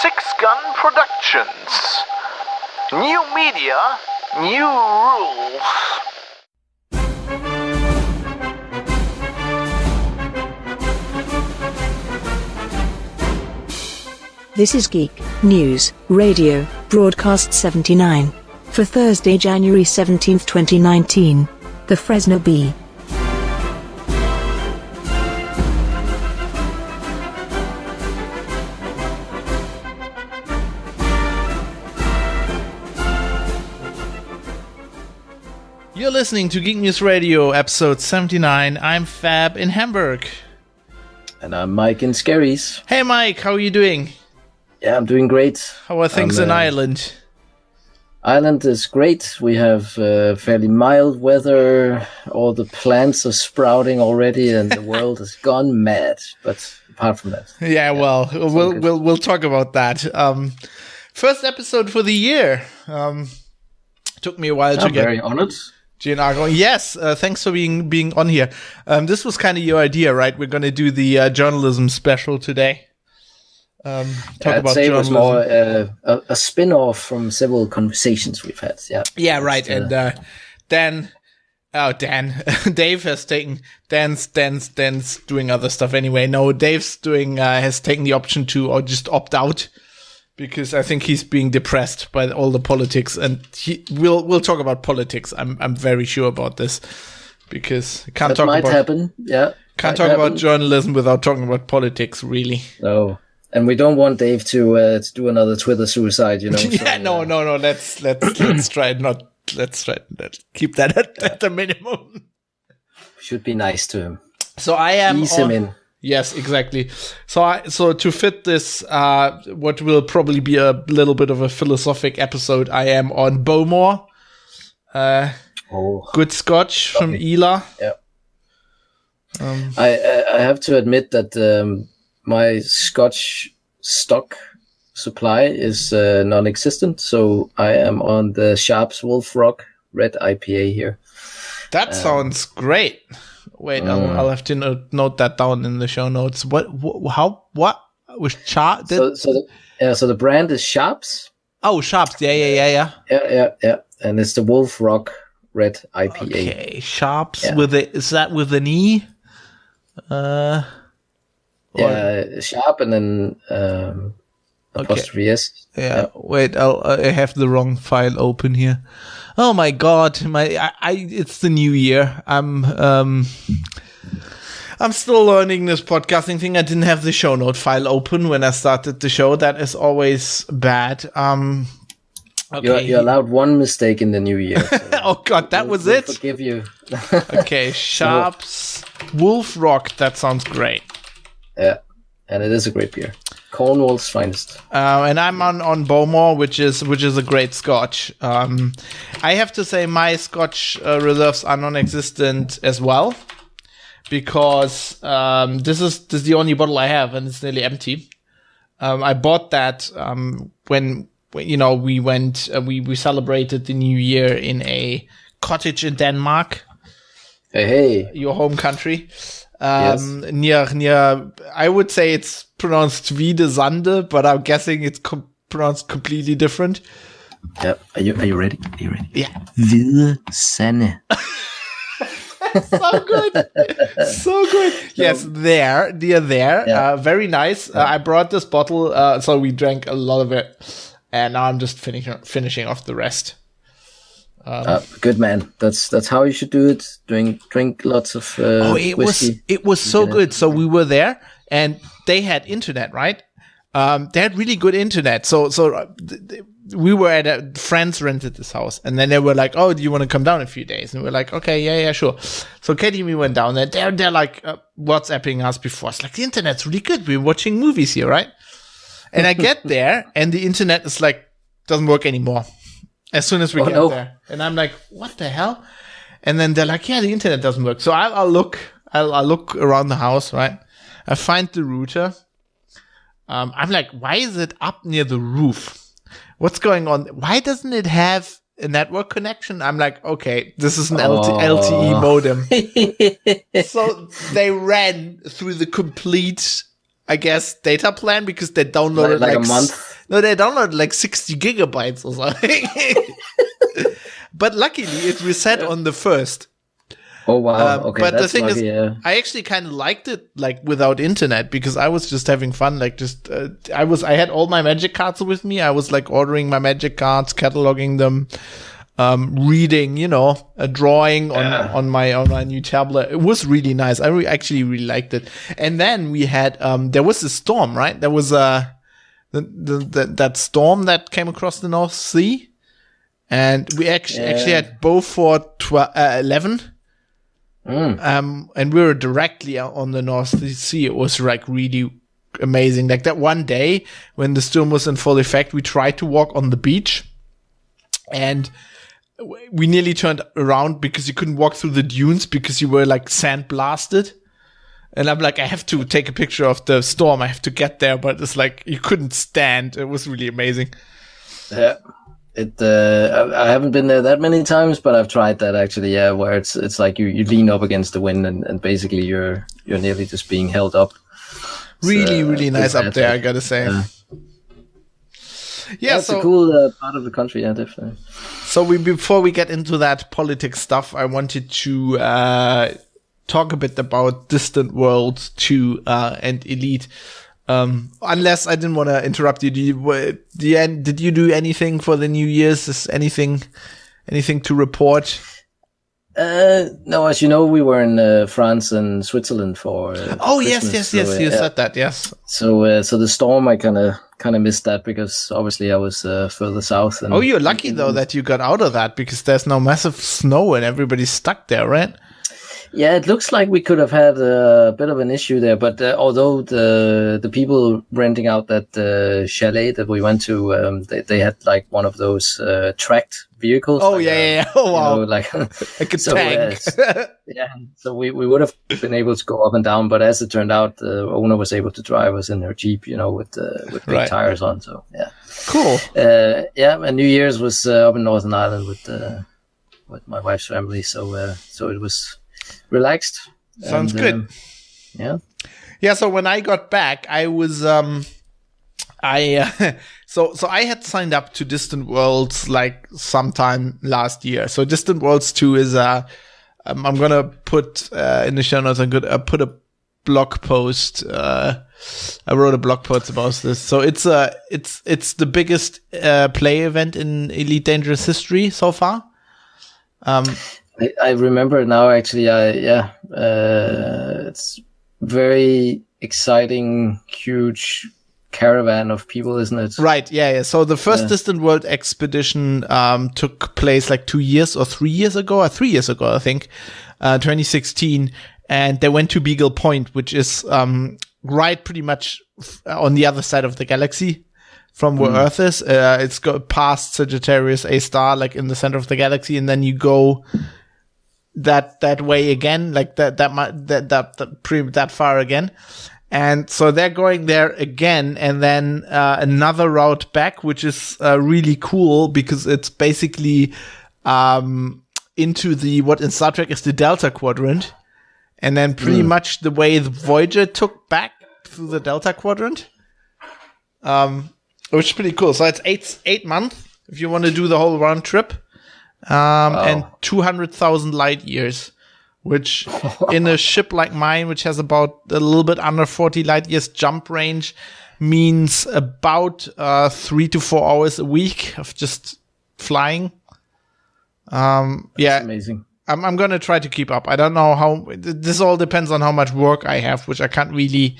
Six Gun Productions. New media, new rules. This is Geek News Radio, broadcast 79. For Thursday, January 17, 2019. The Fresno Bee. You're listening to Geek News Radio, episode 79. I'm Fab in Hamburg. And I'm Mike in Scaries. Hey Mike, how are you doing? Yeah, I'm doing great. How are things in Ireland? Ireland is great. We have fairly mild weather. All the plants are sprouting already, and the world has gone mad. But apart from that, we'll talk about that. First episode for the year. Took me a while to get. Very honored. GNR going. Yes, thanks for being on here. This was kind of your idea, right? We're going to do the journalism special today. I'd say it was more a spin-off from several conversations we've had. Yeah, right. And Dave has taken Dan's doing other stuff anyway. No, Dave's has taken the option to or just opt out because I think he's being depressed by all the politics, and we'll talk about politics. I'm very sure about this because Can't talk about journalism without talking about politics, really. No. And we don't want Dave to do another Twitter suicide, you know. Yeah, no. Let's try not. Let's try keep that at the minimum. Should be nice to him. So I am ease him in. Yes, exactly. So to fit this, what will probably be a little bit of a philosophic episode, I am on Bowmore. Good Scotch from Ela. Yeah. I have to admit that. My Scotch stock supply is non-existent, so I am on the Sharps Wolf Rock Red IPA here. That sounds great. Wait, I'll have to note that down in the show notes. What was Sharp? So the brand is Sharps. Oh, Sharps. Yeah. Yeah. And it's the Wolf Rock Red IPA. Okay, Sharps is that with an E? Yeah, Sharp and then apostrophe S. Yeah. Wait, I have the wrong file open here. Oh my god, it's the new year. I'm still learning this podcasting thing. I didn't have the show note file open when I started the show. That is always bad. Okay. You're allowed one mistake in the new year. So oh god, that was it. Forgive you. Okay, Sharps Wolf Rock. That sounds great. Yeah, and it is a great beer. Cornwall's finest. And I'm on Bowmore, which is a great Scotch. I have to say my Scotch reserves are non-existent as well, because this is the only bottle I have, and it's nearly empty. I bought that when we went we celebrated the New Year in a cottage in Denmark. Hey, your home country. Yes. Near, I would say it's pronounced Hvide Sande, but I'm guessing it's pronounced completely different. Yeah. Are you ready? Yeah. Hvide Sande. So good. Yes, near there. Yeah. Very nice. I brought this bottle, so we drank a lot of it, and now I'm just finishing off the rest. Good man. That's how you should do it. Drink lots of whiskey. It was so good. So we were there, and they had internet, right? They had really good internet. So we were at friends rented this house, and then they were like, "Oh, do you want to come down in a few days?" And we were like, "Okay, yeah, sure." So Katie and me went down there. They're like WhatsApping us before. It's like the internet's really good. We're watching movies here, right? And I get there, and the internet is like doesn't work anymore. As soon as we get there, and I'm like, "What the hell?" And then they're like, "Yeah, the internet doesn't work." So I'll look around the house, right? I find the router. I'm like, "Why is it up near the roof? What's going on? Why doesn't it have a network connection?" I'm like, "Okay, this is an LTE modem." So they ran through the complete I guess, data plan because they downloaded like a month. No, they downloaded like 60 gigabytes or something. But luckily, it reset on the first. Oh wow! Okay, but that's the thing lucky, is, yeah. I actually kind of liked it like without internet because I was just having fun. Like just I had all my magic cards with me. I was like ordering my magic cards, cataloging them, reading, a drawing on my new tablet. It was really nice. I actually really liked it. And then we had there was a storm, right? There was that storm that came across the North Sea, and we actually had both for 11. And we were directly on the North Sea. It was like really amazing. Like that one day when the storm was in full effect, we tried to walk on the beach and we nearly turned around because you couldn't walk through the dunes because you were like sand blasted. And I'm like, I have to take a picture of the storm. I have to get there, but it's like you couldn't stand. It was really amazing. Yeah. I haven't been there that many times, but I've tried that actually. Yeah, where it's like you lean up against the wind and basically you're nearly just being held up. Really nice up there, I gotta say. Yeah, it's a cool part of the country. Yeah, definitely. So before we get into that politics stuff, I wanted to talk a bit about Distant Worlds 2 and Elite. Unless I didn't want to interrupt you, did you do anything for the New Year's? Is anything to report? No, as you know, we were in France and Switzerland for. Christmas, yes, you said that, yes. So the storm, I kind of missed that because obviously I was further south. And you're lucky though that you got out of that because there's no massive snow and everybody's stuck there, right? Yeah, it looks like we could have had a bit of an issue there, but although the people renting out that chalet that we went to, they had like one of those tracked vehicles. Oh, like, yeah. Oh, wow. Like a tank. Yeah, so we would have been able to go up and down, but as it turned out, the owner was able to drive us in her Jeep, with big tires on. So, yeah. Cool. And New Year's was up in Northern Ireland with my wife's family, so it was relaxed. Sounds good. Yeah. So when I got back, I was so I had signed up to Distant Worlds like sometime last year. So Distant Worlds 2 is I'm gonna put in the show notes. I'm gonna put a blog post. I wrote a blog post about this. So it's the biggest play event in Elite Dangerous history so far. I remember now, actually. It's very exciting, huge caravan of people, isn't it? Right. Yeah. So the first Distant World expedition took place like 2 years or 3 years ago, I think, 2016, and they went to Beagle Point, which is right pretty much on the other side of the galaxy from where Earth is. It's past Sagittarius A star, like in the center of the galaxy, and then you go that way again, like that far again. And so they're going there again, and then another route back, which is really cool because it's basically into what in Star Trek is the Delta Quadrant, and then pretty much the way the Voyager took back through the Delta Quadrant, which is pretty cool. So it's 8 months if you want to do the whole round trip. And 200,000 light years, which in a ship like mine, which has about a little bit under 40 light years jump range, means about 3 to 4 hours a week of just flying. That's amazing. I'm going to try to keep up. I don't know how. This all depends on how much work I have, which I can't really,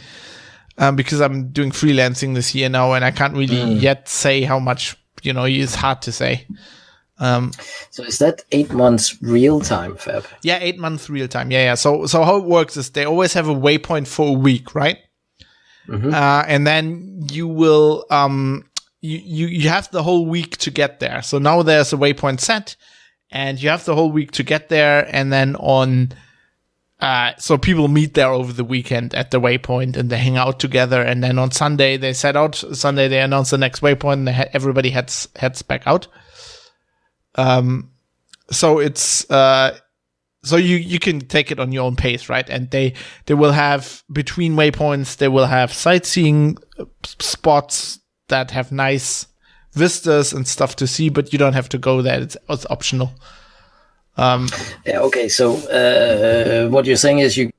because I'm doing freelancing this year now, and I can't really yet say how much. It's hard to say. So is that 8 months real time, Fab? Yeah, 8 months real time. Yeah. So how it works is they always have a waypoint for a week, right? Mm-hmm. And then you will you have the whole week to get there. So now there's a waypoint set, and you have the whole week to get there. And then so people meet there over the weekend at the waypoint, and they hang out together. And then on Sunday they set out. Sunday they announce the next waypoint, and everybody heads back out. So it's, so you can take it on your own pace, right? And they will have between waypoints, they will have sightseeing spots, that have nice vistas and stuff to see, but you don't have to go there. It's optional. Yeah. Okay. So what you're saying is you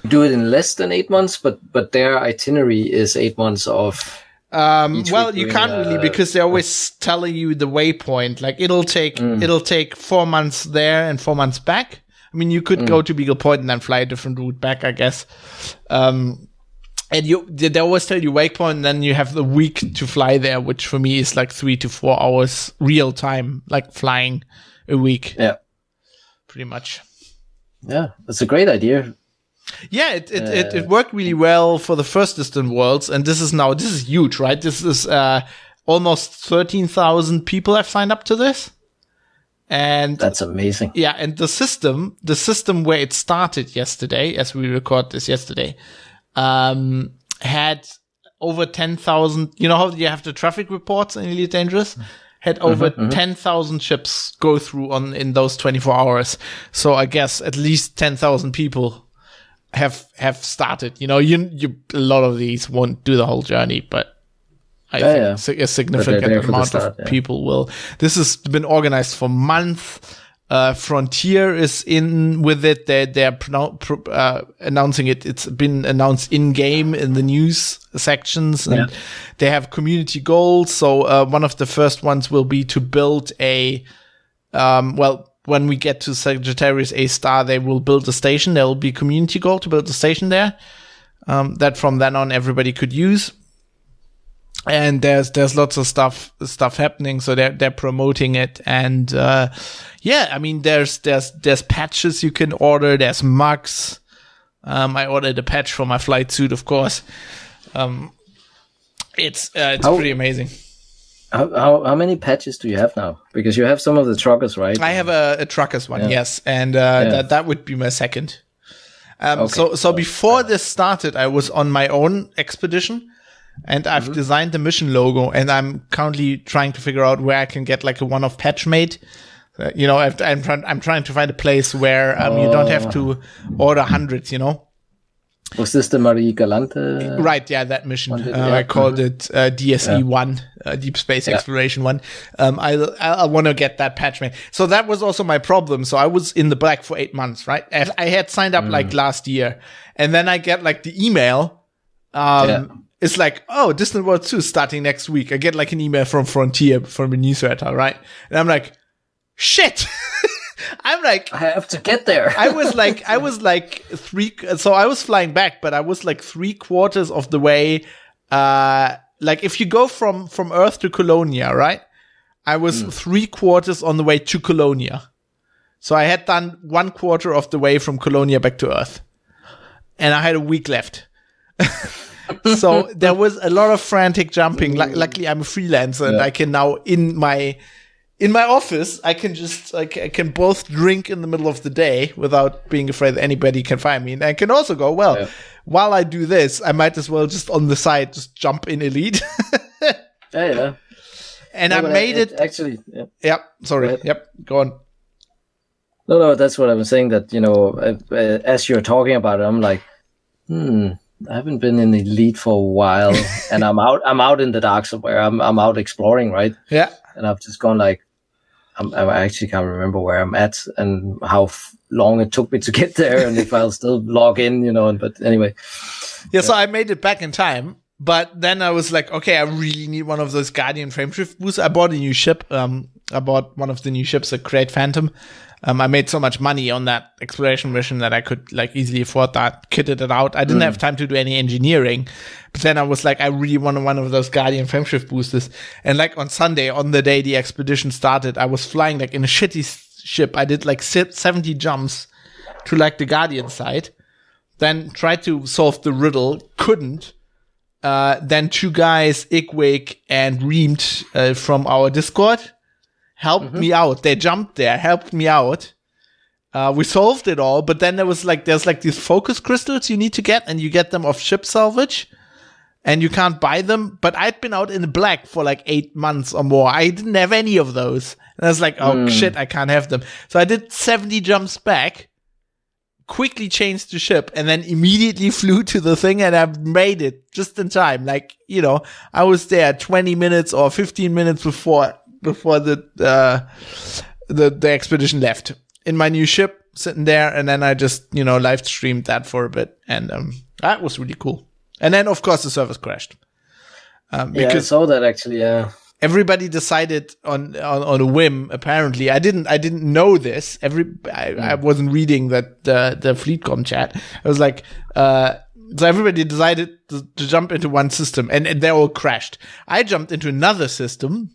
do it in less than 8 months, but their itinerary is 8 months of. Well, you can't really, because they're always telling you the waypoint. Like it'll take 4 months there and 4 months back. I mean, you could go to Beagle Point and then fly a different route back, I guess. And they always tell you waypoint, and then you have the week to fly there, which for me is like 3 to 4 hours real time, like flying a week. Yeah, pretty much. Yeah, that's a great idea. Yeah, it worked really well for the first Distant Worlds, and this is huge, right? This is almost 13,000 people have signed up to this, and that's amazing. Yeah, and the system where it started yesterday, as we record this yesterday, had over 10,000. You know how you have the traffic reports in Elite Dangerous? Had over 10,000 ships go through in those 24 hours. So I guess at least 10,000 people have started. You know, a lot of these won't do the whole journey, but I think a significant amount of people will. This has been organized for months. Frontier is in with it. They're announcing it. It's been announced in game in the news sections, and they have community goals. So one of the first ones will be to build a when we get to Sagittarius A star, they will build a station. There will be a community goal to build a station there that from then on everybody could use. And there's lots of stuff happening, so they're promoting it, and I mean there's patches you can order. There's mugs. I ordered a patch for my flight suit, of course. It's pretty amazing. How many patches do you have now? Because you have some of the truckers, right? I have a truckers one, yes, and that would be my second. So before this started, I was on my own expedition. And I've designed the mission logo, and I'm currently trying to figure out where I can get like a one-off patch made. I'm trying to find a place where you don't have to order hundreds. You know. Was this the Marie Galante? Right, yeah, that mission. I called it DSE 1, Deep Space Exploration 1. I want to get that patch made. So that was also my problem. So I was in the black for 8 months, right? I had signed up like last year, and then I get like the email. It's like, oh, Distant World 2 starting next week. I get like an email from Frontier, from a newsletter, right? And I'm like, shit. I'm like, I have to get there. I was like so I was flying back, but I was like 3/4 of the way. Like if you go from Earth to Colonia, right? I was 3/4 on the way to Colonia. So I had done 1/4 of the way from Colonia back to Earth. And I had a week left. So there was a lot of frantic jumping. Luckily, I'm a freelancer, and I can now in my office, I can both drink in the middle of the day without being afraid that anybody can find me, and I can also go while I do this, I might as well just on the side just jump in Elite. And I made it actually. Yep. Sorry. Yep. Go on. No, that's what I was saying. That as you're talking about it, I'm like, I haven't been in Elite for a while, and I'm out in the dark somewhere. I'm out exploring, right? Yeah. And I've just gone like, I actually can't remember where I'm at and how long it took me to get there, and if I'll still log in, But anyway. Yeah. So I made it back in time, but then I was like, okay, I really need one of those Guardian frameshift boosts. I bought a new ship. I bought one of the new ships, a Great Phantom. I made so much money on that exploration mission that I could like easily afford that, kitted it out. I didn't have time to do any engineering, but then I was like, I really want one of those Guardian frameshift boosters. And like on Sunday, on the day the expedition started, I was flying like in a shitty ship. I did like 70 jumps to like the Guardian side, then tried to solve the riddle, couldn't. Then two guys, Igwig and Reamed from our Discord, helped me out. They jumped there, helped me out. We solved it all, but then there's like these focus crystals you need to get, and you get them off ship salvage, and you can't buy them. But I'd been out in the black for like 8 months or more. I didn't have any of those. And I was like, oh shit, I can't have them. So I did 70 jumps back, quickly changed the ship and then immediately flew to the thing, and I made it just in time. Like, you know, I was there 20 minutes or 15 minutes before the expedition left in my new ship, sitting there, and then I just, you know, live streamed that for a bit, and that was really cool. And then of course the servers crashed. Because I saw that actually. Yeah. Everybody decided on a whim. Apparently, I didn't know this. I wasn't reading that the FleetCom chat. I was like, so everybody decided to jump into one system, and they all crashed. I jumped into another system.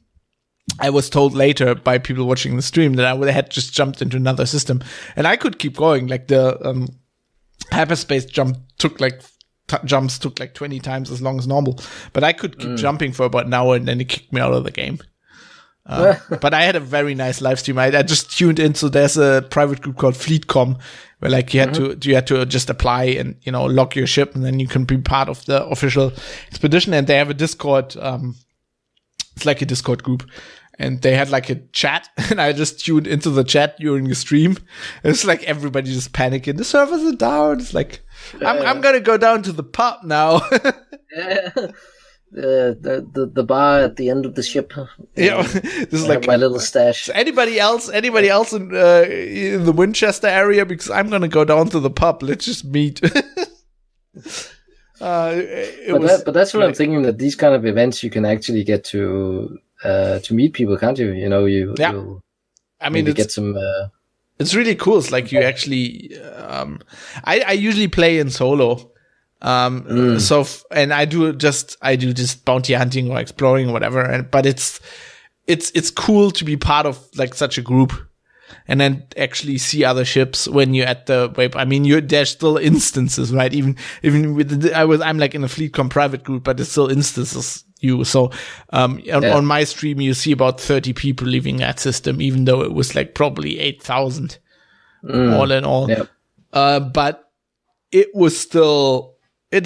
I was told later by people watching the stream that I had just jumped into another system, and I could keep going. Like the hyperspace jumps took like 20 times as long as normal, but I could keep jumping for about an hour, and then it kicked me out of the game. But I had a very nice live stream. I just tuned in. So there's a private group called FleetCom where like you had to just apply and, you know, lock your ship, and then you can be part of the official expedition. And they have a Discord. It's like a Discord group, and they had like a chat, and I just tuned into the chat during the stream. It's like everybody just panicking. The servers are down. It's like, I'm gonna go down to the pub now. The bar at the end of the ship. Yeah, this is like my little stash. Anybody else in the Winchester area? Because I'm gonna go down to the pub. Let's just meet. But that's what I'm thinking, that these kind of events you can actually get to meet people, can't you? You know, you'll I mean, get some. It's really cool. It's like you actually. I usually play in solo. And I do just bounty hunting or exploring or whatever. But it's cool to be part of like such a group, and then actually see other ships when you're at the waypoint. I mean, there's still instances, right? Even with I'm like in a FleetCom private group, but there's still instances. On my stream, you see about 30 people leaving that system, even though it was like probably 8,000 all in all. Yep. But it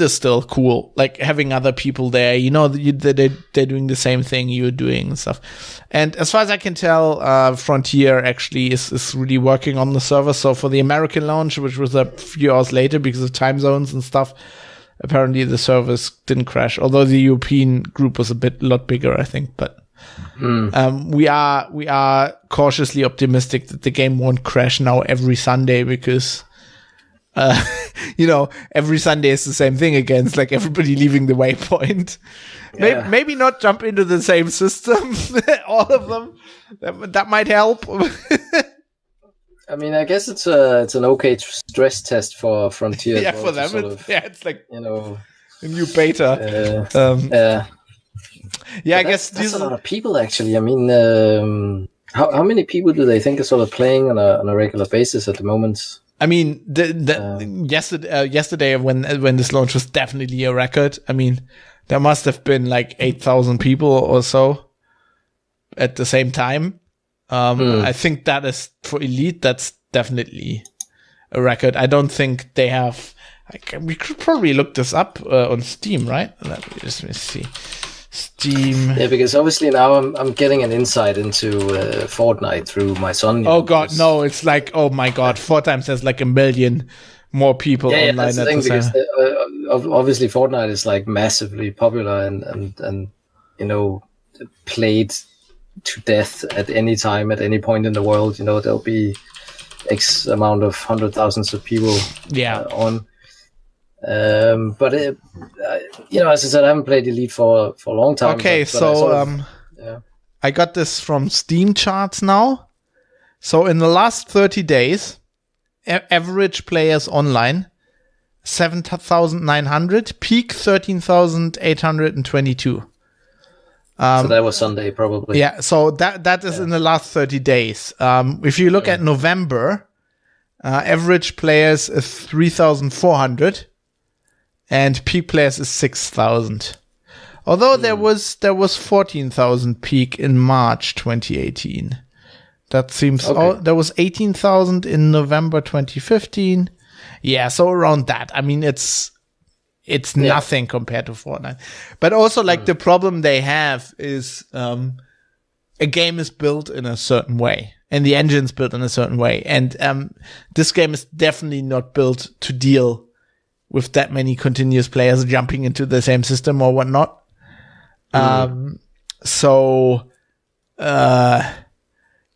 is still cool, like having other people there. You know, they're doing the same thing you're doing and stuff. And as far as I can tell, Frontier actually is really working on the server. So for the American launch, which was a few hours later because of time zones and stuff, apparently the servers didn't crash. Although the European group was a lot bigger, I think. But we are cautiously optimistic that the game won't crash now every Sunday, because you know, every Sunday is the same thing again. It's like everybody leaving the waypoint. Yeah. Maybe not jump into the same system, all of them. That might help. I mean, I guess it's an okay stress test for Frontier. Yeah, for them. It's like, you know, a new beta. I guess that's a lot of people, actually. I mean, how many people do they think are sort of playing on a regular basis at the moment? I mean, yesterday when this launch was definitely a record. I mean, there must have been like 8,000 people or so at the same time. I think that is for Elite. That's definitely a record. I don't think they have. We could probably look this up on Steam, right? Let me see. Steam. Yeah, because obviously now I'm getting an insight into Fortnite through my son. Oh God, no! It's like, oh my God, 4 times there's like 1 million more people online. That's the thing, because obviously Fortnite is like massively popular and you know, played to death at any time, at any point in the world. You know, there'll be X amount of 100,000s of people on. But you know, as I said, I haven't played Elite for a long time. Okay, I got this from Steam charts now. So in the last 30 days, average players online 7,900, peak 13,822. So that was Sunday, probably. Yeah, so that is in the last 30 days. If you look at November, average players is 3,400. And peak players is 6,000. Although there was 14,000 peak in March 2018. That seems. Okay. There was 18,000 in November 2015. Yeah, so around that. I mean, it's nothing compared to Fortnite. But also, like, the problem they have is a game is built in a certain way. and the engine's built in a certain way. And this game is definitely not built to deal with that many continuous players jumping into the same system or whatnot.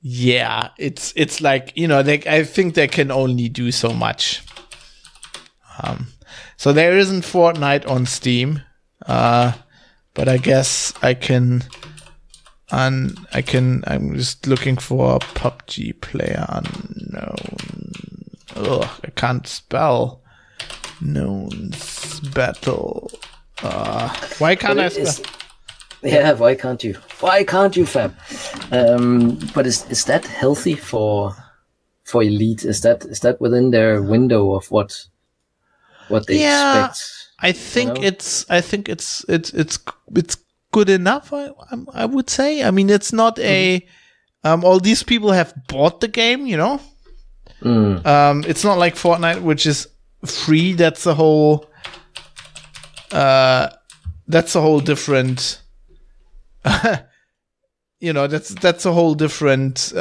Yeah, it's like, I think they can only do so much. So there isn't Fortnite on Steam, but I guess I'm just looking for PUBG player unknown. Ugh, I can't spell knowns battle. Why can't I spell? Yeah, why can't you? Why can't you, fam? But is that healthy for Elite? Is that within their window of what they expect? I think it's good enough. I would say. I mean, it's not a. All these people have bought the game, It's not like Fortnite, which is free. That's a whole. That's a whole different. That's a whole different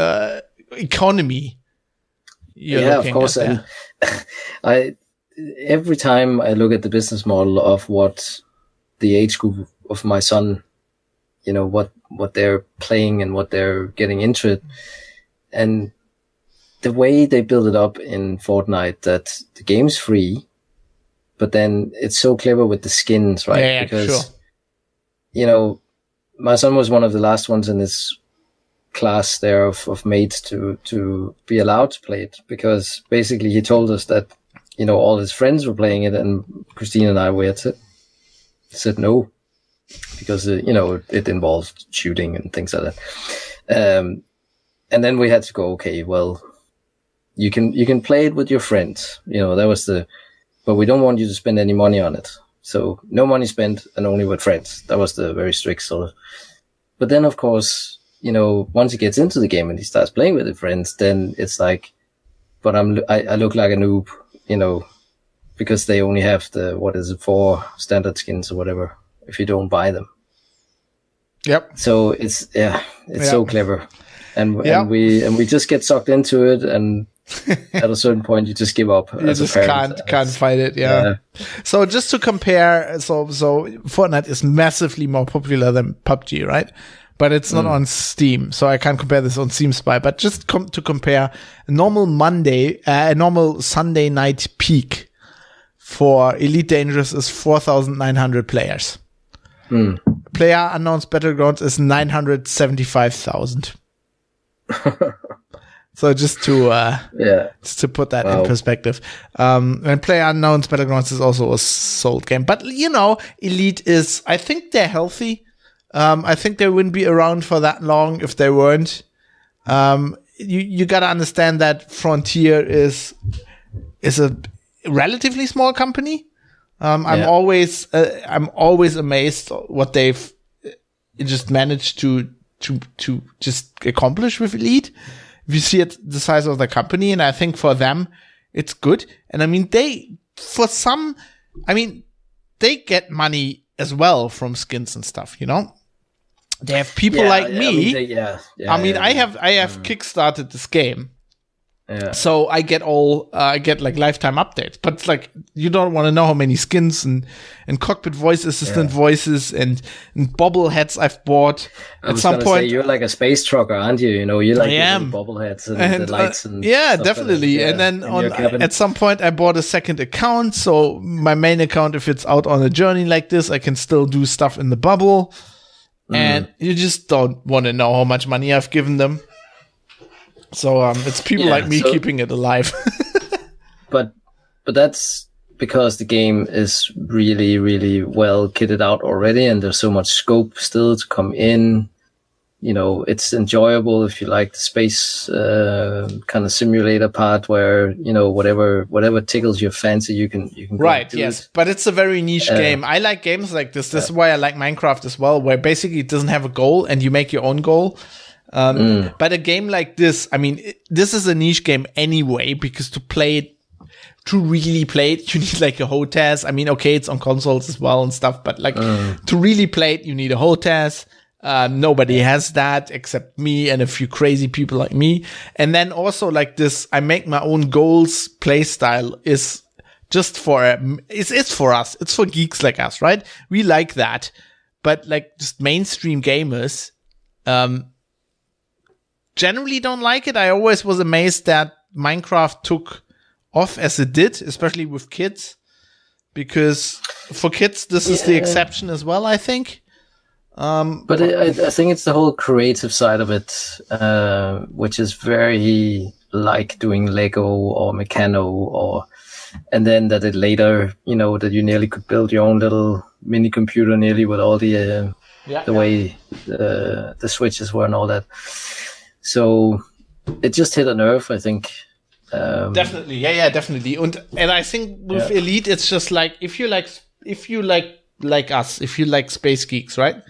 economy. Of course. And every time I look at the business model of what the age group of my son, what they're playing and what they're getting into it, and the way they build it up in Fortnite, that the game's free, but then it's so clever with the skins, right? Yeah, because my son was one of the last ones in his class there of mates to be allowed to play it, because basically he told us that all his friends were playing it, and Christine and I said no, because it involved shooting and things like that. And then we had to go, okay, well, you can play it with your friends, that was but we don't want you to spend any money on it. So no money spent, and only with friends. That was the very strict sort of. But then, of course, once he gets into the game and he starts playing with his friends, then it's like, but I look like a noob, because they only have the 4 standard skins or whatever, if you don't buy them. Yep. So it's so clever, and we just get sucked into it, and at a certain point you just give up. You just can't fight it. Yeah. So just to compare, so Fortnite is massively more popular than PUBG, right? But it's not on Steam, so I can't compare this on Steam Spy. But just to compare, a normal Sunday night peak for Elite Dangerous is 4,900 players. Player Unknown's Battlegrounds is 975,000. So just to put that in perspective, and Player Unknown's Battlegrounds is also a sold game. But Elite is, I think they're healthy. I think they wouldn't be around for that long if they weren't. You gotta understand that Frontier is a relatively small company. I'm always amazed what they've just managed to just accomplish with Elite. If you see it, the size of the company, and I think for them it's good. And I mean, they get money as well from skins and stuff, They have people like me. I have kickstarted this game. Yeah. So I get like lifetime updates, but it's like, you don't want to know how many skins and cockpit voice assistant voices and bobbleheads I've bought. At some point, you're like a space trucker, aren't you? You like bobbleheads and the lights and definitely. Like and then at some point, I bought a second account, so my main account, if it's out on a journey like this, I can still do stuff in the bubble. And you just don't want to know how much money I've given them. So it's people like me keeping it alive. but that's because the game is really, really well kitted out already, and there's so much scope still to come in. It's enjoyable if you like the space kind of simulator part, where whatever tickles your fancy, you can right. Yes, but it's a very niche game. I like games like this. This is why I like Minecraft as well, where basically it doesn't have a goal and you make your own goal. But a game like this, I mean, this is a niche game anyway, because to really play it, you need like a HOTAS. I mean, okay, it's on consoles as well and stuff, but like to really play it, you need a HOTAS. Nobody has that except me and a few crazy people like me. And then also like this, I make my own goals play style is just it's for us. It's for geeks like us, right? We like that. But like just mainstream gamers, generally don't like it. I always was amazed that Minecraft took off as it did, especially with kids, because for kids, this is the exception as well, I think. But I think it's the whole creative side of it, which is very like doing Lego or Meccano, and then that it later, that you nearly could build your own little mini computer nearly with all the way the switches were and all that. So it just hit a nerve, I think. Definitely, yeah, definitely. And I think with Elite, it's just like if you like us, if you like space geeks, right?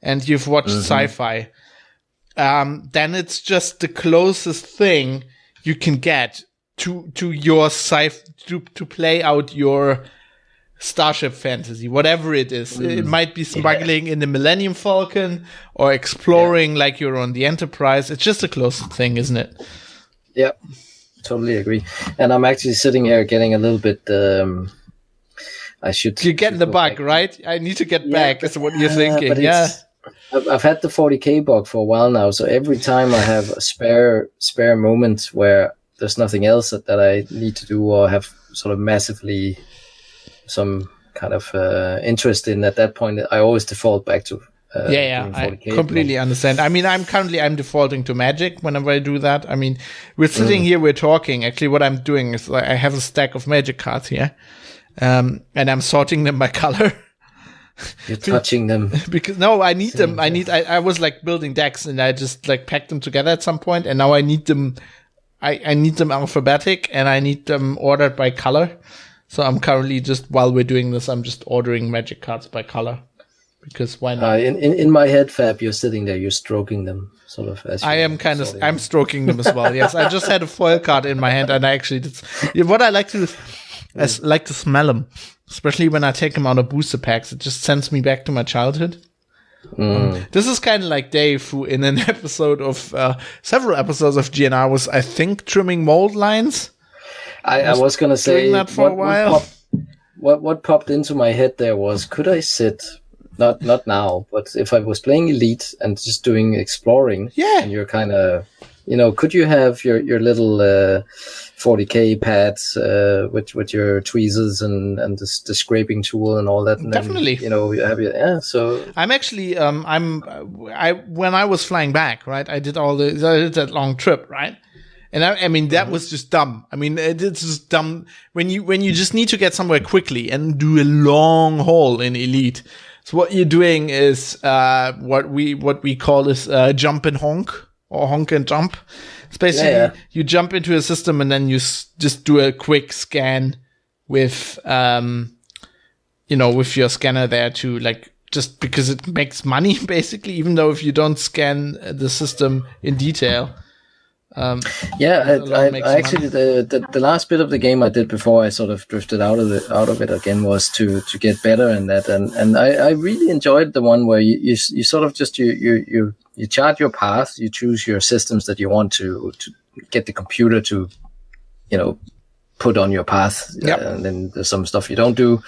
And you've watched sci-fi, then it's just the closest thing you can get to your to play out your Starship fantasy, whatever it is. It might be smuggling in the Millennium Falcon or exploring like you're on the Enterprise. It's just the closest thing, isn't it? Yeah, totally agree. And I'm actually sitting here getting a little bit. You're getting the bug, right? I need to get back. Is what you're thinking? Yeah. I've had the 40k bug for a while now, so every time I have a spare moment where there's nothing else that I need to do or have sort of massively some kind of interest in at that point, I always default back to I completely understand. I mean, I'm defaulting to Magic whenever I do that. I mean, we're sitting here, we're talking. Actually, what I'm doing is I have a stack of Magic cards here, and I'm sorting them by color. You're touching them because I need them. I was like building decks and I just like packed them together at some point, and now I need them. I need them alphabetic and I need them ordered by color. So I'm currently while we're doing this, I'm just ordering Magic cards by color because why not? In my head, Fab, you're sitting there, you're stroking them sort of. I'm stroking them as well. Yes, I just had a foil card in my hand and I actually what I like to do is I like to smell them. Especially when I take them out of booster packs, it just sends me back to my childhood. This is kind of like Dave, who in an episode of several episodes of GNR was, I think, trimming mold lines. I was going to say doing that for a while. What popped into my head there was, could I sit? Not now, but if I was playing Elite and just doing exploring, and you're kind of, could you have your little 40k pads with your tweezers and the scraping tool and all that? And definitely. Then, you have so I'm actually when I was flying back, right? I did that long trip, right? And I mean that was just dumb. I mean it's just dumb when you just need to get somewhere quickly and do a long haul in Elite. So what you're doing is what we call is jump and honk. Or honk and jump. It's basically you jump into a system and then you just do a quick scan with, with your scanner there to like, just because it makes money basically, even though if you don't scan the system in detail. I actually the last bit of the game I did before I sort of drifted out of it again was to get better in that, and I really enjoyed the one where you sort of just you chart your path, you choose your systems that you want to get the computer to put on your path, and then there's some stuff you don't do,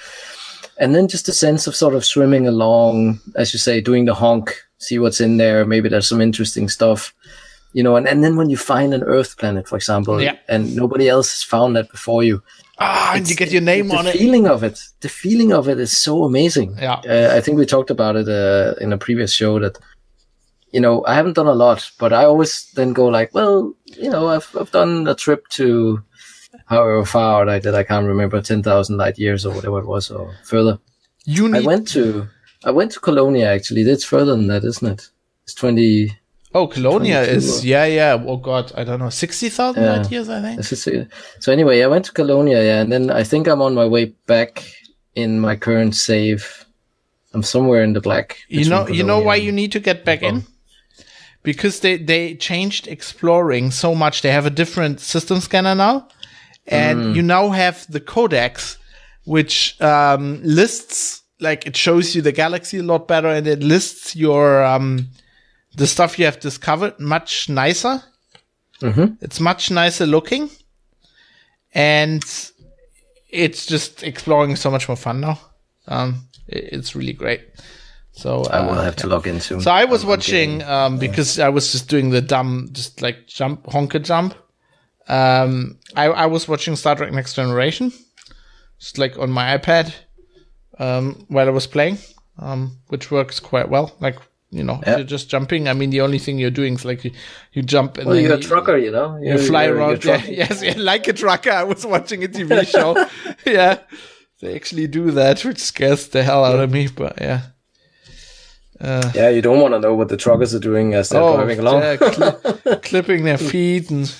and then just a sense of sort of swimming along, as you say, doing the honk, see what's in there, maybe there's some interesting stuff. And then when you find an Earth planet, for example, and nobody else has found that before you, and you get your name on it. The feeling of it is so amazing. Yeah. I think we talked about it in a previous show that, I haven't done a lot, but I always then go like, well, I've done a trip to however far I did. I can't remember, 10,000 light years or whatever it was, or further. I went to Colonia actually. That's further than that, isn't it? It's 20. Oh, Colonia is, oh God, I don't know, 60,000 light years, I think. So anyway, I went to Colonia, and then I think I'm on my way back in my current save. I'm somewhere in the black. You know why you need to get back in? Because they changed exploring so much. They have a different system scanner now, and you now have the codex, which lists like it shows you the galaxy a lot better, and it lists your the stuff you have discovered much nicer. It's much nicer looking, and it's just exploring so much more fun now. It's really great. So I will have to log in soon. So I was watching because I was just doing the dumb, just like honker jump. I was watching Star Trek Next Generation, just like on my iPad while I was playing, which works quite well. Like, you know, if you're just jumping. I mean, the only thing you're doing is like you jump and well, then you're a trucker, you know. You fly around. Yes, like a trucker. I was watching a TV show. Yeah, they actually do that, which scares the hell out of me. But yeah. Yeah, you don't want to know what the truckers are doing as they're driving along. Yeah, clipping their feet and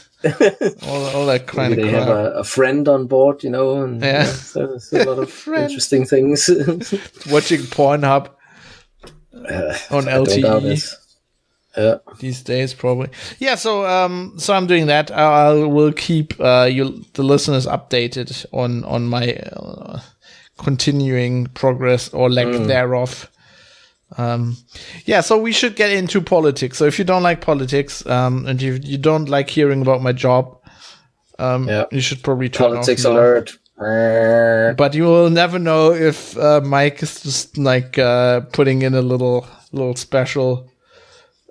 all that kind of crap. They have a friend on board, you know, and there's a lot of interesting things. Watching Pornhub on LTE these days, probably. Yeah, so I'm doing that. I will keep the listeners updated on my continuing progress or lack thereof. So we should get into politics. So if you don't like politics, and you don't like hearing about my job, you should probably turn politics off now. Alert. But you will never know if Mike is just like putting in a little special,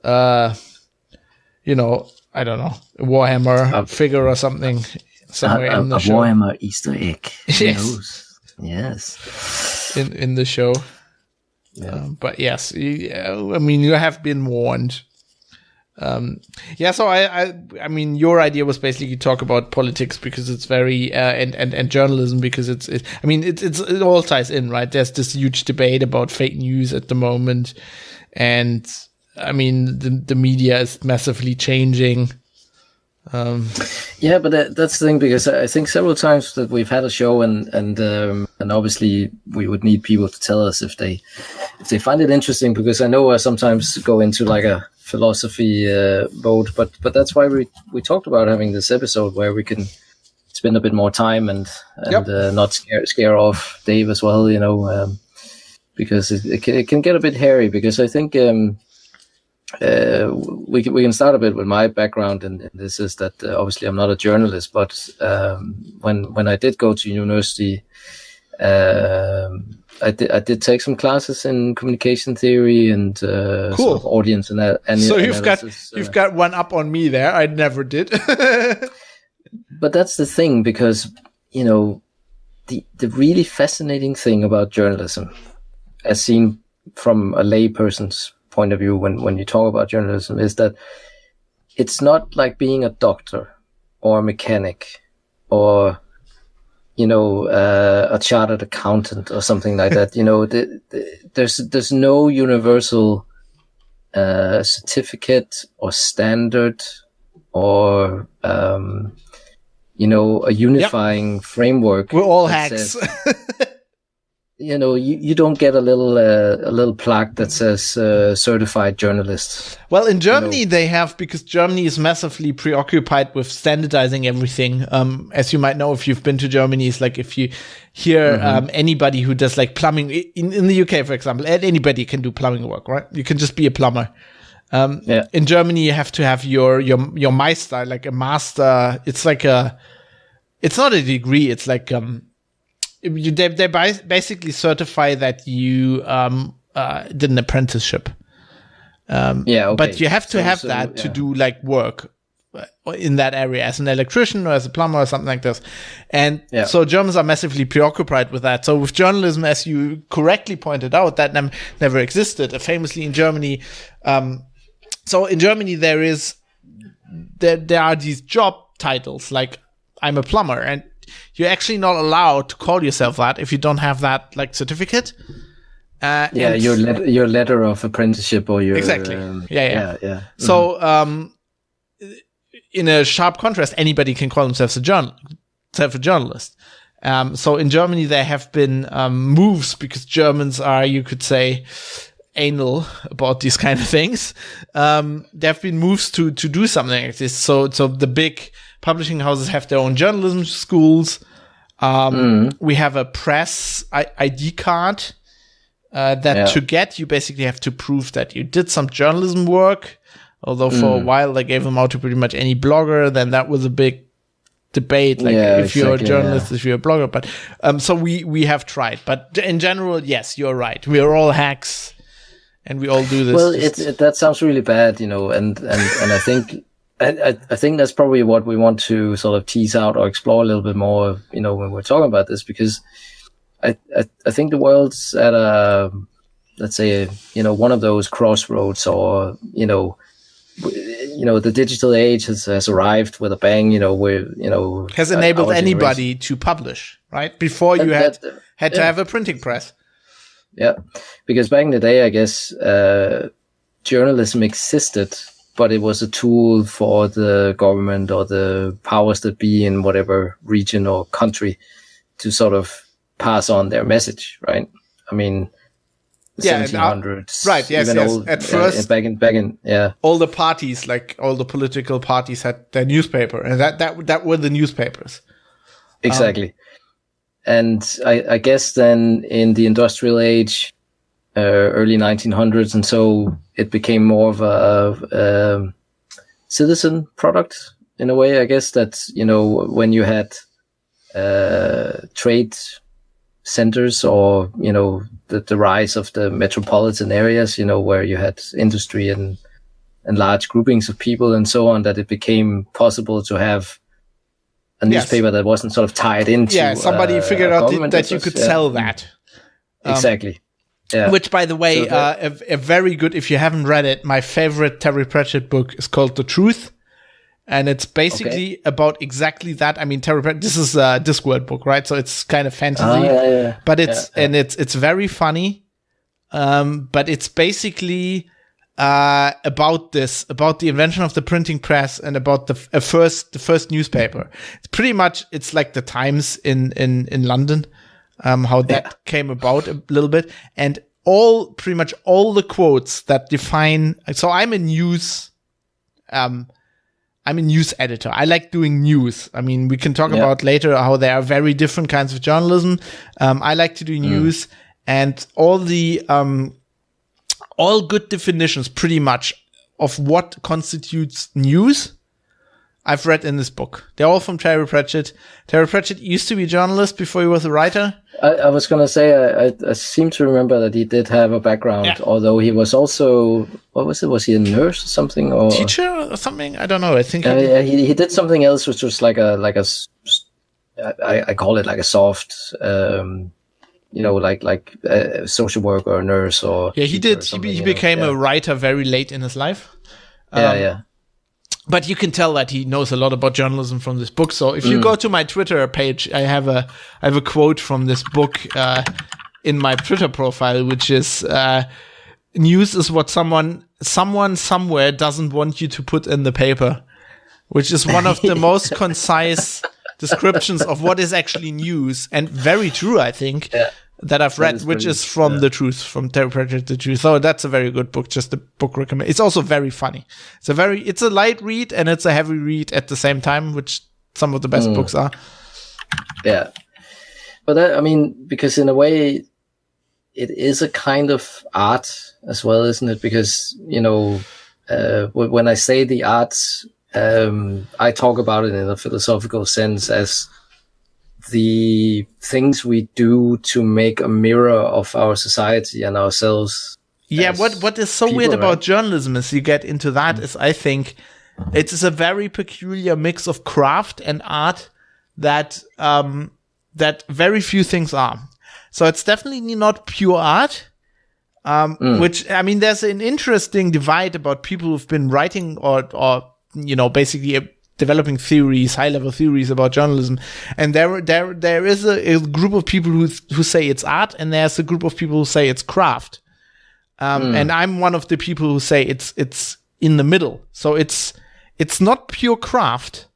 you know, I don't know, Warhammer figure or something somewhere in the show. A Warhammer Easter egg. Yes. Yes. In the show. Yeah. But yes, I mean, you have been warned. So I mean, your idea was basically talk about politics because it's very and journalism because it all ties in, right? There's this huge debate about fake news at the moment, and I mean the media is massively changing. Yeah, but that's the thing, because I think several times that we've had a show and obviously we would need people to tell us if they find it interesting, because I know I sometimes go into like a philosophy mode, but that's why we talked about having this episode where we can spend a bit more time and not scare off Dave as well, you know, because it can get a bit hairy, because I think we can start a bit with my background, and this is that obviously I'm not a journalist, but when I did go to university, I did take some classes in communication theory and cool. sort of audience and so analysis. You've got one up on me there. I never did. But that's the thing, because you know the really fascinating thing about journalism, as seen from a lay person's point of view when you talk about journalism, is that it's not like being a doctor or a mechanic or, you know, a chartered accountant or something like that. You know, there's no universal certificate or standard or you know, a unifying framework. We're all hacks. You know, you don't get a little plaque that says certified journalist. Well, in Germany, they have, because Germany is massively preoccupied with standardizing everything. As you might know, if you've been to Germany, it's like if you hear anybody who does like plumbing in the UK, for example, anybody can do plumbing work, right? You can just be a plumber. In Germany, you have to have your Meister, like a master. It's like it's not a degree. It's like they basically certify that you did an apprenticeship. But you have to have that to do like work in that area as an electrician or as a plumber or something like this. And so Germans are massively preoccupied with that. So with journalism, as you correctly pointed out, that never existed. Famously in Germany, so in Germany there are these job titles like I'm a plumber, and you're actually not allowed to call yourself that if you don't have that like certificate. Your letter of apprenticeship or your exactly. So in a sharp contrast, anybody can call themselves a journalist. So in Germany there have been moves, because Germans are, you could say, anal about these kind of things. There have been moves to do something like this. So the big publishing houses have their own journalism schools. We have a press ID card, that to get, you basically have to prove that you did some journalism work. Although for a while they gave them out to pretty much any blogger, then that was a big debate, like if you're a journalist, if you're a blogger. But so we have tried. But in general, yes, you're right. We are all hacks, and we all do this. Well, that sounds really bad, and I think I think that's probably what we want to sort of tease out or explore a little bit more, when we're talking about this, because I think the world's at a, let's say, one of those crossroads, or the digital age has arrived with a bang, where, has enabled anybody to publish, right? Before you had to have a printing press. Yeah, because back in the day, I guess, journalism existed, but it was a tool for the government or the powers that be in whatever region or country to sort of pass on their message, right? I mean, 1700s, right? Yes, yes. Old, at first, back in, all the parties, like all the political parties, had their newspaper, and that were the newspapers. Exactly. And I guess then in the industrial age, early 1900s, and so it became more of a citizen product in a way. I guess that when you had trade centers, or the rise of the metropolitan areas, where you had industry and large groupings of people and so on, that it became possible to have a newspaper that wasn't sort of tied into. Somebody figured out that you could sell that. Exactly. Yeah. Which, by the way, a very good, if you haven't read it, my favorite Terry Pratchett book is called The Truth. And it's basically about exactly that. I mean, Terry Pratchett, this is a Discworld book, right? So it's kind of fantasy, but it's very funny. But it's basically about the invention of the printing press, and about the first newspaper. It's pretty much, it's like the Times in London, how that came about a little bit, and pretty much all the quotes that define. So I'm a news editor. I like doing news. I mean, we can talk about later how there are very different kinds of journalism. I like to do news, and all good definitions pretty much of what constitutes news I've read in this book. They're all from Terry Pratchett. Terry Pratchett used to be a journalist before he was a writer. I was going to say, I seem to remember that he did have a background, although he was also, what was it? Was he a nurse or something? Or teacher or something? I don't know. I think he did something else, which was I call it like a soft, like a social worker or a nurse or. Yeah, he did. He became a writer very late in his life. But you can tell that he knows a lot about journalism from this book. So if you go to my Twitter page, I have a quote from this book in my Twitter profile, which is news is what someone somewhere doesn't want you to put in the paper, which is one of the most concise descriptions of what is actually news, and very true, I think. That I've read, which is from The Truth, from Terry Pratchett, The Truth. So that's a very good book, just a book recommend. It's also very funny. It's a light read, and it's a heavy read at the same time, which some of the best books are. Yeah. But because in a way, it is a kind of art as well, isn't it? Because, when I say the arts, I talk about it in a philosophical sense as the things we do to make a mirror of our society and ourselves. Yeah, what is so weird about journalism is you get into that is, I think, it is a very peculiar mix of craft and art that very few things are. So it's definitely not pure art. Which, I mean, there's an interesting divide about people who've been writing or basically developing theories, high-level theories about journalism, and there is a group of people who say it's art, and there's a group of people who say it's craft. And I'm one of the people who say it's in the middle. So it's not pure craft.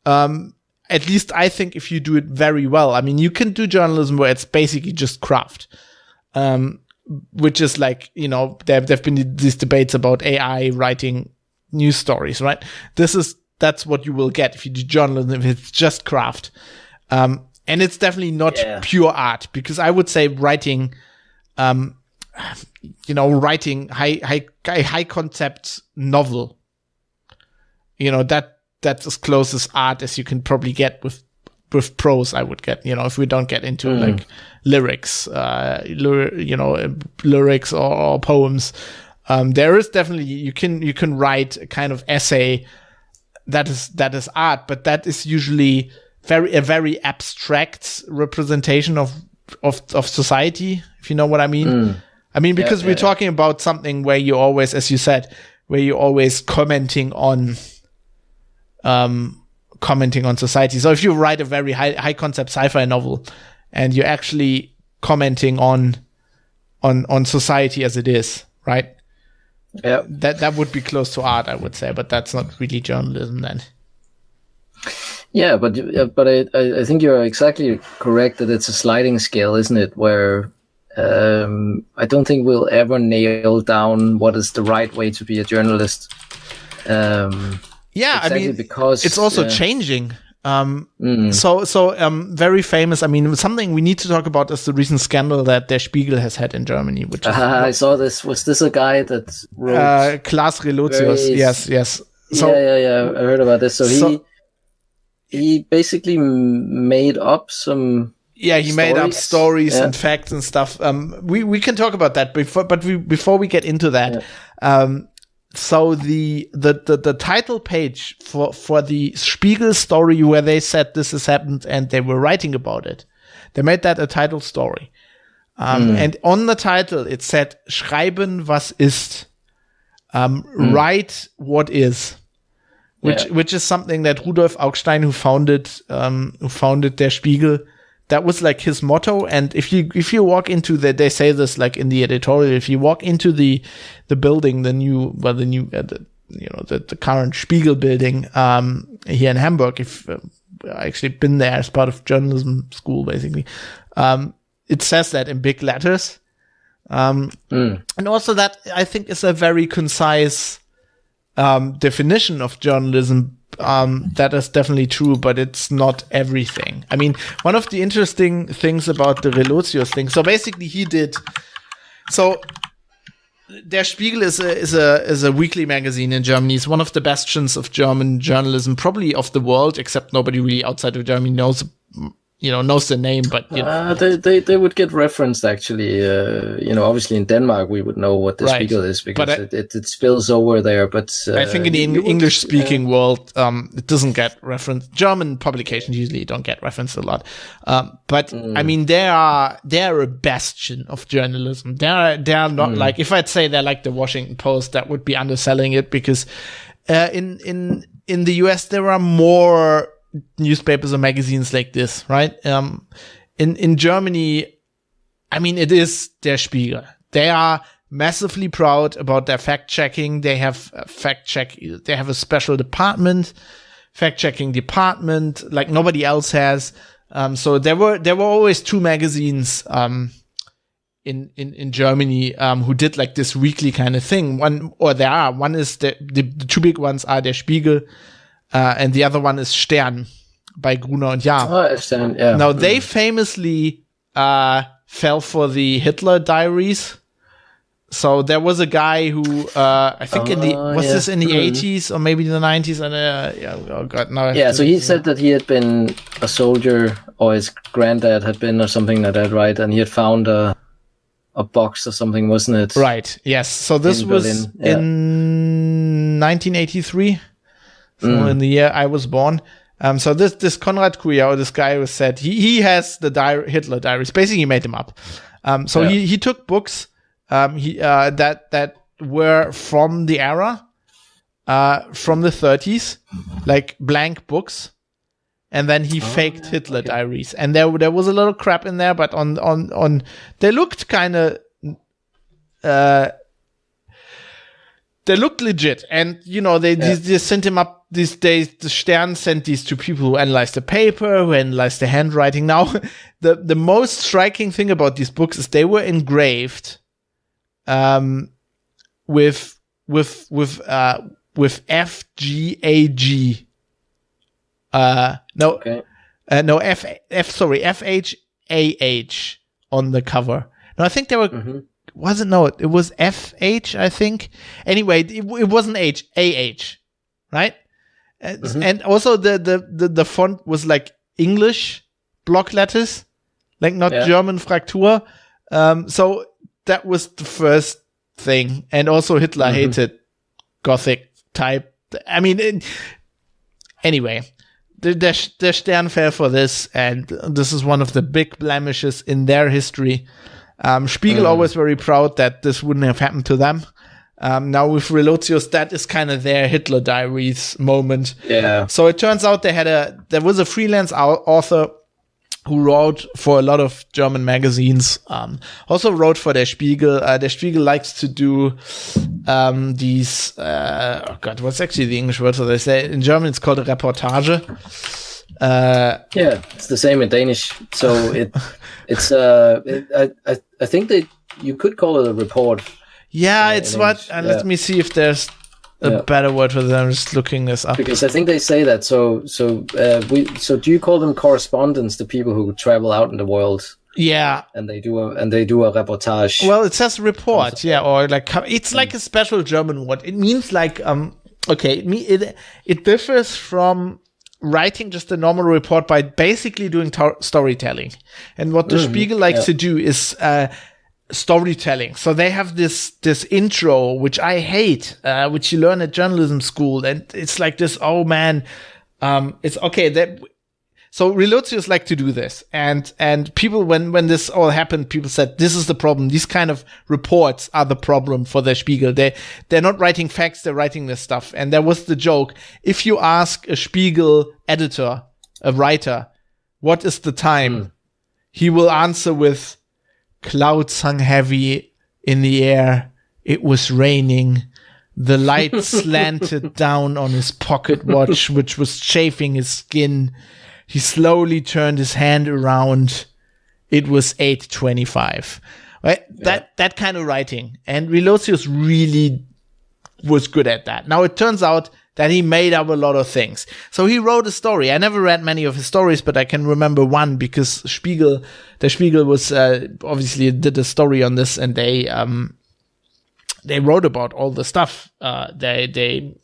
At least I think if you do it very well. I mean, you can do journalism where it's basically just craft. Which is like, there've been these debates about AI writing news stories, right? That's what you will get if you do journalism, if it's just craft. And it's definitely not pure art, because I would say writing writing high concept novel. That's as close as art as you can probably get with prose. I would get, if we don't get into like lyrics, lyrics or poems. There is definitely you can write a kind of essay that is art, but that is usually a very abstract representation of society, if you know what I mean. I mean, because we're talking about something where you always, as you said, where you're always commenting on society. So if you write a very high concept sci-fi novel and you're actually commenting on society as it is, right? Yeah, that would be close to art, I would say, but that's not really journalism then. Yeah, but I think you're exactly correct that it's a sliding scale, isn't it? Where I don't think we'll ever nail down what is the right way to be a journalist. Yeah, exactly, I mean, because it's also changing. So very famous. I mean, something we need to talk about is the recent scandal that Der Spiegel has had in Germany. Which I saw this. Was this a guy that wrote? Klaas Relotius. Yes. So, yeah. I heard about this. So he basically made up some. Yeah, he made up stories and facts and stuff. We can talk about that before we get into that. Yeah. So the title page for the Spiegel story where they said this has happened and they were writing about it, they made that a title story. And on the title it said "Schreiben, was ist," write what is, which is something that Rudolf Augstein, who founded Der Spiegel, that was like his motto. And if you walk into they say this like in the editorial, if you walk into the building, the current Spiegel building, here in Hamburg, if I actually been there as part of journalism school, basically, it says that in big letters. And also that I think is a very concise, definition of journalism. That is definitely true, but it's not everything. I mean, one of the interesting things about the Relotius thing. So basically, Der Spiegel is a weekly magazine in Germany. It's one of the bastions of German journalism, probably of the world, except nobody really outside of Germany knows the name, but they would get referenced actually. Obviously in Denmark we would know what the Spiegel is because it spills over there. But I think in the English speaking world, it doesn't get referenced. German publications usually don't get referenced a lot. But I mean, they are a bastion of journalism. They are not like, if I'd say they're like the Washington Post, that would be underselling it, because in the US there are more newspapers or magazines like this, right? In Germany, I mean, it is Der Spiegel. They are massively proud about their fact checking. They have they have a special fact checking department like nobody else has. So there were always two magazines in Germany who did like this weekly kind of thing. One is the two big ones are Der Spiegel, and the other one is Stern by Gruner und Jahr. Oh, Stern, yeah. Now, they famously fell for the Hitler diaries. So there was a guy who, I think this in the 80s or maybe the 90s? And so he said that he had been a soldier, or his granddad had been, or something like that, right? And he had found a box or something, wasn't it? Right, yes. So this was in 1983. So in the year I was born. So this Konrad Kujau, this guy who said he has the Hitler diaries. Basically, he made them up. He took books that were from the era, from the 30s, like blank books, and then he faked Hitler diaries. And there was a little crap in there, but on they looked kind of. They looked legit, and they sent him up these days. The Stern sent these to people who analyze the paper, who analyze the handwriting. Now, the most striking thing about these books is they were engraved, with FGAG. FHAH on the cover. Now, I think they were wasn't, no, it was FH, I think. Anyway, it wasn't H, AH, right? And also the font was like English block letters, like not German Fraktur. So that was the first thing. And also Hitler hated Gothic type. I mean, anyway, the Stern fell for this, and this is one of the big blemishes in their history. Spiegel always very proud that this wouldn't have happened to them. Now with Relotius, that is kind of their Hitler Diaries moment. Yeah. So it turns out there was a freelance author who wrote for a lot of German magazines, also wrote for Der Spiegel. Der Spiegel likes to do these, what's actually the English word for this? In German, it's called a Reportage. It's the same in Danish. So I think that you could call it a report. Yeah, it's what, let me see if there's a better word for that. I'm just looking this up. Because I think they say that. So do you call them correspondents, the people who travel out in the world? Yeah. And they do a reportage. Well, it says report, or like, it's like a special German word. It means like, it differs from writing just a normal report by basically doing storytelling. And what the Spiegel likes to do is, storytelling. So they have this intro, which I hate, which you learn at journalism school, and it's like this, oh man, it's okay. So Relotius like to do this, and people, when this all happened, people said this is the problem. These kind of reports are the problem for the Spiegel. They're not writing facts, they're writing this stuff. And there was the joke: if you ask a Spiegel editor, a writer, what is the time, he will answer with, clouds hung heavy in the air. It was raining. The light slanted down on his pocket watch, which was chafing his skin. He slowly turned his hand around. It was 8:25. Right? That kind of writing. And Relotius really was good at that. Now it turns out that he made up a lot of things. So he wrote a story. I never read many of his stories, but I can remember one because the Spiegel was obviously did a story on this, and they wrote about all the stuff. They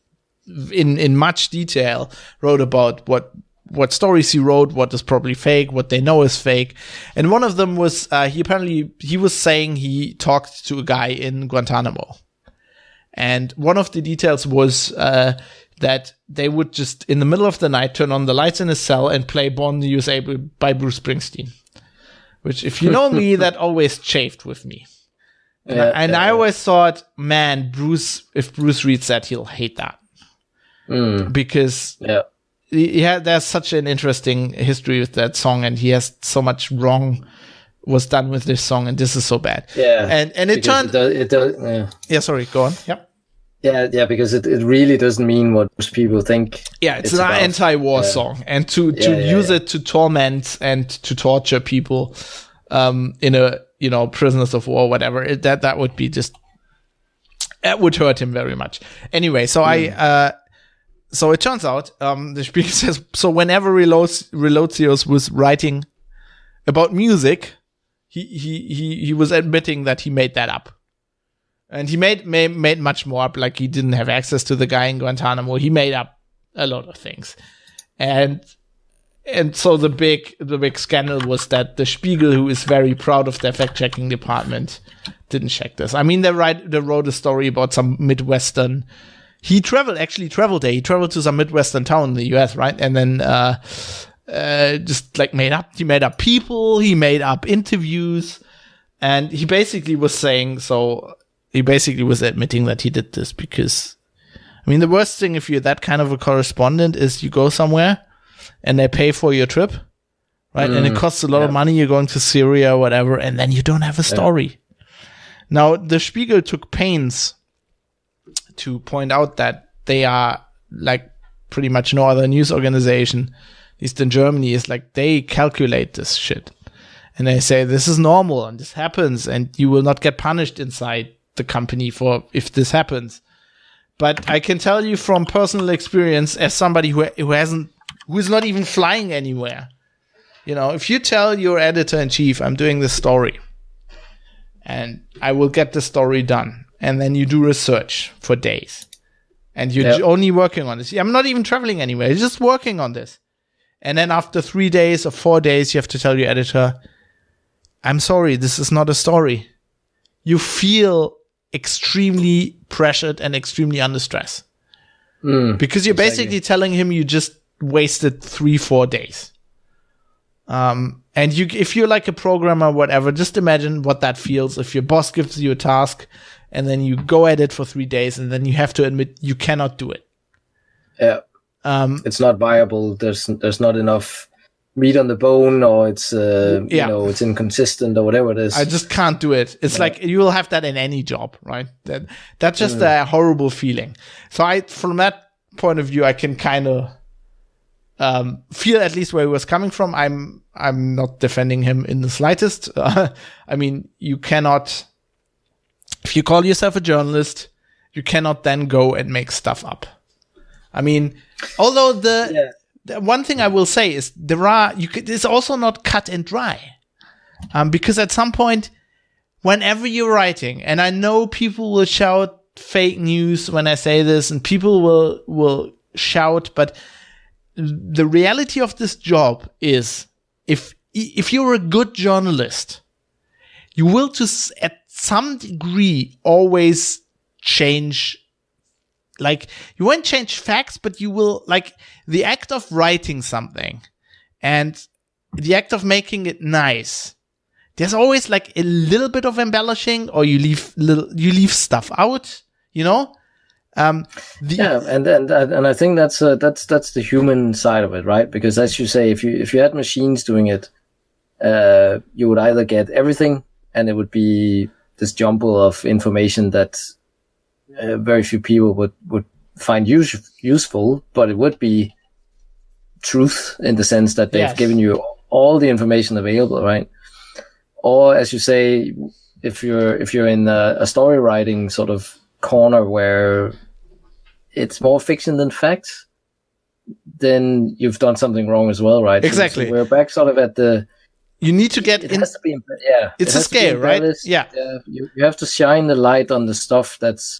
in much detail wrote about what stories he wrote, what is probably fake, what they know is fake. And one of them was he was saying he talked to a guy in Guantanamo. And one of the details was that they would just, in the middle of the night, turn on the lights in his cell and play Born in the USA by Bruce Springsteen. Which, if you know me, that always chafed with me. And I always thought, man, if Bruce reads that, he'll hate that. Because there's such an interesting history with that song, and he has so much wrong was done with this song, and this is so bad. Yeah. And it turned... sorry, go on. Yep. Yeah, because it really doesn't mean what most people think. Yeah, it's an anti-war song, and to use it to torment and to torture people in a prisoners of war, whatever, that would be just, that would hurt him very much. Anyway, so so it turns out the Spiegel says, so whenever Relotius was writing about music, he was admitting that he made that up. And he made much more up, like he didn't have access to the guy in Guantanamo. He made up a lot of things. And so the big scandal was that the Spiegel, who is very proud of their fact-checking department, didn't check this. I mean, they wrote a story about some Midwestern. He traveled there. He traveled to some Midwestern town in the US, right? And then just like he made up people, he made up interviews, and he basically was saying, he basically was admitting that he did this because, I mean, the worst thing if you're that kind of a correspondent is you go somewhere and they pay for your trip, right? And it costs a lot of money. You're going to Syria or whatever, and then you don't have a story. Now, the Spiegel took pains to point out that they are like pretty much no other news organization, at least in Germany, is like they calculate this shit. And they say this is normal and this happens and you will not get punished inside the company for if this happens. But I can tell you from personal experience, as somebody who is not even flying anywhere, if you tell your editor-in-chief, I'm doing this story, and I will get the story done. And then you do research for days. And you're only working on this. I'm not even traveling anywhere. You're just working on this. And then after 3 days or 4 days, you have to tell your editor, I'm sorry, this is not a story. You feel extremely pressured and extremely under stress. Because you're basically telling him you just wasted 3-4 days. And if you're like a programmer or whatever, just imagine what that feels if your boss gives you a task and then you go at it for 3 days and then you have to admit you cannot do it. Yeah. It's not viable. There's not enough meat on the bone, or it's it's inconsistent or whatever it is. I just can't do it. It's like you will have that in any job, right? That's just a horrible feeling. So from that point of view, I can kind of feel at least where he was coming from. I'm not defending him in the slightest. I mean, you cannot, if you call yourself a journalist, you cannot then go and make stuff up. I mean, although the one thing I will say is it's also not cut and dry. Because at some point, whenever you're writing, and I know people will shout fake news when I say this, and people will shout, but the reality of this job is if you're a good journalist, you will at some degree always change. Like, you won't change facts, but you will, like, the act of writing something and the act of making it nice. There's always like a little bit of embellishing, or you leave stuff out, you know? And I think that's the human side of it, right? Because as you say, if you had machines doing it, you would either get everything, and it would be this jumble of information that very few people would find useful, but it would be truth in the sense that they've given you all the information available, right? Or as you say, if you're in a story writing sort of corner where it's more fiction than facts, then you've done something wrong as well, right? Exactly. So we're back sort of at the. You need to get it has to be, yeah. It's a scale, right? Yeah. You have to shine the light on the stuff that's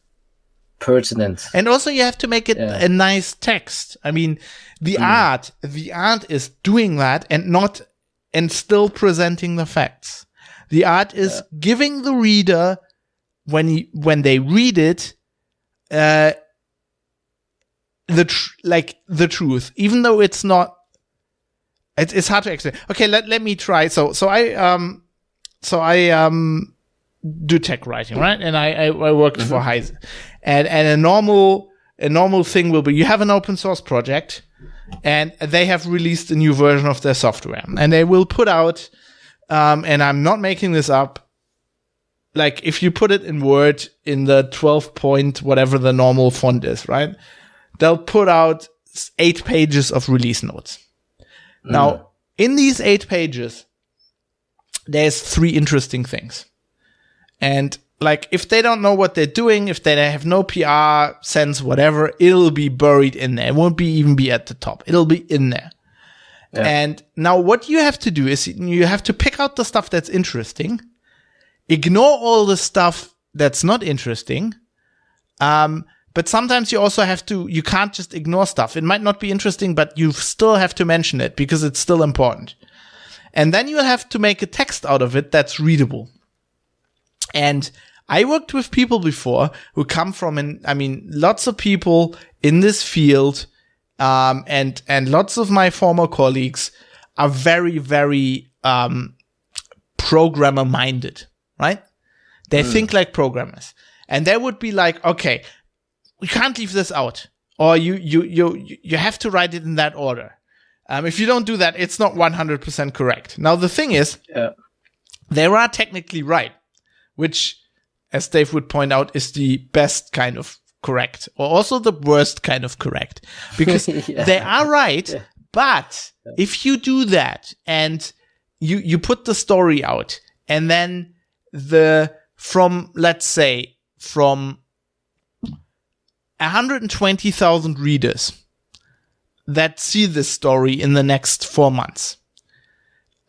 pertinent, and also you have to make it a nice text. I mean, the art is doing that and still presenting the facts. The art is giving the reader, when they read it, the truth, even though it's not. It's hard to explain. Okay, let me try. So I do tech writing, right? And I worked for Heise. And a normal thing will be, you have an open source project and they have released a new version of their software, and they will put out, and I'm not making this up, like if you put it in Word in the 12 point, whatever the normal font is, right? They'll put out 8 pages of release notes. Now, in these 8 pages, there's 3 interesting things. And like, if they don't know what they're doing, if they have no PR sense, whatever, it'll be buried in there. It won't even be at the top. It'll be in there. Yeah. And now what you have to do is you have to pick out the stuff that's interesting, ignore all the stuff that's not interesting. But sometimes you also you can't just ignore stuff. It might not be interesting, but you still have to mention it because it's still important. And then you have to make a text out of it that's readable. And I worked with people before who come from, lots of people in this field, and lots of my former colleagues are very, very, programmer minded, right? They think like programmers, and they would be like, okay, we can't leave this out, or you have to write it in that order. If you don't do that, it's not 100% correct. Now, the thing is, they are technically right, which, as Dave would point out, is the best kind of correct, or also the worst kind of correct, because they are right. But if you do that and you put the story out, and then from 120,000 readers that see this story in the next 4 months,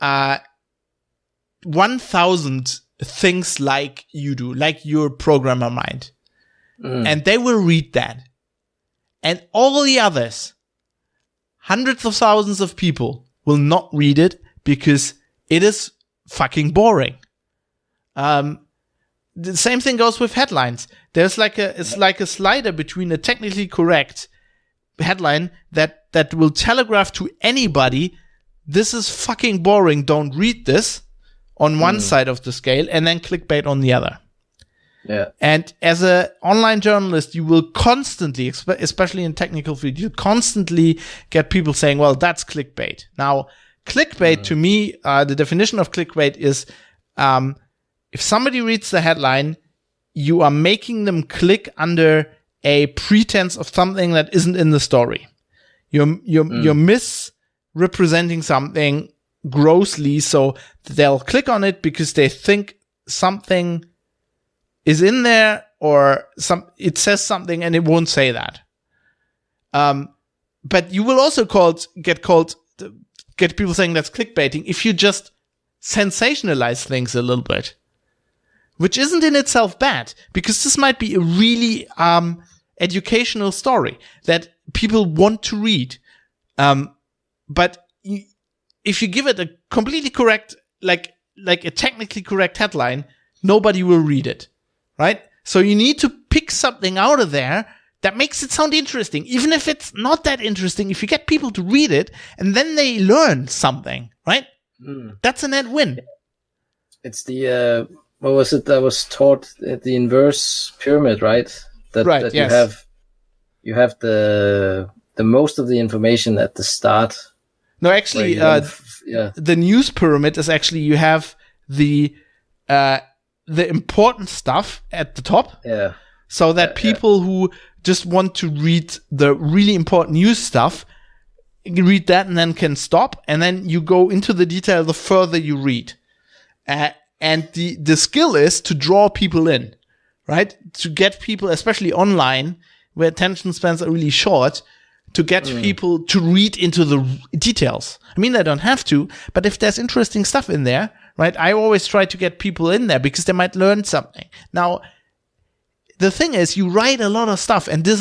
1,000 thinks like you do, like your programmer mind. And they will read that. And all the others, hundreds of thousands of people, will not read it because it is fucking boring. The same thing goes with headlines. There's it's like a slider between a technically correct headline that will telegraph to anybody, this is fucking boring, don't read this, on one side of the scale, and then clickbait on the other. Yeah. And as an online journalist, you will constantly, especially in technical field, you constantly get people saying, well, that's clickbait. Now, clickbait to me, the definition of clickbait is, if somebody reads the headline, you are making them click under a pretense of something that isn't in the story. You're misrepresenting something grossly, so they'll click on it because they think something is in there, or it says something and it won't say that. But you will also get people saying that's clickbaiting if you just sensationalize things a little bit, which isn't in itself bad, because this might be a really educational story that people want to read. But if you give it a completely correct, like a technically correct headline, nobody will read it, right? So you need to pick something out of there that makes it sound interesting, even if it's not that interesting. If you get people to read it and then they learn something, right? That's a net win. It's the what was it that was taught at the inverse pyramid, right? That yes. you have the most of the information at the start. No, actually, the news pyramid is actually, you have the important stuff at the top. Yeah. So that people who just want to read the really important news stuff read that and then can stop. And then you go into the detail the further you read. And the skill is to draw people in, right? To get people, especially online, where attention spans are really short, to get people to read into the details. I mean, they don't have to, but if there's interesting stuff in there, right? I always try to get people in there because they might learn something. Now, the thing is, you write a lot of stuff and this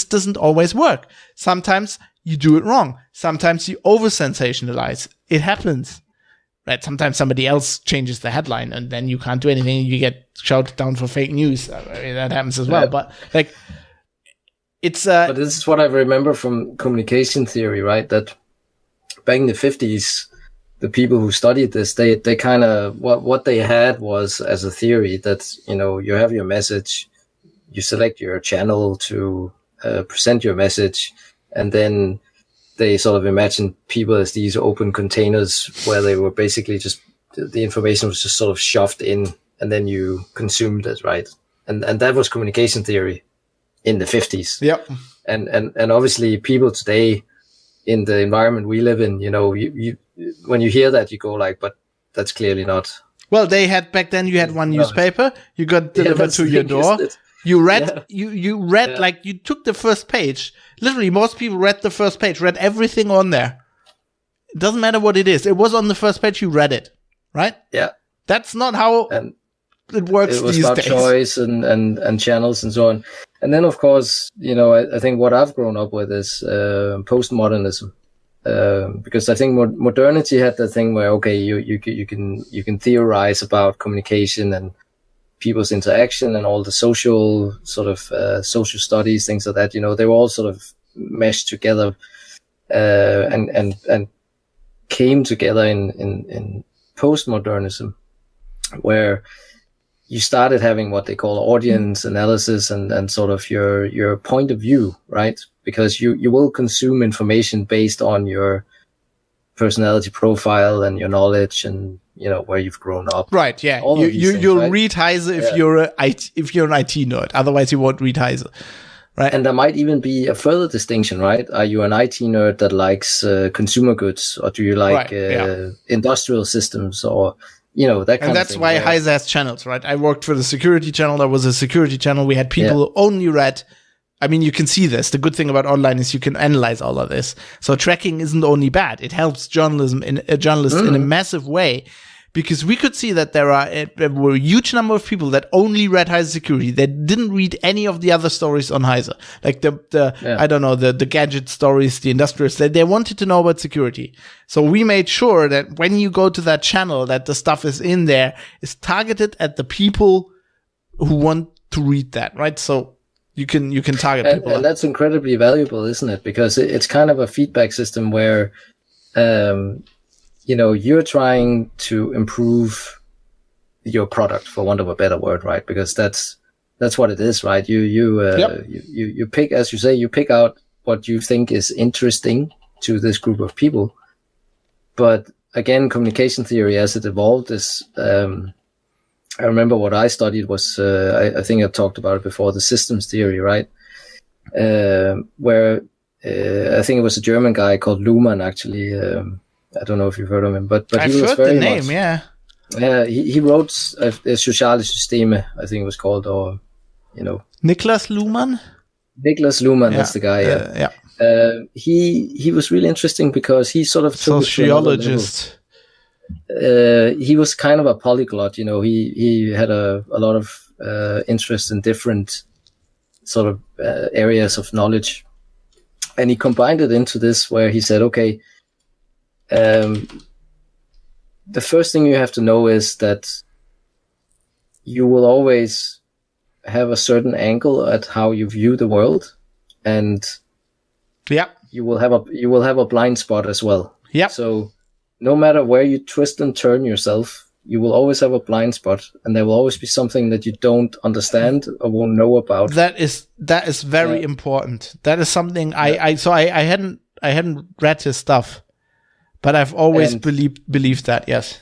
doesn't always work. Sometimes you do it wrong. Sometimes you over-sensationalize. It happens. Right? Sometimes somebody else changes the headline and then you can't do anything. You get shouted down for fake news. I mean, that happens as well. But like, it's but this is what I remember from communication theory, right? That back in the 50s, the people who studied this, they kind of, what they had was as a theory that, you have your message, you select your channel to present your message, and then they sort of imagined people as these open containers where they were basically just, the information was just sort of shoved in and then you consumed it, right? And that was communication theory in the 50s. Yep. And obviously people today in the environment we live in, you when you hear that, you go like, but that's clearly not. Well, they had, back then you had one newspaper, you got delivered to your door. You read, you read, like, you took the first page. Literally, most people read the first page, read everything on there. It doesn't matter what it is. It was on the first page, you read it. Right? Yeah. That's not how it works these days. It was about choice and channels and so on. And then, of course, I think what I've grown up with is postmodernism. Because I think modernity had the thing where, okay, you can theorize about communication and people's interaction and all the social sort of social studies, things like that. They were all sort of meshed together and came together in postmodernism, where you started having what they call audience analysis and sort of your point of view, right? Because you will consume information based on your personality profile and your knowledge and where you've grown up. Right. Yeah. You'll read Heise if you're an IT nerd. Otherwise, you won't read Heise. Right. And there might even be a further distinction, right? Are you an IT nerd that likes consumer goods, or do you like industrial systems, or that kind of thing? And that's why Heise has channels, right? I worked for the security channel. There was a security channel. We had people who only read. I mean, you can see this. The good thing about online is you can analyze all of this. So tracking isn't only bad. It helps journalists in a massive way, because we could see that there were a huge number of people that only read Heise Security. They didn't read any of the other stories on Heise, like I don't know, the gadget stories, the industrial. They wanted to know about security. So we made sure that when you go to that channel, that the stuff is in there is targeted at the people who want to read that, right? So you can target people. And that's incredibly valuable, isn't it? Because it's kind of a feedback system where, you're trying to improve your product, for want of a better word, right? Because that's what it is, right? You pick, as you say, you pick out what you think is interesting to this group of people. But again, communication theory, as it evolved, is, I remember what I studied was, I think I've talked about it before, the systems theory, right? Where I think it was a German guy called Luhmann, actually. I don't know if you've heard of him, but I've he was heard very the name, much, yeah. Yeah, he wrote Soziale Systeme, I think it was called, or, Niklas Luhmann? Niklas Luhmann, that's the guy, yeah. He was really interesting because he sort of took sociologist. He was kind of a polyglot, he had a lot of interest in different sort of areas of knowledge. And he combined it into this where he said, okay, the first thing you have to know is that you will always have a certain angle at how you view the world, and you will have a blind spot as well. Yeah. So no matter where you twist and turn yourself, you will always have a blind spot, and there will always be something that you don't understand or won't know about. That is very important. That is something I hadn't read his stuff, but I've always believed that. Yes.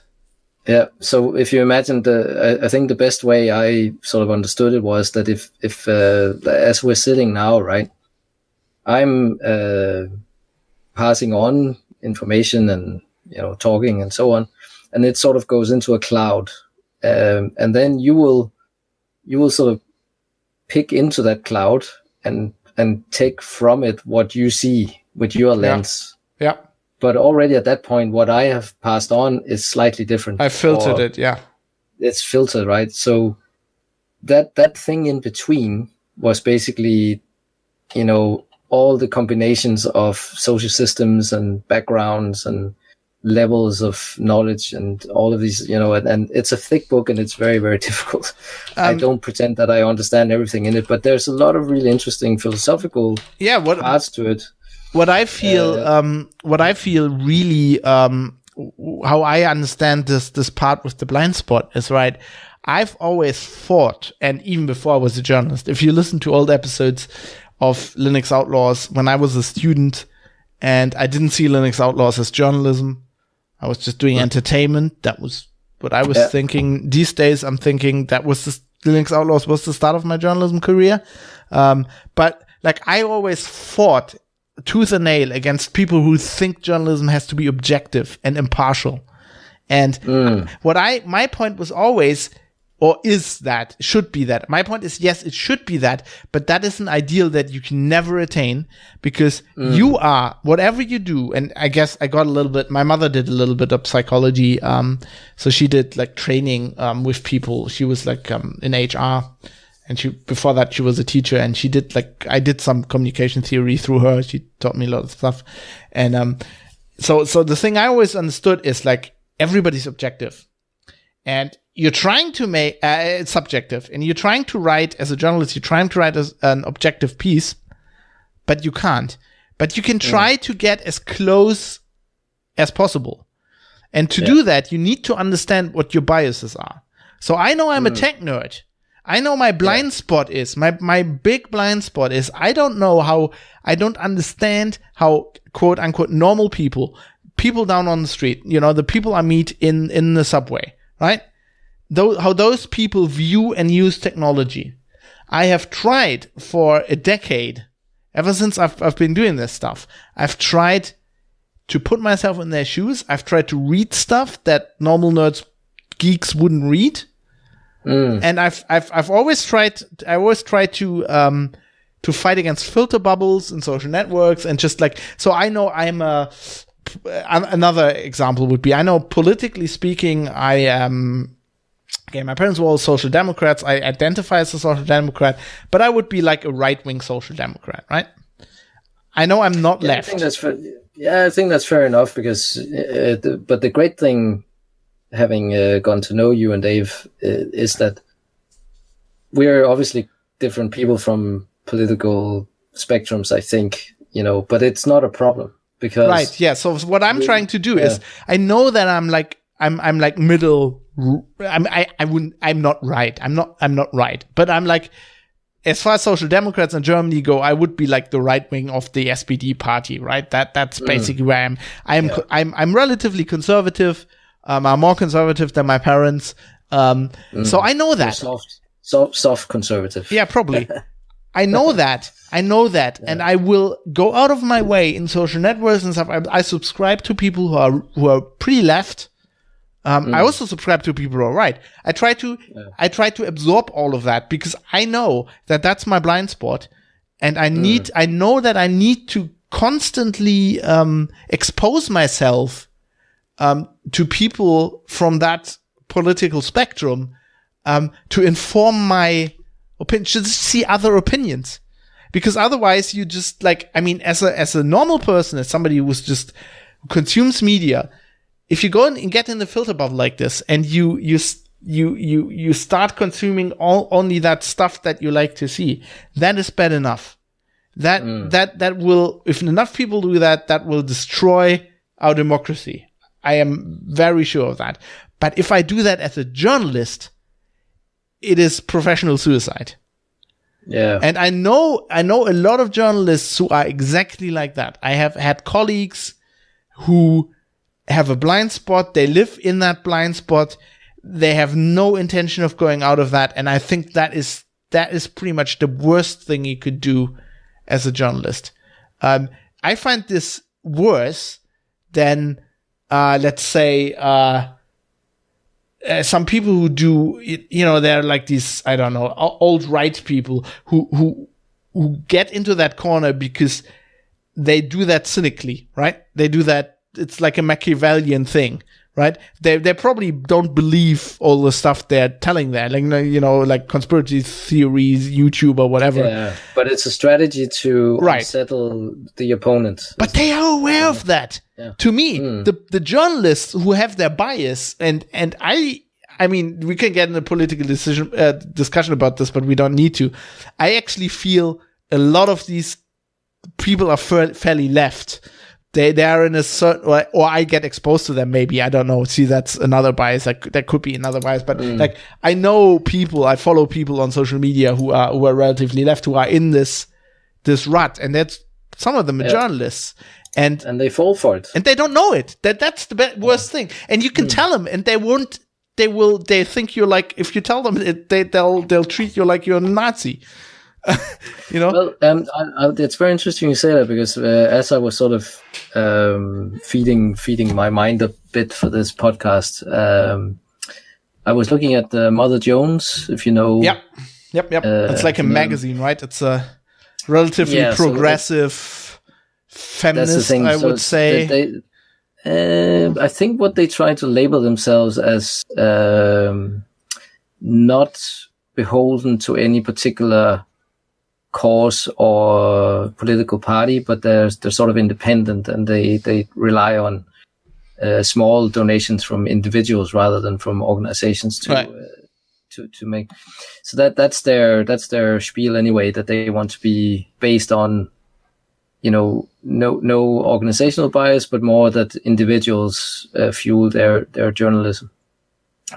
Yeah. So if you imagine I think the best way I sort of understood it was that if as we're sitting now, right, I'm passing on information and talking and so on, and it sort of goes into a cloud, and then you will sort of pick into that cloud and take from it what you see with your lens. Yeah. But already at that point, what I have passed on is slightly different. I filtered it, yeah. It's filtered, right? So that thing in between was basically, all the combinations of social systems and backgrounds and levels of knowledge and all of these, and it's a thick book and it's very, very difficult. I don't pretend that I understand everything in it, but there's a lot of really interesting philosophical parts to it. What I feel really, how I understand this part with the blind spot is, right, I've always thought, and even before I was a journalist, if you listen to old episodes of Linux Outlaws, when I was a student and I didn't see Linux Outlaws as journalism, I was just doing entertainment. That was what I was thinking. These days, I'm thinking that was Linux Outlaws was the start of my journalism career. But like I always fought tooth and nail against people who think journalism has to be objective and impartial. And my point was always, or is that, should be that. My point is, yes, it should be that, but that is an ideal that you can never attain because you are, whatever you do, and I guess I got a little bit, my mother did a little bit of psychology, so she did like training with people. She was like in HR. And before that, she was a teacher, and she did I did some communication theory through her. She taught me a lot of stuff. And, so the thing I always understood is like, everybody's objective. And you're trying to make, it's subjective. And you're trying to write, as a journalist, you're trying to write an objective piece, but you can't. But you can try to get as close as possible. And to do that, you need to understand what your biases are. So I know I'm a tech nerd. I know my blind spot is, my big blind spot is, I don't understand how, quote unquote, normal people down on the street, the people I meet in the subway, right? How those people view and use technology. I have tried for a decade, ever since I've been doing this stuff, I've tried to put myself in their shoes. I've tried to read stuff that normal nerds, geeks wouldn't read. And I've always tried to fight against filter bubbles and social networks and just so I know I'm a another example would be, I know politically speaking, I am. Okay, my parents were all social democrats. I identify as a social democrat, but I would be like a right-wing social democrat, right? I know I'm not left. I think that's fair enough because, but the great thing, having gone to know you and Dave, is that we're obviously different people from political spectrums, I think, but it's not a problem because. Right. Yeah. So what I'm trying to do is, I know that I'm like middle. I'm not right. I'm not right. But I'm like, as far as social democrats in Germany go, I would be like the right wing of the SPD party, right? That's basically where I'm relatively conservative. I'm more conservative than my parents. So I know that. Soft conservative. Yeah, probably. I know that. Yeah. And I will go out of my way in social networks and stuff. I subscribe to people who are pretty left. I also subscribe to people who are right. I try to absorb all of that because I know that that's my blind spot, and I know that I need to constantly expose myself to people from that political spectrum to inform my opinion, to see other opinions, because otherwise you just as a normal person, as somebody who consumes media. If you go and get in the filter bubble like this, and you start consuming only that stuff that you like to see, that is bad enough. That will, if enough people do that, that will destroy our democracy. I am very sure of that. But if I do that as a journalist, it is professional suicide. Yeah. And I know a lot of journalists who are exactly like that. I have had colleagues who have a blind spot. They live in that blind spot. They have no intention of going out of that. And I think that is pretty much the worst thing you could do as a journalist. I find this worse than, let's say, some people who do, they're like these, I don't know, old right people who get into that corner because they do that cynically, right? They do that. It's like a Machiavellian thing, right? They probably don't believe all the stuff they're telling there, like conspiracy theories, YouTube or whatever. Yeah, but it's a strategy to unsettle the opponent. But they are aware of that. Yeah. To me, the journalists who have their bias, and I mean, we can get in a political discussion about this, but we don't need to. I actually feel a lot of these people are fairly left. They are in a certain, or I get exposed to them. Maybe, I don't know. See, that's another bias. That could be another bias. But I know people. I follow people on social media who are relatively left, who are in this rut, and that's some of them are journalists, and they fall for it, and they don't know it. That's the worst thing. And you can tell them, and they won't. They think you're like, if you tell them, they'll treat you like you're a Nazi. Well, it's very interesting you say that because as I was sort of feeding my mind a bit for this podcast, I was looking at Mother Jones, if you know. Yep. It's like a magazine, right? It's a relatively progressive feminist, I would say. I think what they try to label themselves as not beholden to any particular cause or political party, but they're sort of independent, and they rely on small donations from individuals rather than from organizations to make. So that's their spiel anyway, that they want to be based on, no organizational bias, but more that individuals fuel their journalism.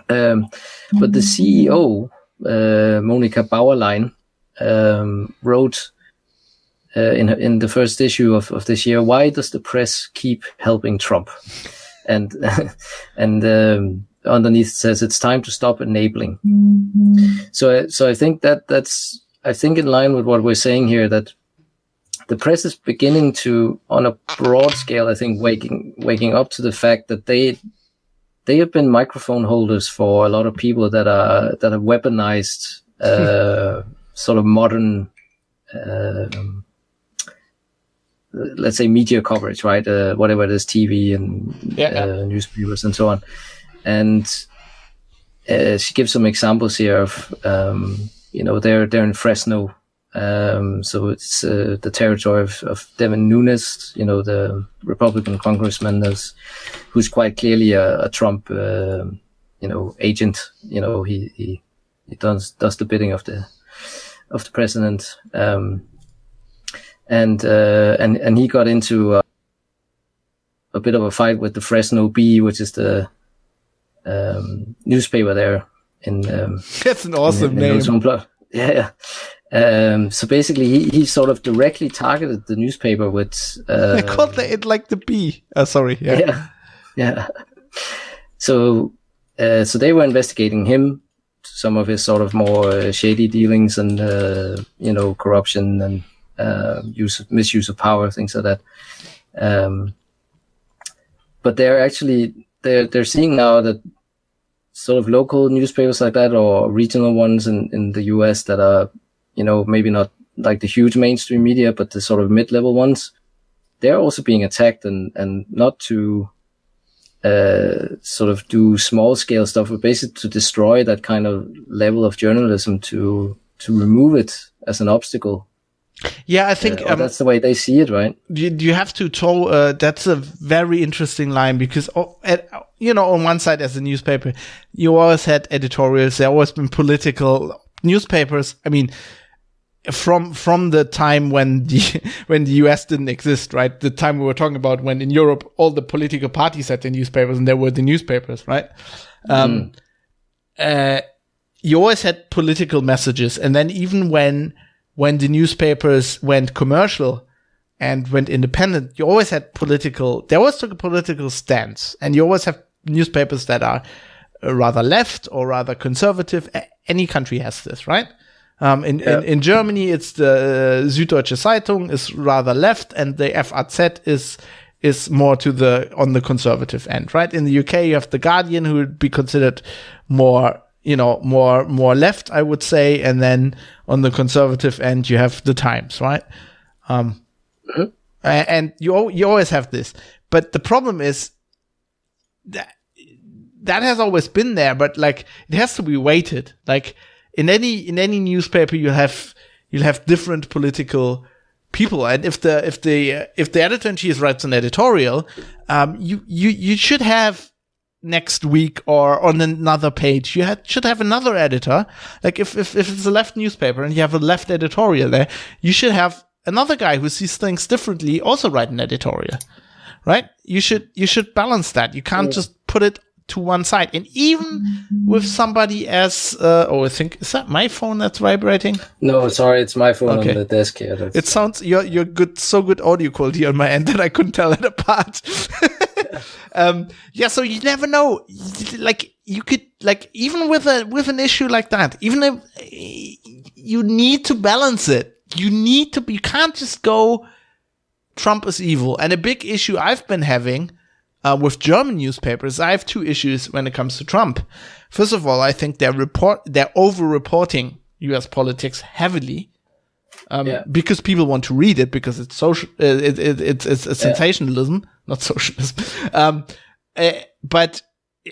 But the CEO, Monica Bauerlein, wrote in the first issue of this year, "Why does the press keep helping Trump?" And underneath it says, "It's time to stop enabling." So I think that's in line with what we're saying here, that the press is beginning to, on a broad scale, I think, waking up to the fact that they have been microphone holders for a lot of people that have weaponized sort of modern let's say media coverage, right? Whatever it is, TV and newspapers and so on. And she gives some examples here of, they're in Fresno. So it's the territory of Devin Nunes, the Republican congressman who's quite clearly a Trump, agent. He does the bidding of the president. And he got into a bit of a fight with the Fresno Bee, which is the newspaper there in. That's an awesome name. Yeah. So basically, he sort of directly targeted the newspaper with. They called it like the bee. Sorry. Yeah. So they were investigating him, some of his sort of more shady dealings and corruption and misuse of power, things like that. But they're seeing now that sort of local newspapers like that or regional ones in the US that are, maybe not like the huge mainstream media, but the sort of mid-level ones, they're also being attacked and not to sort of do small scale stuff, but basically to destroy that kind of level of journalism, to remove it as an obstacle. Yeah, I think that's the way they see it, right? You have to that's a very interesting line, because on one side as a newspaper, you always had editorials. There always been political newspapers. I mean, from the time when the US didn't exist, right? The time we were talking about when in Europe all the political parties had the newspapers and there were the newspapers, right? You always had political messages, and then even when the newspapers went commercial and went independent, you always had they always took a political stance, and you always have newspapers that are rather left or rather conservative. Any country has this, right? In Germany, it's the Süddeutsche Zeitung is rather left, and the FAZ is more on the conservative end, right? In the UK, you have the Guardian, who would be considered more left, I would say, and then on the conservative end, you have the Times, right? And you always have this, but the problem is that has always been there, but like it has to be weighted. Like in any newspaper, you'll have different political people, and if the editor-in-chief writes an editorial, you should have. Next week or on another page, you should have another editor. Like if it's a left newspaper and you have a left editorial there, you should have another guy who sees things differently also write an editorial, right? You should balance that. You can't just put it to one side. And even with somebody as I think, is that my phone that's vibrating? No, sorry, it's my phone on the desk here. It sounds you're good, so good audio quality on my end that I couldn't tell it apart. So you never know. Like you could, like even with an issue like that, even if you need to balance it, you can't just go Trump is evil. And a big issue I've been having with German newspapers, I have two issues when it comes to Trump. First of all, I think they're over-reporting U.S. politics heavily. Because people want to read it, because it's social, it's sensationalism, not socialism. But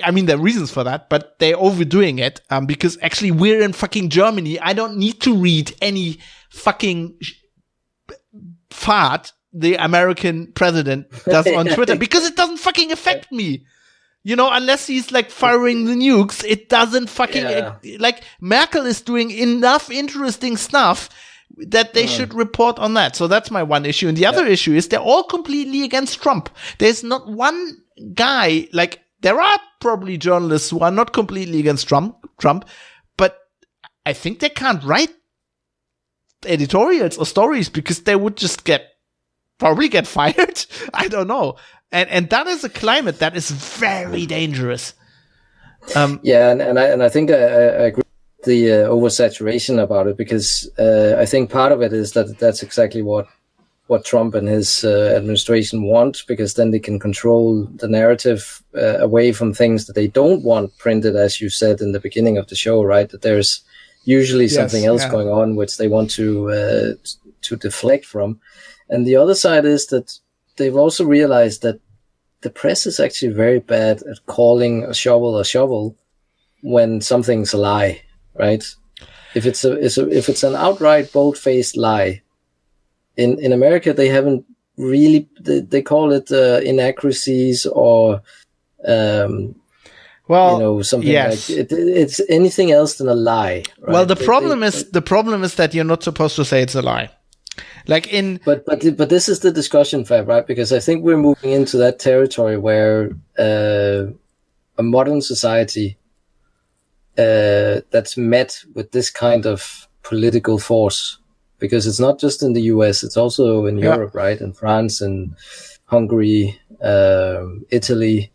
I mean, there are reasons for that, but they're overdoing it, because actually we're in fucking Germany. I don't need to read any fucking fart the American president does on Twitter, because it doesn't fucking affect me. Unless he's like firing the nukes, it doesn't fucking, like Merkel is doing enough interesting stuff that they should report on that. So that's my one issue. And the other issue is they're all completely against Trump. There's not one guy, like there are probably journalists who are not completely against Trump, but I think they can't write editorials or stories because they would just probably get fired. I don't know. And that is a climate that is very dangerous. And I think I agree with the oversaturation about it, because I think part of it is that's exactly what Trump and his administration want, because then they can control the narrative away from things that they don't want printed, as you said in the beginning of the show, right? That there's usually something else going on which they want to deflect from. And the other side is that they've also realized that the press is actually very bad at calling a shovel when something's a lie, right? If it's an outright bold-faced lie, in America they haven't really, they call it inaccuracies or something like it's anything else than a lie. Right? Well, the problem is that you're not supposed to say it's a lie. But this is the discussion, Fab, right? Because I think we're moving into that territory where a modern society that's met with this kind of political force, because it's not just in the US, it's also in Europe, right? In France and Hungary, Italy,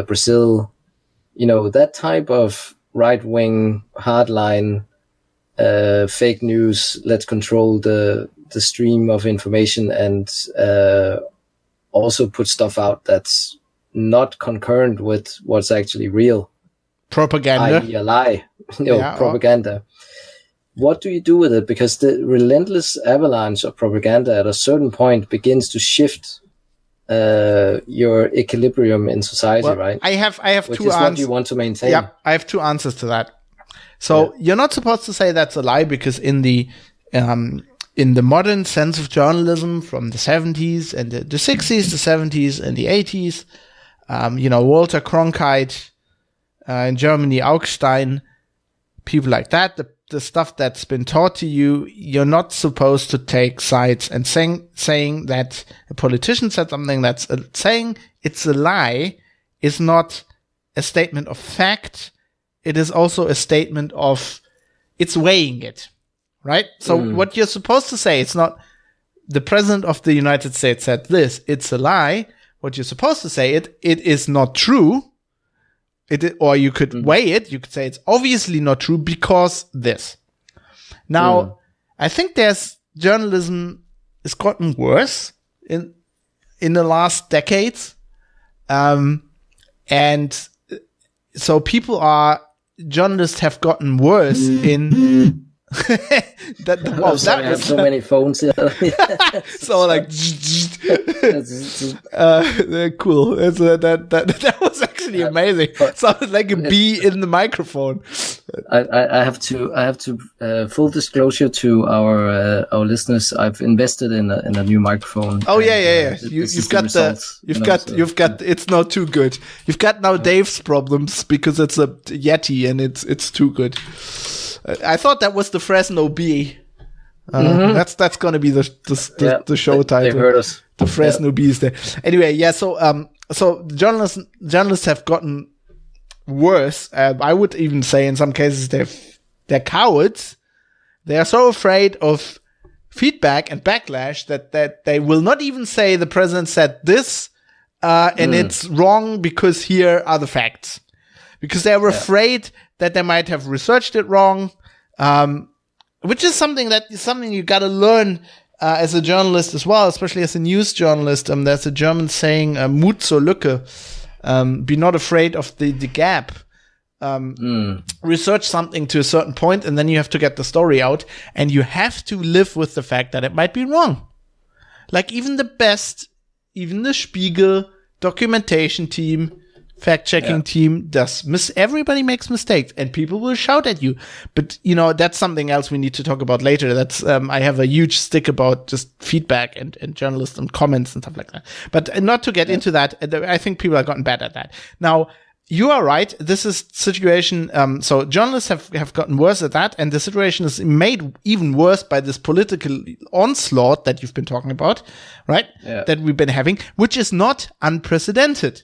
Brazil, that type of right-wing, hardline, fake news, let's control the stream of information and also put stuff out that's not concurrent with what's actually real. Propaganda. I.e. a lie. Propaganda. What do you do with it? Because the relentless avalanche of propaganda at a certain point begins to shift your equilibrium in society, right? I have Which two is answers. what you want to maintain. Yeah, I have two answers to that. So you're not supposed to say that's a lie, because in the modern sense of journalism from the 70s and the 60s, the 70s and the 80s, Walter Cronkite, in Germany, Augstein, people like that, the stuff that's been taught to you, you're not supposed to take sides and saying that a politician said something that's saying it's a lie is not a statement of fact. It is also a statement of it's weighing it, right? So what you're supposed to say, it's not the president of the United States said this, it's a lie. What you're supposed to say, it is not true. Or you could weigh it. You could say it's obviously not true because this. Now, I think journalism has gotten worse in the last decades. And so journalists have gotten worse in I have so many phones here. So like cool. That was actually amazing. Sounded like a bee in the microphone. I have to full disclosure to our listeners. I've invested in a new microphone. Oh yeah. You've got it's not too good. You've got now Dave's problems because it's a Yeti and it's too good. I thought that was the Fresno Bee. That's going to be the show title. They've heard us. The Fresno Bee is there. Anyway, so journalists have gotten worse. I would even say in some cases they're cowards. They are so afraid of feedback and backlash that they will not even say the president said this and it's wrong because here are the facts. Because they were afraid that they might have researched it wrong, which is something you got to learn as a journalist as well, especially as a news journalist. There's a German saying, Mut zur Lücke, be not afraid of the gap. Research something to a certain point, and then you have to get the story out, and you have to live with the fact that it might be wrong. Like even the Spiegel documentation team, fact-checking team everybody makes mistakes and people will shout at you. But, that's something else we need to talk about later. That's, I have a huge stick about just feedback and journalists and comments and stuff like that. But not to get into that, I think people have gotten bad at that. Now, you are right. This is situation. So journalists have gotten worse at that. And the situation is made even worse by this political onslaught that you've been talking about, right? Yeah. That we've been having, which is not unprecedented.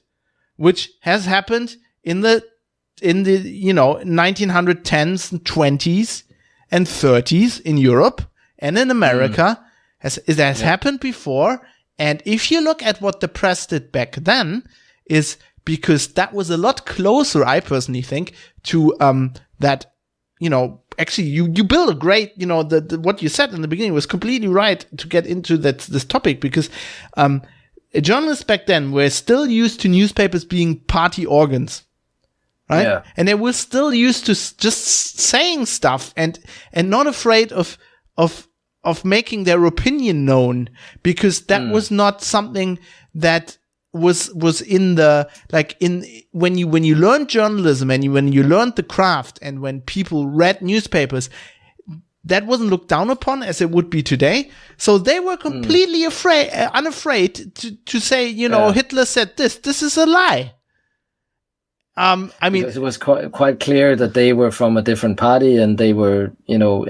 Which has happened in the 1910s and 20s and 30s in Europe and in America. It has happened before. And if you look at what the press did back then, is because that was a lot closer, I personally think, to that. Actually, you build a great. What you said in the beginning was completely right to get into this topic because. Journalists back then were still used to newspapers being party organs, right? Yeah. And they were still used to just saying stuff and not afraid of of making their opinion known, because that was not something that was in the, like, in when you learned journalism and when you learned the craft and when people read newspapers, that wasn't looked down upon as it would be today. So they were completely unafraid to say, you know, Hitler said this. This is a lie. I mean, because it was quite clear that they were from a different party, and they were, you know,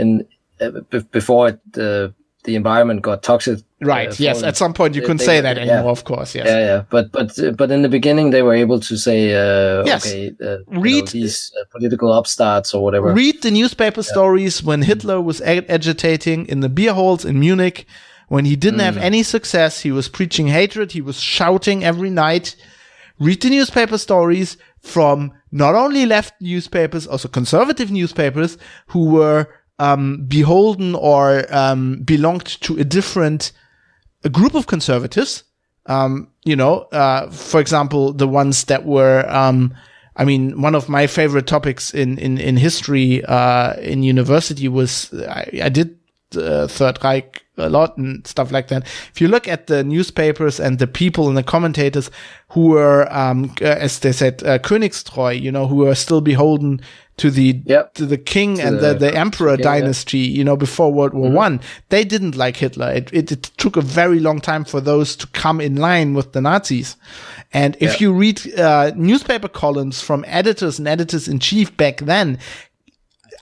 before the environment got toxic. Right. Yes. At some point, you couldn't say that anymore. Of course. Yes. Yeah. But in the beginning, they were able to say, yes. Okay, read these political upstarts or whatever. Read the newspaper stories when Hitler was agitating in the beer halls in Munich. When he didn't have any success, he was preaching hatred. He was shouting every night. Read the newspaper stories from not only left newspapers, also conservative newspapers who were beholden or belonged to a different group of conservatives. You know, for example, the ones that were, I mean, one of my favorite topics in history in university was I did Third Reich a lot and stuff like that. If you look at the newspapers and the people and the commentators who were, as they said, Königstreu, you know, who were still beholden to the king and the emperor dynasty, you know, before World War One, they didn't like Hitler. It took a very long time for those to come in line with the Nazis. And if you read newspaper columns from editors and editors-in-chief back then,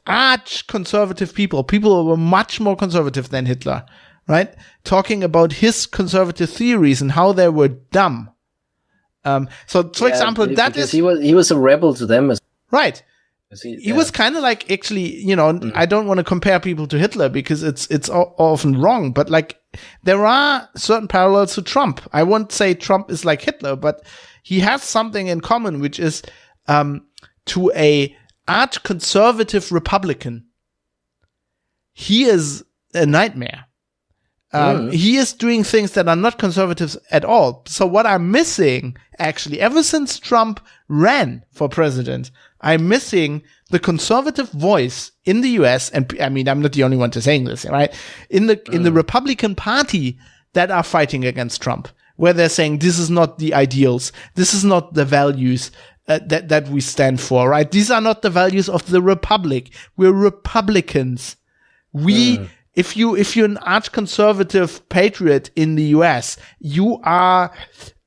arch conservative people who were much more conservative than Hitler, right? Talking about his conservative theories and how they were dumb. So, for example, that is he was a rebel to them, right? He was kind of like, actually, you know, I don't want to compare people to Hitler because it's often wrong, but like there are certain parallels to Trump. I won't say Trump is like Hitler, but he has something in common, which is to a arch conservative Republican, he is a nightmare. He is doing things that are not conservatives at all. So what I'm missing, actually, ever since Trump ran for president, I'm missing the conservative voice in the US. And I mean, I'm not the only one to saying this, right? In the Republican Party that are fighting against Trump, where they're saying this is not the ideals, this is not the values that we stand for, right? These are not the values of the Republic. We're Republicans. If you're an arch conservative patriot in the US, you are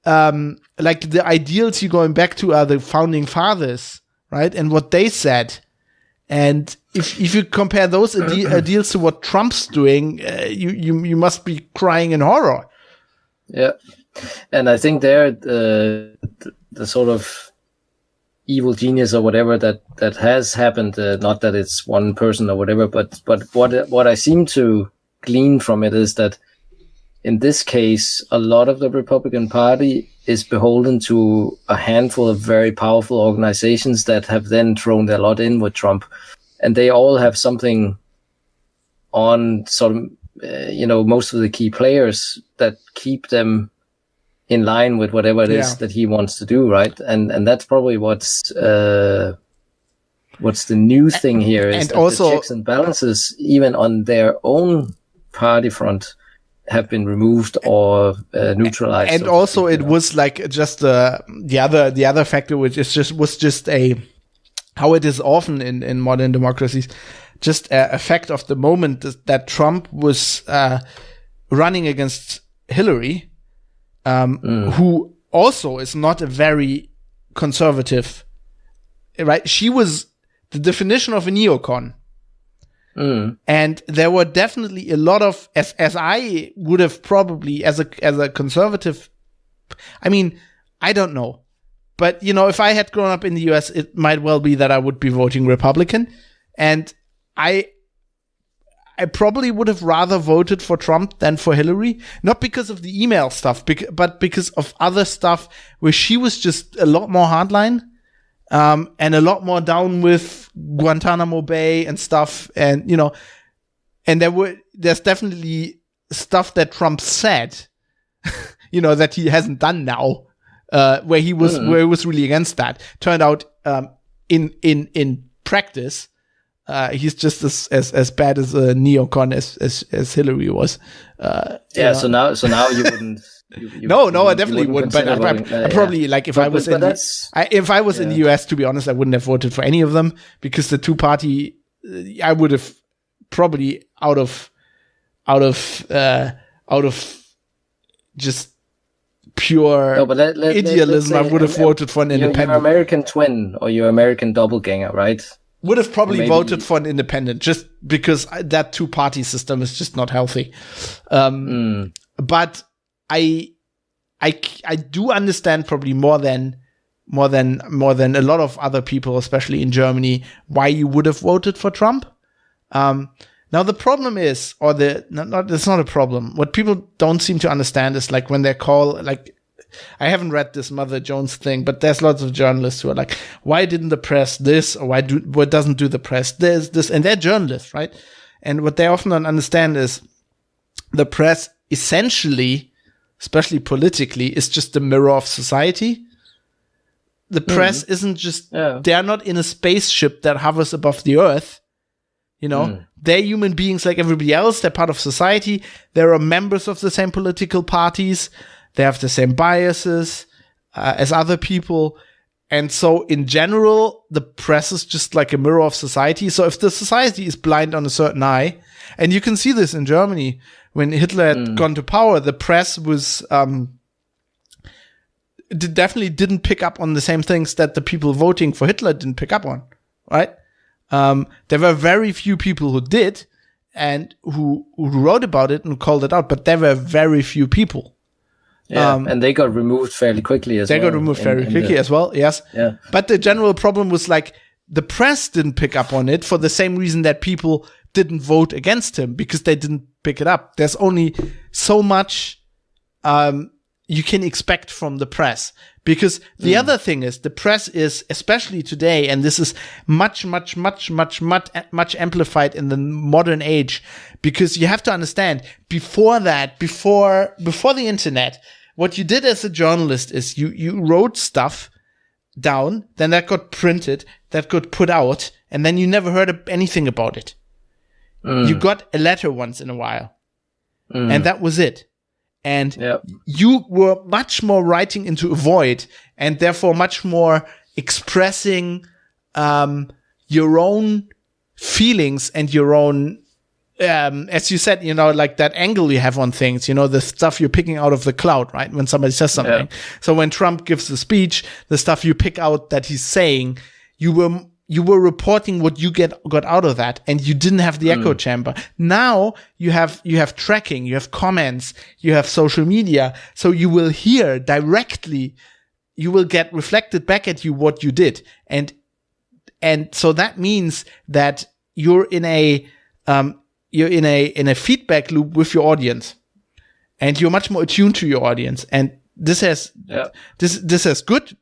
like the ideals you're going back to are the founding fathers, right? And what they said. And if you compare those ideals to what Trump's doing, you must be crying in horror. Yeah, and I think there the sort of evil genius or whatever that has happened, not that it's one person or whatever, but what I seem to glean from it is that in this case, a lot of the Republican Party is beholden to a handful of very powerful organizations that have then thrown their lot in with Trump, and they all have something on sort of, you know, most of the key players that keep them in line with whatever it is that he wants to do, right? And that's probably what's the new thing here is that also the checks and balances, even on their own party front, have been removed or neutralized. And also, it was like just the other factor, which is was just a how it is often in modern democracies, just a fact of the moment that Trump was running against Hillary. Who also is not a very conservative, right? She was the definition of a neocon. And there were definitely a lot of, as I would have probably, as a conservative, I mean, I don't know. But, you know, if I had grown up in the US, it might well be that I would be voting Republican. And I probably would have rather voted for Trump than for Hillary, not because of the email stuff, but because of other stuff where she was just a lot more hardline, and a lot more down with Guantanamo Bay and stuff. And, you know, and there's definitely stuff that Trump said, you know, that he hasn't done now, where he was really against that. Turned out, in practice, He's just as bad as a neocon as Hillary was. So now you wouldn't. No, I definitely wouldn't. But I probably like if I was in the US, to be honest, I wouldn't have voted for any of them because the two party, I would have probably out of just pure idealism, I would have voted for an independent. Your American twin or your American doppelganger, right? Would have probably voted for an independent just because that two-party system is just not healthy. But I do understand probably more than a lot of other people, especially in Germany, why you would have voted for Trump. Now the problem is, it's not a problem. What people don't seem to understand is like when they call, like, I haven't read this Mother Jones thing, but there's lots of journalists who are like, why didn't the press this, or why doesn't do the press this, and they're journalists, right? And what they often don't understand is the press essentially, especially politically, is just the mirror of society. The press isn't just, they're not in a spaceship that hovers above the earth. You know, they're human beings like everybody else. They're part of society. There are members of the same political parties. They have the same biases as other people. And so in general, the press is just like a mirror of society. So if the society is blind on a certain eye, and you can see this in Germany, when Hitler had gone to power, the press was definitely didn't pick up on the same things that the people voting for Hitler didn't pick up on, right? There were very few people who did and who wrote about it and called it out, but there were very few people. Yeah, and they got removed fairly quickly as well. They got removed very quickly as well, yes. Yeah. But the general problem was like the press didn't pick up on it for the same reason that people didn't vote against him, because they didn't pick it up. There's only so much you can expect from the press. Because the other thing is, the press is, especially today, and this is much amplified in the modern age, because you have to understand, before the internet, what you did as a journalist is you wrote stuff down, then that got printed, that got put out, and then you never heard anything about it. You got a letter once in a while, and that was it. And you were much more writing into a void, and therefore much more expressing your own feelings and your own, as you said, you know, like that angle you have on things, you know, the stuff you're picking out of the cloud, right? When somebody says something. Yeah. So when Trump gives a speech, the stuff you pick out that he's saying, you were reporting what you got out of that, and you didn't have the echo chamber. Now you have tracking, you have comments, you have social media, so you will hear directly, you will get reflected back at you what you did, and so that means that you're in a feedback loop with your audience, and you're much more attuned to your audience, and this has good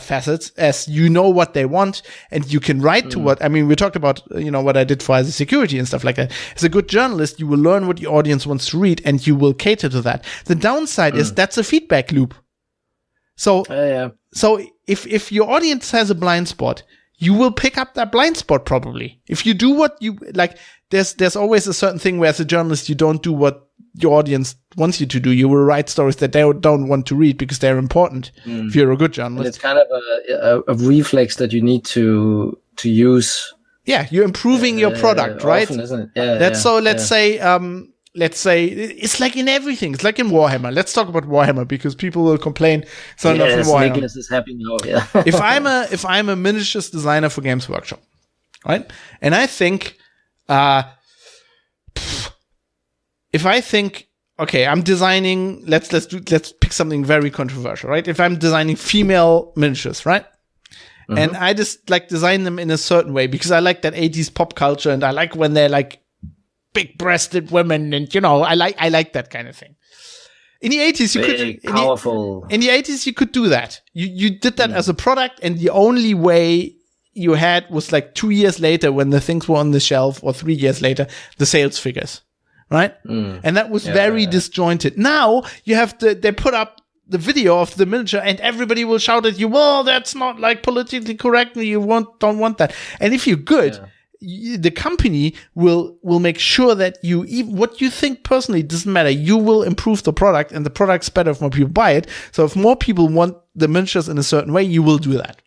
facets, as you know what they want, and you can write to what, I mean, we talked about, you know, what I did for as a security and stuff like that. As a good journalist, you will learn what your audience wants to read, and you will cater to that. The downside is that's a feedback loop. So, so if your audience has a blind spot, you will pick up that blind spot probably. If you do what you like, there's always a certain thing where as a journalist, you don't do what your audience wants you to do. You will write stories that they don't want to read because they're important. If you're a good journalist, and it's kind of a reflex that you need to use. Yeah, you're improving your product, right? Often, isn't it? Yeah. Let's say it's like in everything. It's like in Warhammer. Let's talk about Warhammer, because people will complain. So enough in Warhammer. Nicholas is happy now. Yeah. if I'm a miniatures designer for Games Workshop, right, and I think, if I think, okay, I'm designing, let's pick something very controversial, right? If I'm designing female miniatures, right? And I just like design them in a certain way because I like that 80s pop culture, and I like when they're like big-breasted women, and you know, I like that kind of thing. In the 80s, in the 80s, you could do that. You did that as a product, and the only way you had was like 2 years later when the things were on the shelf, or 3 years later, the sales figures. Right? And that was very disjointed. Now you have they put up the video of the miniature, and everybody will shout at you, well, that's not like politically correct. You don't want that. And if you're good, the company will make sure that what you think personally doesn't matter. You will improve the product, and the product's better if more people buy it. So if more people want the miniatures in a certain way, you will do that.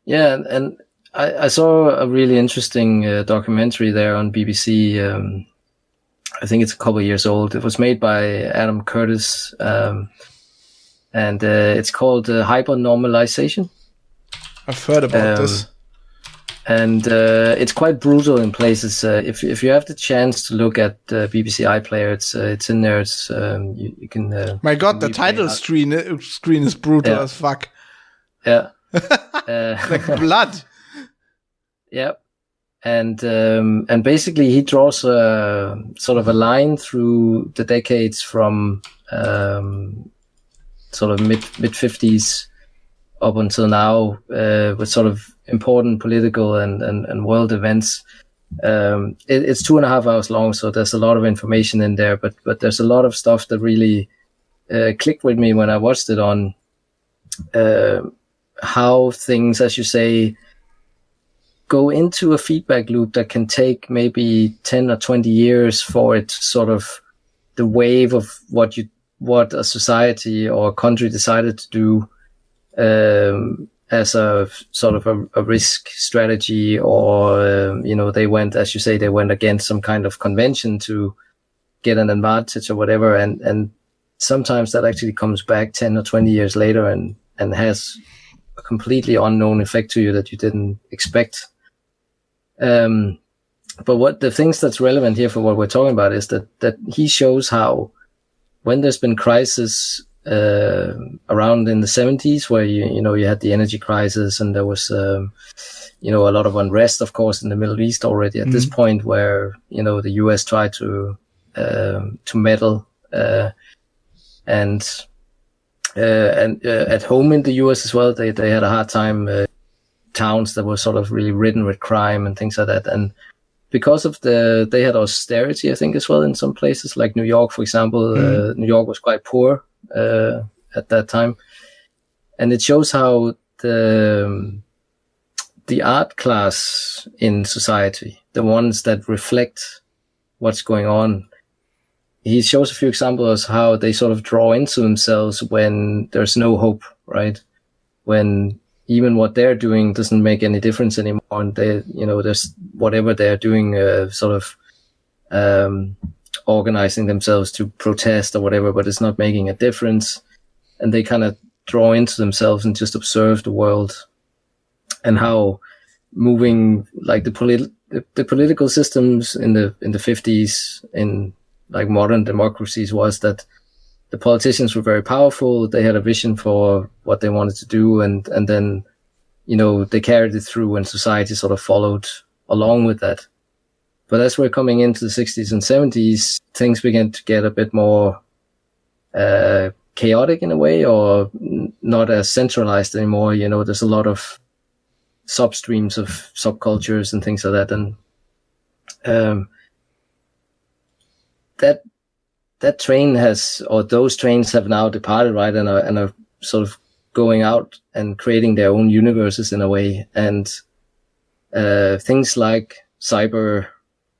Yeah, and I saw a really interesting documentary there on BBC. I think it's a couple of years old. It was made by Adam Curtis, and it's called Hypernormalization. I've heard about this. And it's quite brutal in places. If you have the chance to look at BBC iPlayer, it's in there. It's you can. My God, the title screen is brutal as fuck. Yeah, like blood. Yeah, and basically he draws sort of a line through the decades from sort of mid 50s up until now, with sort of important political and world events. It's 2.5 hours long, so there's a lot of information in there, but there's a lot of stuff that really clicked with me when I watched it on how things, as you say, go into a feedback loop that can take maybe 10 or 20 years for it, sort of the wave of what a society or a country decided to do as a sort of a risk strategy, or they went, as you say, they went against some kind of convention to get an advantage or whatever, and sometimes that actually comes back 10 or 20 years later and has a completely unknown effect to you that you didn't expect. But what the things that's relevant here for what we're talking about is that he shows how when there's been crisis around in the 70s, where you had the energy crisis, and there was a lot of unrest, of course, in the Middle East already at this point, where the US tried to meddle, and at home in the US as well, they had a hard time. Towns that were sort of really ridden with crime and things like that, and because of they had austerity, I think, as well in some places, like New York, for example. New York was quite poor at that time, and it shows how the art class in society, the ones that reflect what's going on, he shows a few examples how they sort of draw into themselves when there's no hope, right? When even what they're doing doesn't make any difference anymore, and there's whatever they're doing, sort of organizing themselves to protest or whatever, but it's not making a difference, and they kind of draw into themselves and just observe the world, and how moving like the political systems in the 50s in like modern democracies was that the politicians were very powerful. They had a vision for what they wanted to do, and then, they carried it through, and society sort of followed along with that. But as we're coming into the 60s and 70s, things began to get a bit more chaotic in a way, or not as centralized anymore. There's a lot of substreams of subcultures and things like that, and that train those trains have now departed, right, and are sort of going out and creating their own universes in a way. And things like cyber,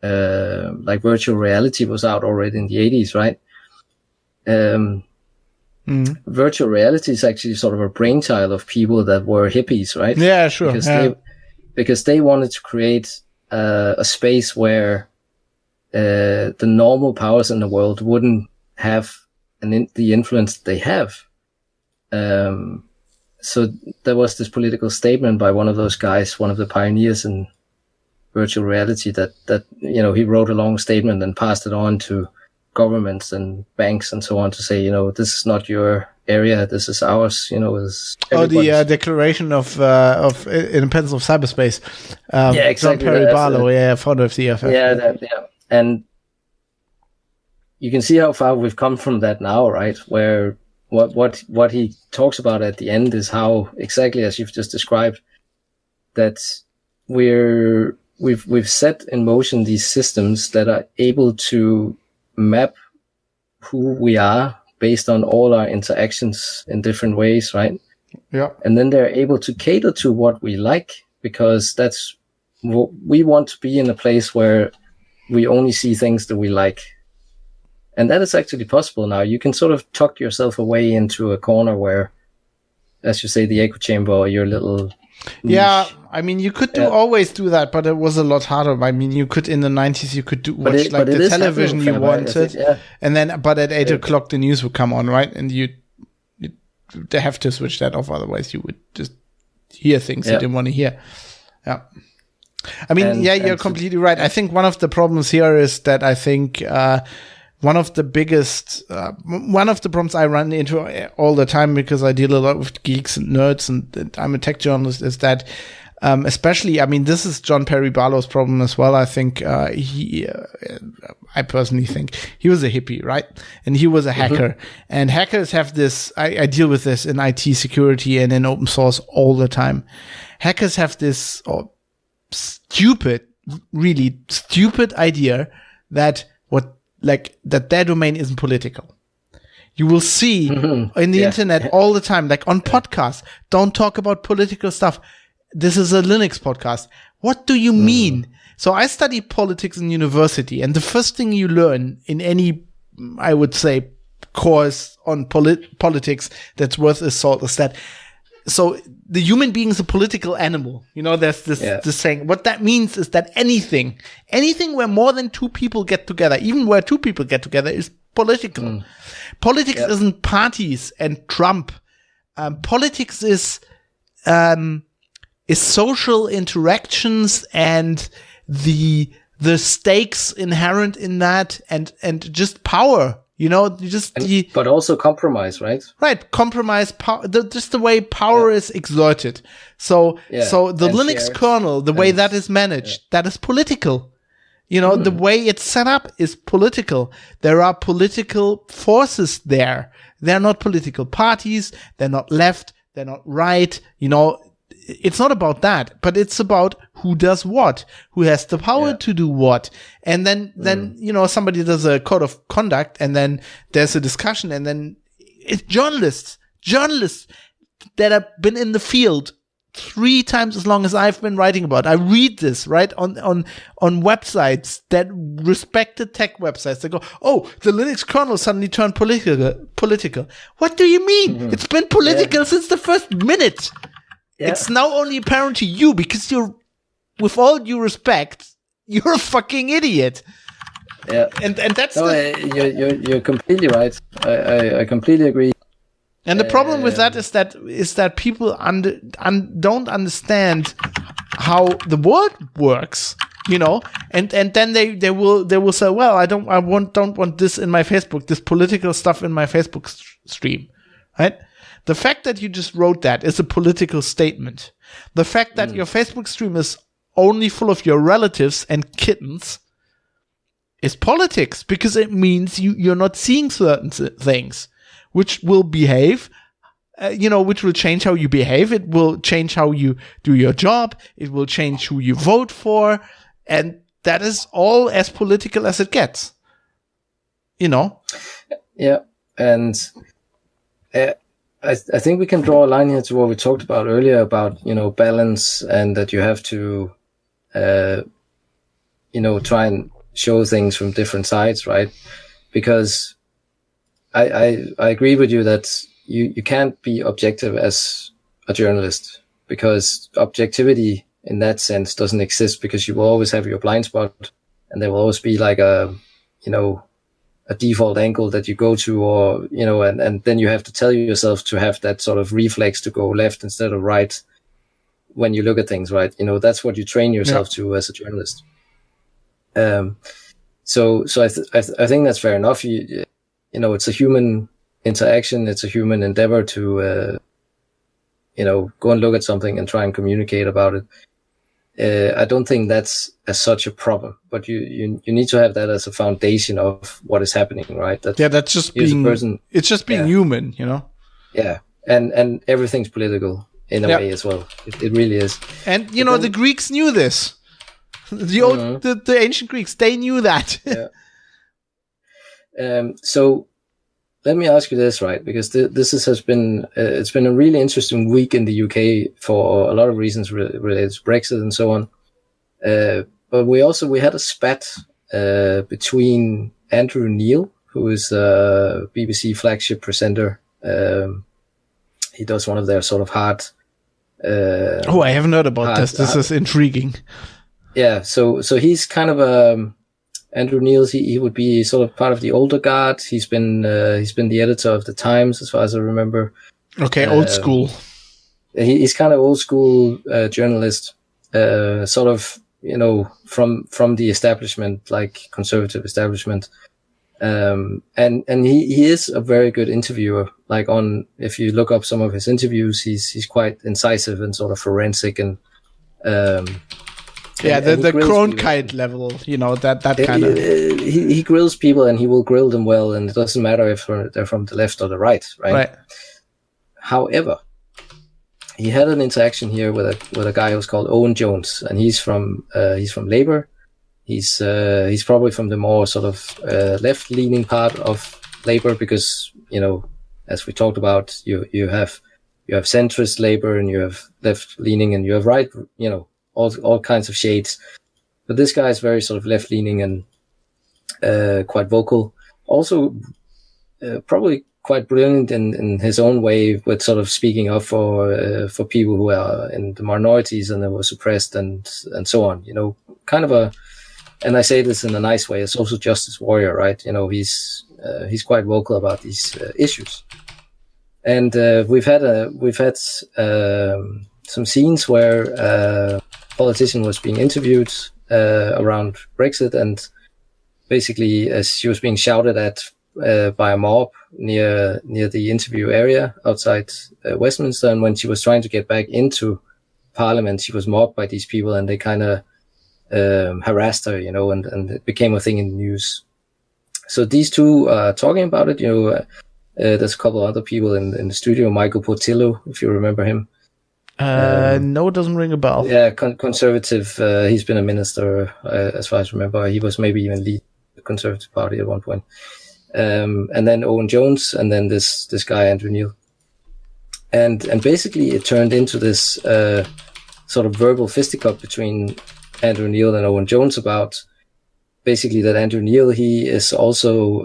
like virtual reality was out already in the 80s, right? Virtual reality is actually sort of a brainchild of people that were hippies, right? Yeah, sure. Because they wanted to create a space where the normal powers in the world wouldn't have the influence they have. So there was this political statement by one of those guys, one of the pioneers in virtual reality, that he wrote a long statement and passed it on to governments and banks and so on to say, this is not your area, this is ours. The Declaration of Independence of Cyberspace. Yeah, exactly. John Perry Barlow, founder of the EFF. Yeah. And you can see how far we've come from that now, right? Where what he talks about at the end is how, exactly as you've just described, that we've set in motion these systems that are able to map who we are based on all our interactions in different ways, right? Yeah. And then they're able to cater to what we like, because that's we want to be in a place where we only see things that we like. And that is actually possible now. You can sort of tuck yourself away into a corner where, as you say, the echo chamber or your little niche. Yeah, I mean, you could always do that, but it was a lot harder. I mean, you could in the 90s, you could watch the television you wanted, and then, but at 8 o'clock the news would come on, right? And you have to switch that off, otherwise you would just hear things you didn't want to hear. Yeah. I mean, you're completely right. I think one of the problems here is that I think one of the problems I run into all the time, because I deal a lot with geeks and nerds and I'm a tech journalist, is that especially, I mean, this is John Perry Barlow's problem as well. I think I personally think he was a hippie, right? And he was a hacker. And hackers have this, I deal with this in IT security and in open source all the time. Hackers have this really stupid idea that that their domain isn't political. You will see in the internet all the time, like on podcasts, don't talk about political stuff. This is a Linux podcast. What do you mean? So I studied politics in university, and the first thing you learn in any, I would say, course on politics that's worth a salt is that, so the human being is a political animal. You know, there's this saying. What that means is that anything where more than two people get together, even where two people get together, is political. Politics isn't parties and Trump. Politics is social interactions and the stakes inherent in that, and just power. You know, but also compromise, right? Right, compromise, power, just the way power is exerted. So the Linux kernel, the way that is managed, that is political. You know, the way it's set up is political. There are political forces there. They're not political parties. They're not left. They're not right. You know, it's not about that, but it's about who does what, who has the power to do what. And then, you know, somebody does a code of conduct, and then there's a discussion, and then it's journalists that have been in the field 3 times as long as I've been writing about. I read this, right, on websites, that respected tech websites, that go, oh, the Linux kernel suddenly turned political. What do you mean? It's been political since the first minute. It's now only apparent to you because you're, with all due respect, you're a fucking idiot. Yeah, and that's you're completely right. I completely agree. And the problem with that is that people don't understand how the world works, you know, and then they will say, well, I don't want this in my Facebook, this political stuff in my Facebook stream, right? The fact that you just wrote that is a political statement. The fact that your Facebook stream is only full of your relatives and kittens is politics, because it means you're not seeing certain things, which will behave, which will change how you behave. It will change how you do your job. It will change who you vote for. And that is all as political as it gets, you know? Yeah. And I think we can draw a line here to what we talked about earlier about, you know, balance, and that you have to, try and show things from different sides, right? Because I agree with you that you can't be objective as a journalist, because objectivity in that sense doesn't exist, because you will always have your blind spot, and there will always be like a default angle that you go to, or, you know, and then you have to tell yourself to have that sort of reflex to go left instead of right when you look at things, right? You know, that's what you train yourself to as a journalist. So I think that's fair enough. You know, it's a human interaction. It's a human endeavor to, go and look at something and try and communicate about it. I don't think that's as such a problem, but you need to have that as a foundation of what is happening, right? That's just being person. It's just being human, you know. Yeah, and everything's political in a way as well. It really is. And you know, the Greeks knew this. The ancient Greeks, they knew that. So let me ask you this, right? Because this has been it's been a really interesting week in the UK for a lot of reasons related to Brexit and so on. But we had a spat between Andrew Neil, who is a BBC flagship presenter. He does one of their sort of hard. I haven't heard about this. This is intriguing. Yeah, so he's kind of Andrew Neil. He would be sort of part of the older guard. He's been the editor of the Times, as far as I remember. Okay, old school. He's kind of old school journalist, sort of, from the establishment, like conservative establishment. And he is a very good interviewer. Like if you look up some of his interviews, he's quite incisive and sort of forensic and, the Cronkite level, that kind of. He grills people and he will grill them well, and it doesn't matter if they're from the left or the right, right? Right. However, he had an interaction here with a guy who's called Owen Jones, and he's from Labour. He's probably from the more sort of left-leaning part of Labour, because as we talked about, you have centrist Labour and you have left-leaning and you have right, all kinds of shades. But this guy is very sort of left-leaning and quite vocal. Also, probably quite brilliant in his own way, with sort of speaking up for people who are in the minorities and that were suppressed and so on. Kind of and I say this in a nice way, a social justice warrior, right? He's quite vocal about these issues. And we've had some scenes where a politician was being interviewed around Brexit, and basically as she was being shouted at by a mob near the interview area outside Westminster, and when she was trying to get back into Parliament, she was mobbed by these people, and they kind of harassed her, and it became a thing in the news. So these two are talking about it. There's a couple of other people in the studio. Michael Portillo, if you remember him. No, it doesn't ring a bell. Yeah, conservative. He's been a minister, as far as I remember. He was maybe even lead the Conservative Party at one point. And then Owen Jones, and then this guy Andrew Neil. And basically it turned into this sort of verbal fisticuff between Andrew Neil and Owen Jones about basically that Andrew Neil, he is also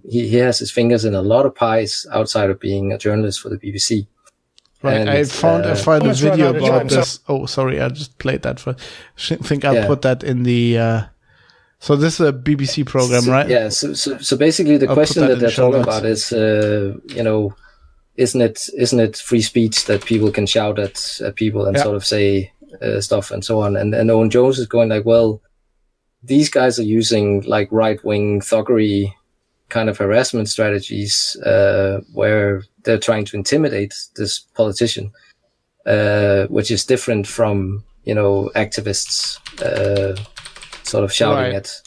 he has his fingers in a lot of pies outside of being a journalist for the BBC. Right, and, I found a video about this. Oh, sorry, I just played that for. I think I'll put that in the. So this is a BBC program, right? Yeah. So basically, the question that they're talking about is, isn't it free speech that people can shout at people and sort of say stuff and so on? And Owen Jones is going like, well, these guys are using like right-wing thuggery kind of harassment strategies where they're trying to intimidate this politician, which is different from activists sort of shouting at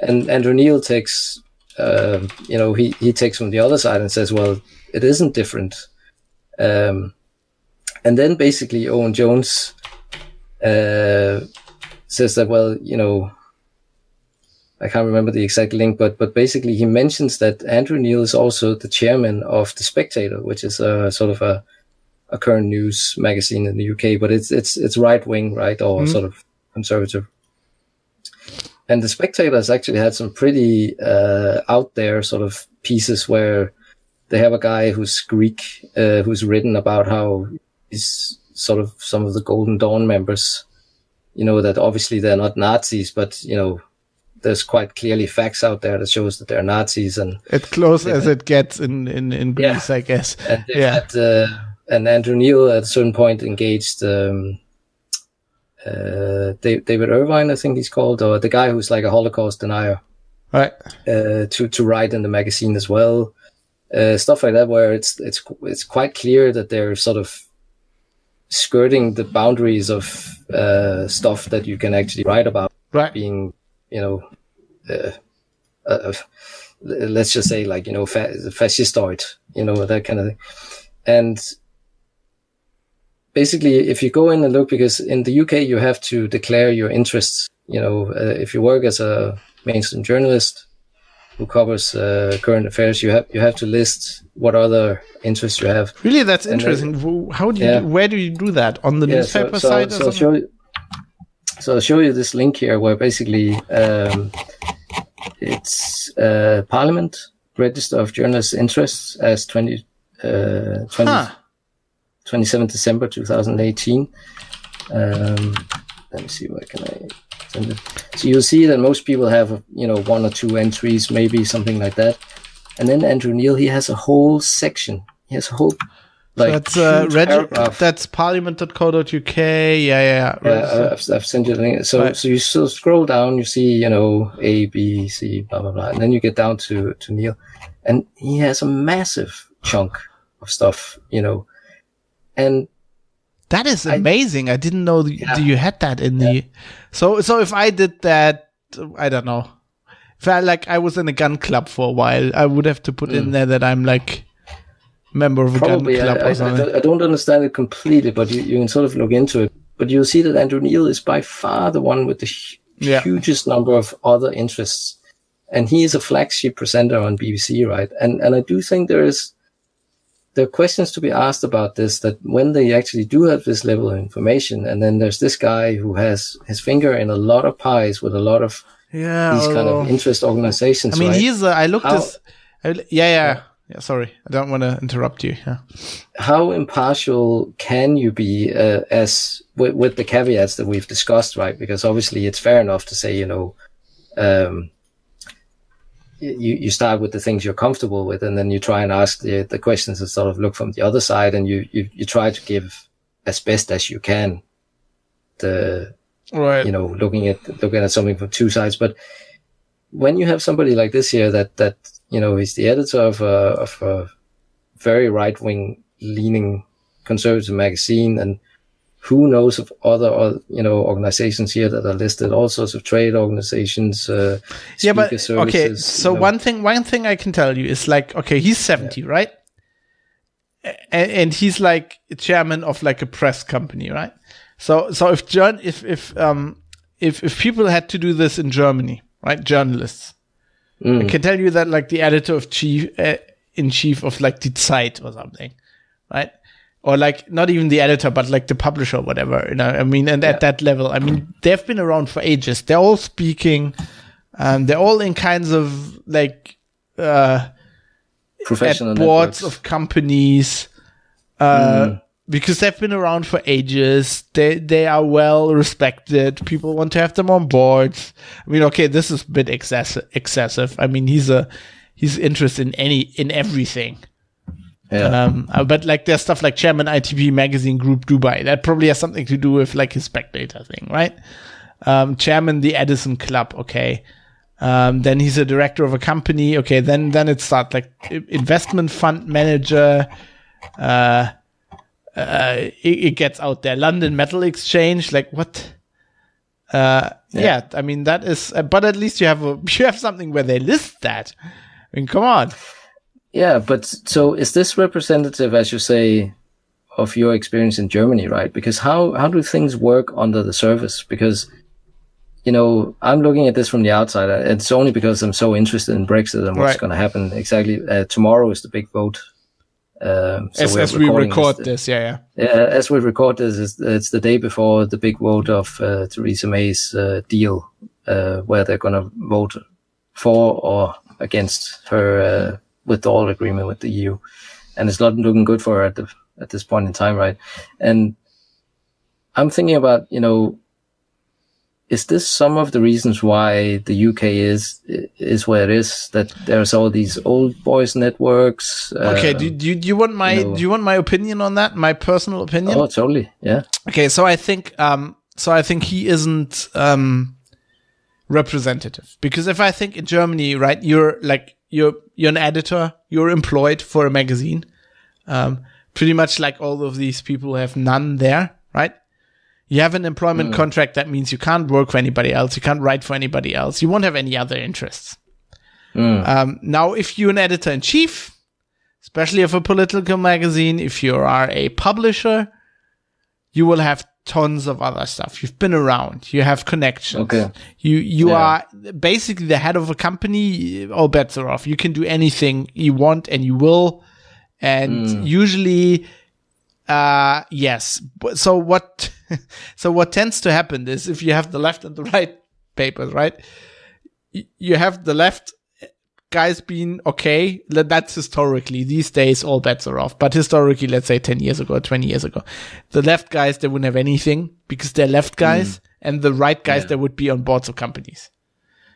and Andrew Neil takes he takes from the other side and says, well, it isn't different, and then basically Owen Jones says that, well, I can't remember the exact link, but basically he mentions that Andrew Neil is also the chairman of The Spectator, which is a sort of a current news magazine in the UK, but it's right wing, right, or sort of conservative. And The Spectator has actually had some pretty out there sort of pieces where they have a guy who's Greek, who's written about how he's sort of some of the Golden Dawn members, that obviously they're not Nazis, but there's quite clearly facts out there that shows that they're Nazis, and it's close as it gets in Greece, I guess. And and Andrew Neil at a certain point engaged David Irvine, I think he's called, or the guy who's like a Holocaust denier, right? To write in the magazine as well, stuff like that, where it's quite clear that they're sort of skirting the boundaries of stuff that you can actually write about, right? Being let's just say like fascistoid, that kind of thing. And basically, if you go in and look, because in the UK you have to declare your interests. If you work as a mainstream journalist who covers current affairs, you have to list what other interests you have. Really, that's interesting. How do you where do you do that? On the newspaper side? So I'll show you this link here where basically it's Parliament Register of Journalists' Interests as 27 December 2018. Let me see, where can I send it? So you'll see that most people have, one or two entries, maybe something like that. And then Andrew Neil, he has a whole section. He has a whole that's that's parliament.co.uk. Yeah. I've sent you the link. So you still scroll down, you see, A, B, C, blah, blah, blah. And then you get down to Neil. And he has a massive chunk of stuff, and that is amazing. I didn't know you had that in the. So if I did that, I don't know. If I was in a gun club for a while, I would have to put in there that I'm like member of a gun club or something. I don't understand it completely, but you can sort of look into it. But you'll see that Andrew Neil is by far the one with the hugest number of other interests. And he is a flagship presenter on BBC, right? And I do think there are questions to be asked about this, that when they actually do have this level of information, and then there's this guy who has his finger in a lot of pies with a lot of these kind of interest organizations. I mean, right? Yeah, sorry, I don't want to interrupt you. Yeah. How impartial can you be, as with the caveats that we've discussed, right? Because obviously it's fair enough to say, you start with the things you're comfortable with, and then you try and ask the questions and sort of look from the other side, and you try to give as best as you can looking at something from two sides. But when you have somebody like this here that he's the editor of a very right-wing leaning conservative magazine, and who knows of other organizations here that are listed, all sorts of trade organizations, services, okay. So one thing I can tell you is he's 70, right? And he's like chairman of like a press company, right? So if people had to do this in Germany, right? Journalists, I can tell you that like the editor in chief of like Die Zeit or something, right? Or like not even the editor, but like the publisher or whatever, at that level, they've been around for ages. They're all speaking, they're all in kinds of like, professional at boards networks of companies, because they've been around for ages. They are well respected. People want to have them on boards. This is a bit excessive. He's interested in everything. Yeah. But like there's stuff like chairman ITV magazine group Dubai. That probably has something to do with like his spectator thing, right? Chairman the Edison Club. Okay. Then he's a director of a company. Okay. Then it starts like investment fund manager. It gets out there. London Metal Exchange. Like what? That is. But at least you have something where they list that. Come on. Yeah, but so is this representative, as you say, of your experience in Germany, right? Because how do things work under the surface? Because, I'm looking at this from the outside. It's only because I'm so interested in Brexit and what's going to happen. Exactly. Tomorrow is the big vote. As we record this, yeah. As we record this, it's the day before the big vote of Theresa May's deal, where they're going to vote for or against her withdrawal agreement with the EU, and it's not looking good for her at this point in time, right? And I'm thinking about, is this some of the reasons why the UK is where it is? That there's all these old boys networks. Okay, do you want my opinion on that? My personal opinion? Oh, totally. Yeah. Okay, so I think he isn't representative, because if I think in Germany, right, you're an editor, you're employed for a magazine. Pretty much like all of these people have none there, right? You have an employment contract. That means you can't work for anybody else. You can't write for anybody else. You won't have any other interests. Now, if you're an editor-in-chief, especially of a political magazine, if you are a publisher, you will have tons of other stuff. You've been around. You have connections. Okay. You are basically the head of a company. All bets are off. You can do anything you want, and you will. And usually Yes. So what tends to happen is if you have the left and the right papers, right? You have the left guys being okay. That's historically. These days, all bets are off. But historically, let's say 10 years ago, 20 years ago, the left guys, they wouldn't have anything because they're left guys, and the right guys, they would be on boards of companies.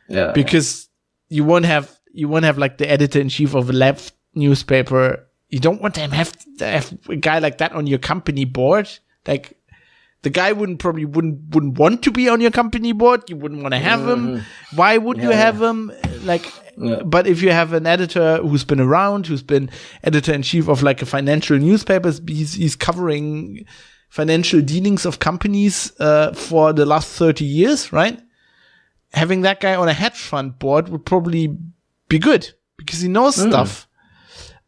Yeah. Because you won't have like the editor-in-chief of a left newspaper. You don't want to have a guy like that on your company board. Like, the guy wouldn't want to be on your company board. You wouldn't want to have him. Why would you have him? Like, but if you have an editor who's been around, who's been editor-in-chief of like a financial newspaper, he's covering financial dealings of companies for the last 30 years, right? Having that guy on a hedge fund board would probably be good because he knows stuff.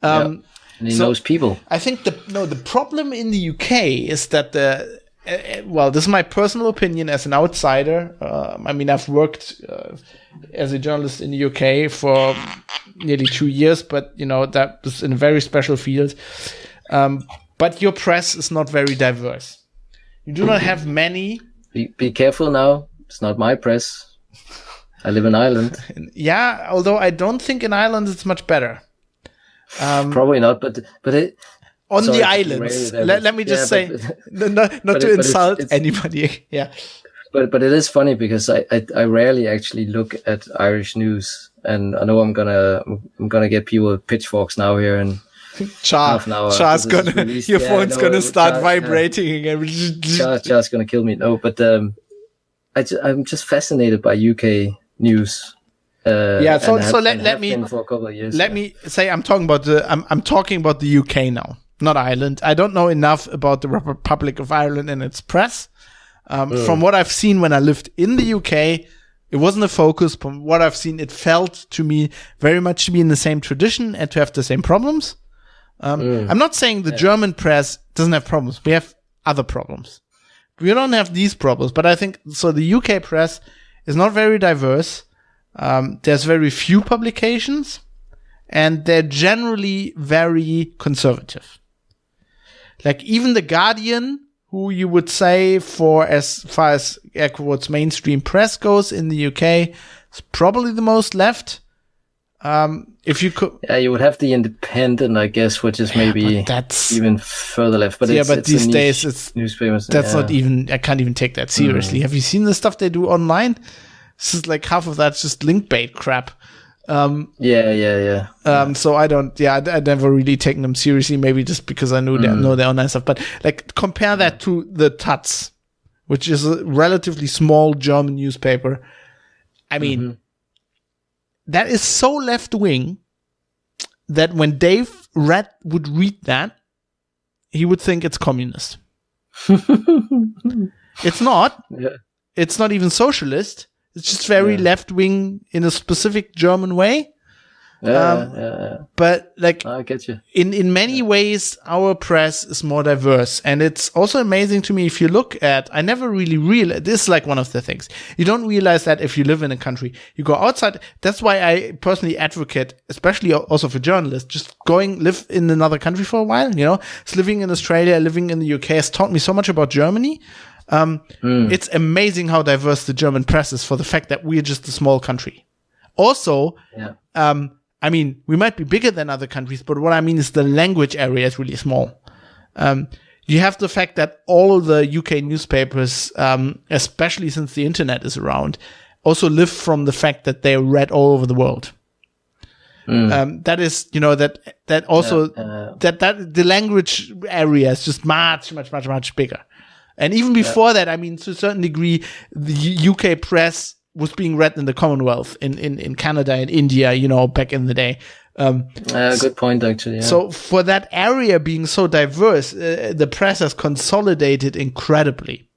And he knows people. I think the problem in the UK is that well, this is my personal opinion as an outsider. I mean, I've worked as a journalist in the UK for nearly 2 years, but that was in a very special field. But your press is not very diverse. You do not have many. Be careful now. It's not my press. I live in Ireland. Yeah, although I don't think in Ireland it's much better. Probably not, but it. On the islands, let me just say, not to insult anybody. Yeah, but it is funny because I rarely actually look at Irish news, and I know I'm gonna get people with pitchforks now here and half an hour. Char's gonna your phone's gonna start vibrating again. Char's gonna kill me. No, but I'm just fascinated by UK news. So let me for a couple of years. Let me say I'm talking about the UK now. Not Ireland. I don't know enough about the Republic of Ireland and its press. From what I've seen when I lived in the UK, it wasn't a focus. From what I've seen, it felt to me very much to be in the same tradition and to have the same problems. I'm not saying the German press doesn't have problems. We have other problems. We don't have these problems, but I think so. The UK press is not very diverse. There's very few publications, and they're generally very conservative. Like even the Guardian, who you would say for as far as air quotes mainstream press goes in the UK, is probably the most left. If you could, you would have the Independent, I guess, which is maybe that's even further left. But but these days it's newspapers. That's not even. I can't even take that seriously. Have you seen the stuff they do online? This is like half of that's just link bait crap. So I don't. I'd never really taken them seriously. Maybe just because I know their online stuff. But like compare that to the Taz, which is a relatively small German newspaper. I mean, that is so left wing that when Dave would read that, he would think it's communist. It's not. Yeah. It's not even socialist. It's just very left wing in a specific German way. But like, I get you. In many ways, our press is more diverse, and it's also amazing to me if you look at. I never really realized this is like one of the things you don't realize that if you live in a country, you go outside. That's why I personally advocate, especially also for journalists, just live in another country for a while. So living in Australia, living in the UK has taught me so much about Germany. It's amazing how diverse the German press is for the fact that we're just a small country. Also, I mean, we might be bigger than other countries, but what I mean is the language area is really small. You have the fact that all of the UK newspapers, especially since the internet is around, also live from the fact that they're read all over the world. That is, that also, that the language area is just much, much, much, much bigger. And even before that, I mean, to a certain degree, the UK press was being read in the Commonwealth, in Canada and India, back in the day. Good point, actually. Yeah. So for that area being so diverse, the press has consolidated incredibly.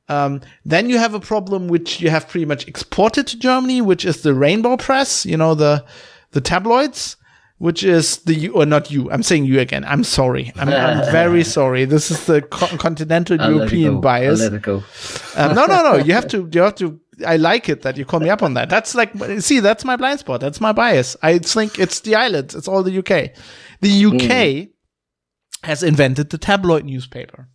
Then you have a problem which you have pretty much exported to Germany, which is the rainbow press, the tabloids. Which is not you. I'm saying you again. I'm sorry. I'm very sorry. This is the continental European bias. I'll let it go. No. You have to. I like it that you call me up on that. That's like, see, that's my blind spot. That's my bias. I think it's the islands. It's all the UK. The UK has invented the tabloid newspaper.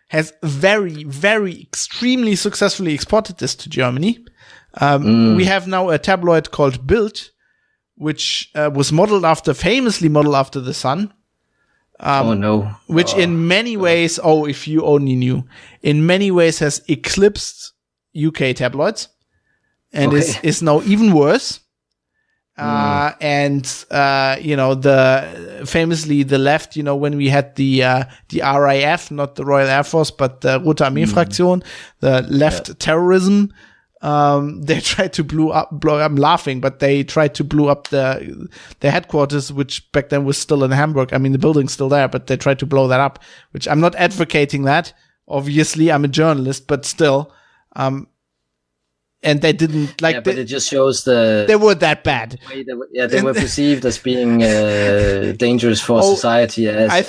Has very, very extremely successfully exported this to Germany. We have now a tabloid called Bild, which was famously modeled after the Sun. Which in many ways, if you only knew, in many ways has eclipsed UK tabloids and is now even worse. Famously the left, when we had the RAF, not the Royal Air Force, but the Rote Armee-Fraktion, the left terrorism, they tried to blow up, I'm laughing, but they tried to blow up their headquarters, which back then was still in Hamburg. I mean, the building's still there, but they tried to blow that up, which I'm not advocating that. Obviously, I'm a journalist, but still, and they didn't like. But it just shows they were that bad. They were perceived as being dangerous for society. I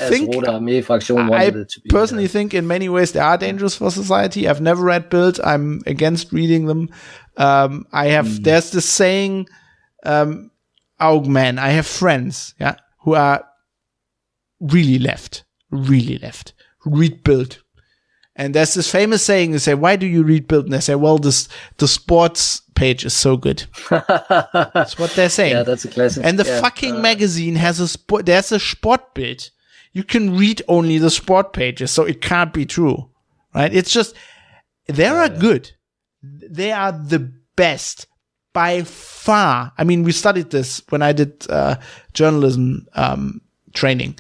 personally think in many ways they are dangerous for society. I've never read Bild. I'm against reading them. There's this saying, Augman. I have friends, who are really left. Read Bild. And there's this famous saying, they say, why do you read Bild? And they say, well, the sports page is so good. That's what they're saying. Yeah, that's a classic. And the fucking magazine has there's a sport Bild. You can read only the sport pages, so it can't be true. Right? It's just, they are good. They are the best by far. I mean, we studied this when I did journalism training.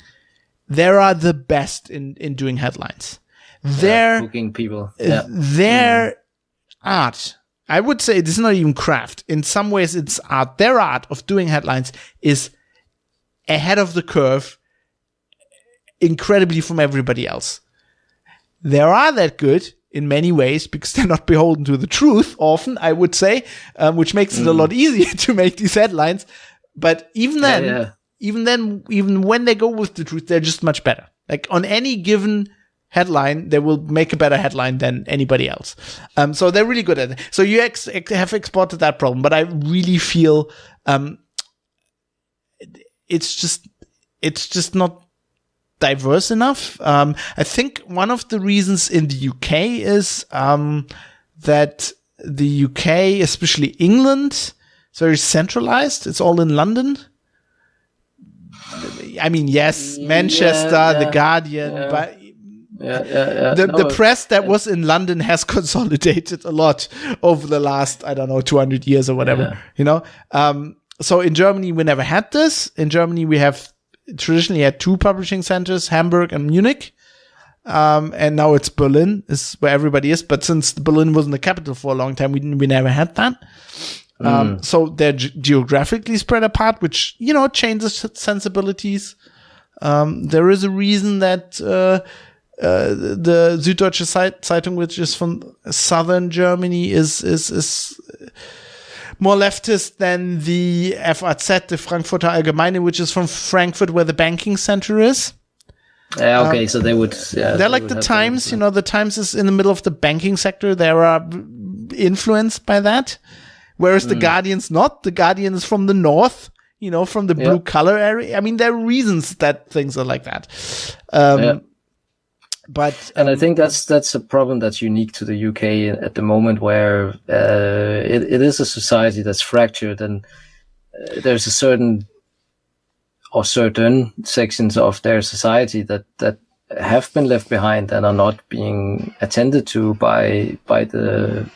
They are the best in doing headlines. Their art, I would say it is not even craft. In some ways, it's art. Their art of doing headlines is ahead of the curve, incredibly from everybody else. They are that good in many ways because they're not beholden to the truth often, I would say, which makes it a lot easier to make these headlines. But even then, even when they go with the truth, they're just much better. Like on any given headline, they will make a better headline than anybody else. So they're really good at it. So you have exported that problem, but I really feel it's just not diverse enough. I think one of the reasons in the UK is that the UK, especially England, is very centralized. It's all in London. I mean, yes, Manchester, The Guardian, but the press that was in London has consolidated a lot over the last, 200 years or whatever, So in Germany, we never had this. In Germany, we have traditionally had two publishing centers, Hamburg and Munich. And now it's Berlin is where everybody is. But since Berlin wasn't the capital for a long time, we never had that. So they're geographically spread apart, which, changes sensibilities. There is a reason that, the Süddeutsche Zeitung, which is from southern Germany, is more leftist than the FAZ, the Frankfurter Allgemeine, which is from Frankfurt, where the banking center is. So they would. They're like the Times. The Times is in the middle of the banking sector. They are influenced by that, whereas the Guardian's not. The Guardian is from the north. From the blue collar area. I mean, there are reasons that things are like that. But I think that's a problem that's unique to the UK at the moment, where it is a society that's fractured, and there's certain sections of their society that have been left behind and are not being attended to by the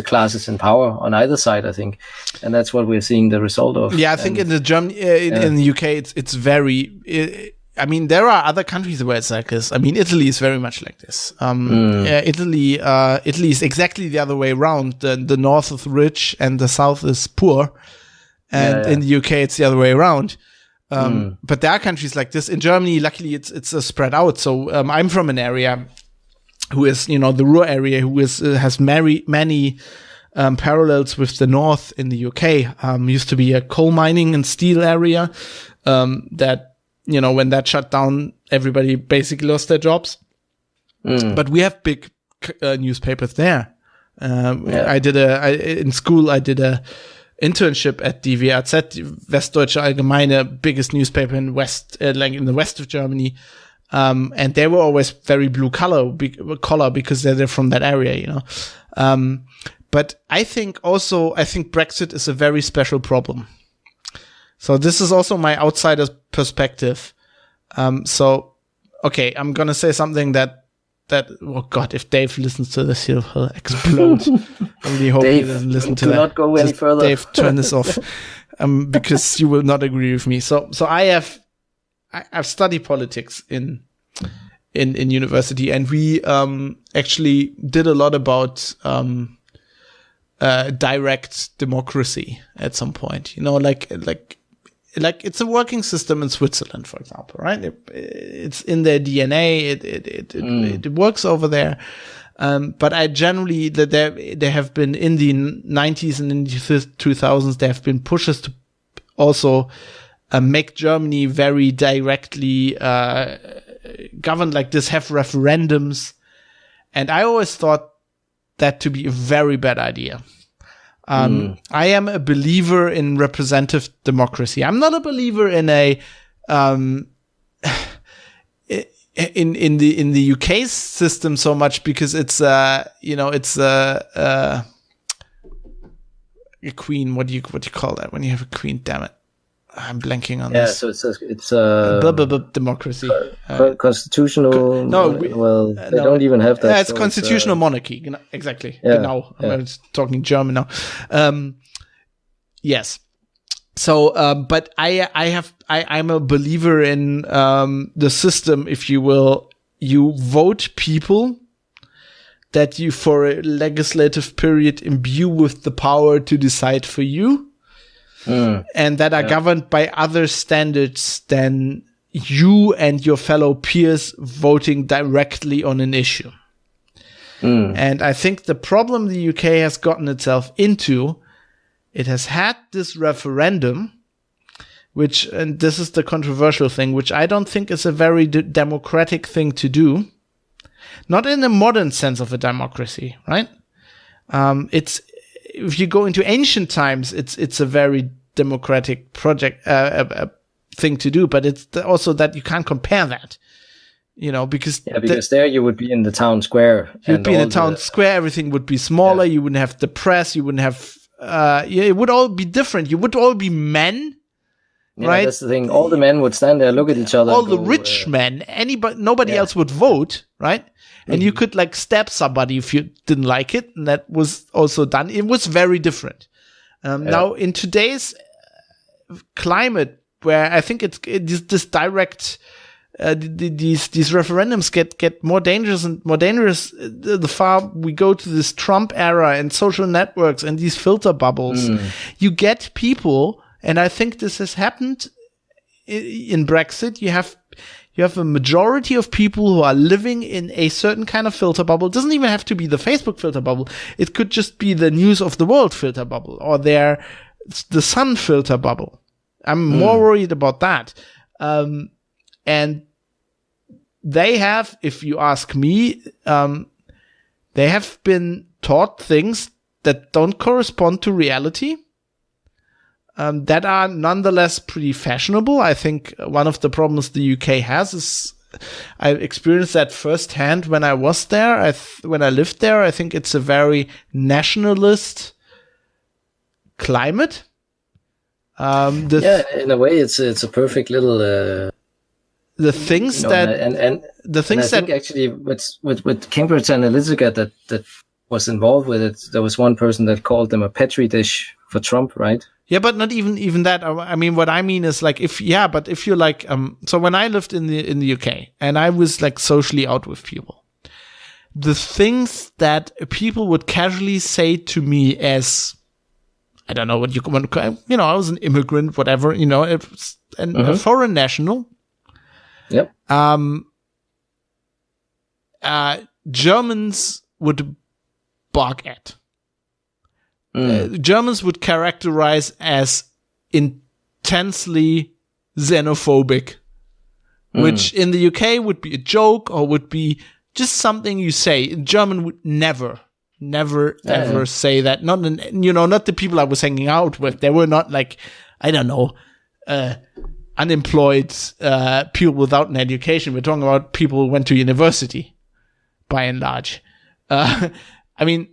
classes in power on either side, I think, and that's what we're seeing the result of. Yeah, I think in the UK, it's very. There are other countries where it's like this. I mean, Italy is very much like this. Italy is exactly the other way around. The north is rich and the south is poor. And in the UK, it's the other way around. But there are countries like this. In Germany, luckily, it's spread out. So I'm from an area who is, the Ruhr area, who has many parallels with the north in the UK. Used to be a coal mining and steel area that. When that shut down, everybody basically lost their jobs. But we have big newspapers there. In school, I did a internship at die WAZ, Westdeutsche Allgemeine, biggest newspaper in the west of Germany. And they were always very blue collar because they're from that area, But I think Brexit is a very special problem. So this is also my outsider's perspective. Okay, I'm gonna say something that oh God, if Dave listens to this, he'll explode. I really hope he doesn't listen to that. Do not go any further. Dave, turn this off, because you will not agree with me. So I've studied politics in university, and we actually did a lot about direct democracy at some point. Like it's a working system in Switzerland, for example, right? It's in their DNA. It works over there. But I generally, that there have been in the 90s and in the 2000s, there have been pushes to also make Germany very directly governed like this, have referendums. And I always thought that to be a very bad idea. I am a believer in representative democracy. I'm not a believer in a in the UK system so much, because it's a queen. What do you call that when you have a queen? Damn it, I'm blanking on this. Yeah, so it's democracy. Constitutional. They don't even have that. Yeah, it's constitutional monarchy. Exactly. Yeah, Genau. I'm talking German now. Yes. So, but I'm a believer in the system, if you will. You vote people that you, for a legislative period, imbue with the power to decide for you. And that are governed by other standards than you and your fellow peers voting directly on an issue. And I think the problem the UK has gotten itself into, it has had this referendum, which, and this is the controversial thing, which I don't think is a very democratic thing to do. Not in the modern sense of a democracy, right? It's, if you go into ancient times, it's a very democratic project, thing to do, but it's also that you can't compare that, because there you would be in the town square. You'd be in the town square. Everything would be smaller. You wouldn't have the press. You wouldn't have. It would all be different. You would all be men, right? That's the thing. All the men would stand there, look at each other. All the rich men. Nobody else would vote, right? And you could stab somebody if you didn't like it, and that was also done. It was very different. Now in today's climate, where I think this direct, these referendums get more dangerous and more dangerous the far we go to this Trump era and social networks and these filter bubbles. You get people, and I think this has happened in Brexit. You have a majority of people who are living in a certain kind of filter bubble. It doesn't even have to be the Facebook filter bubble. It could just be the News of the World filter bubble, or the Sun filter bubble. I'm more worried about that. And they have, if you ask me, they have been taught things that don't correspond to reality, that are nonetheless pretty fashionable. I think one of the problems the UK has is, I experienced that firsthand when I was there. When I lived there, I think it's a very nationalist climate. In a way, it's a perfect little. The things that I think actually with Cambridge Analytica that was involved with it, there was one person that called them a petri dish for Trump, right? Yeah, but not even that. I mean, what I mean is if you're so when I lived in the UK and I was socially out with people, the things that people would casually say to me as, I don't know what you want to call, I was an immigrant, whatever, a foreign national. Yep. Germans would bark at. Germans would characterize as intensely xenophobic, which in the UK would be a joke or would be just something you say. In German would never ever say that. Not not the people I was hanging out with. They were not I don't know, unemployed people without an education. We're talking about people who went to university, by and large. I mean,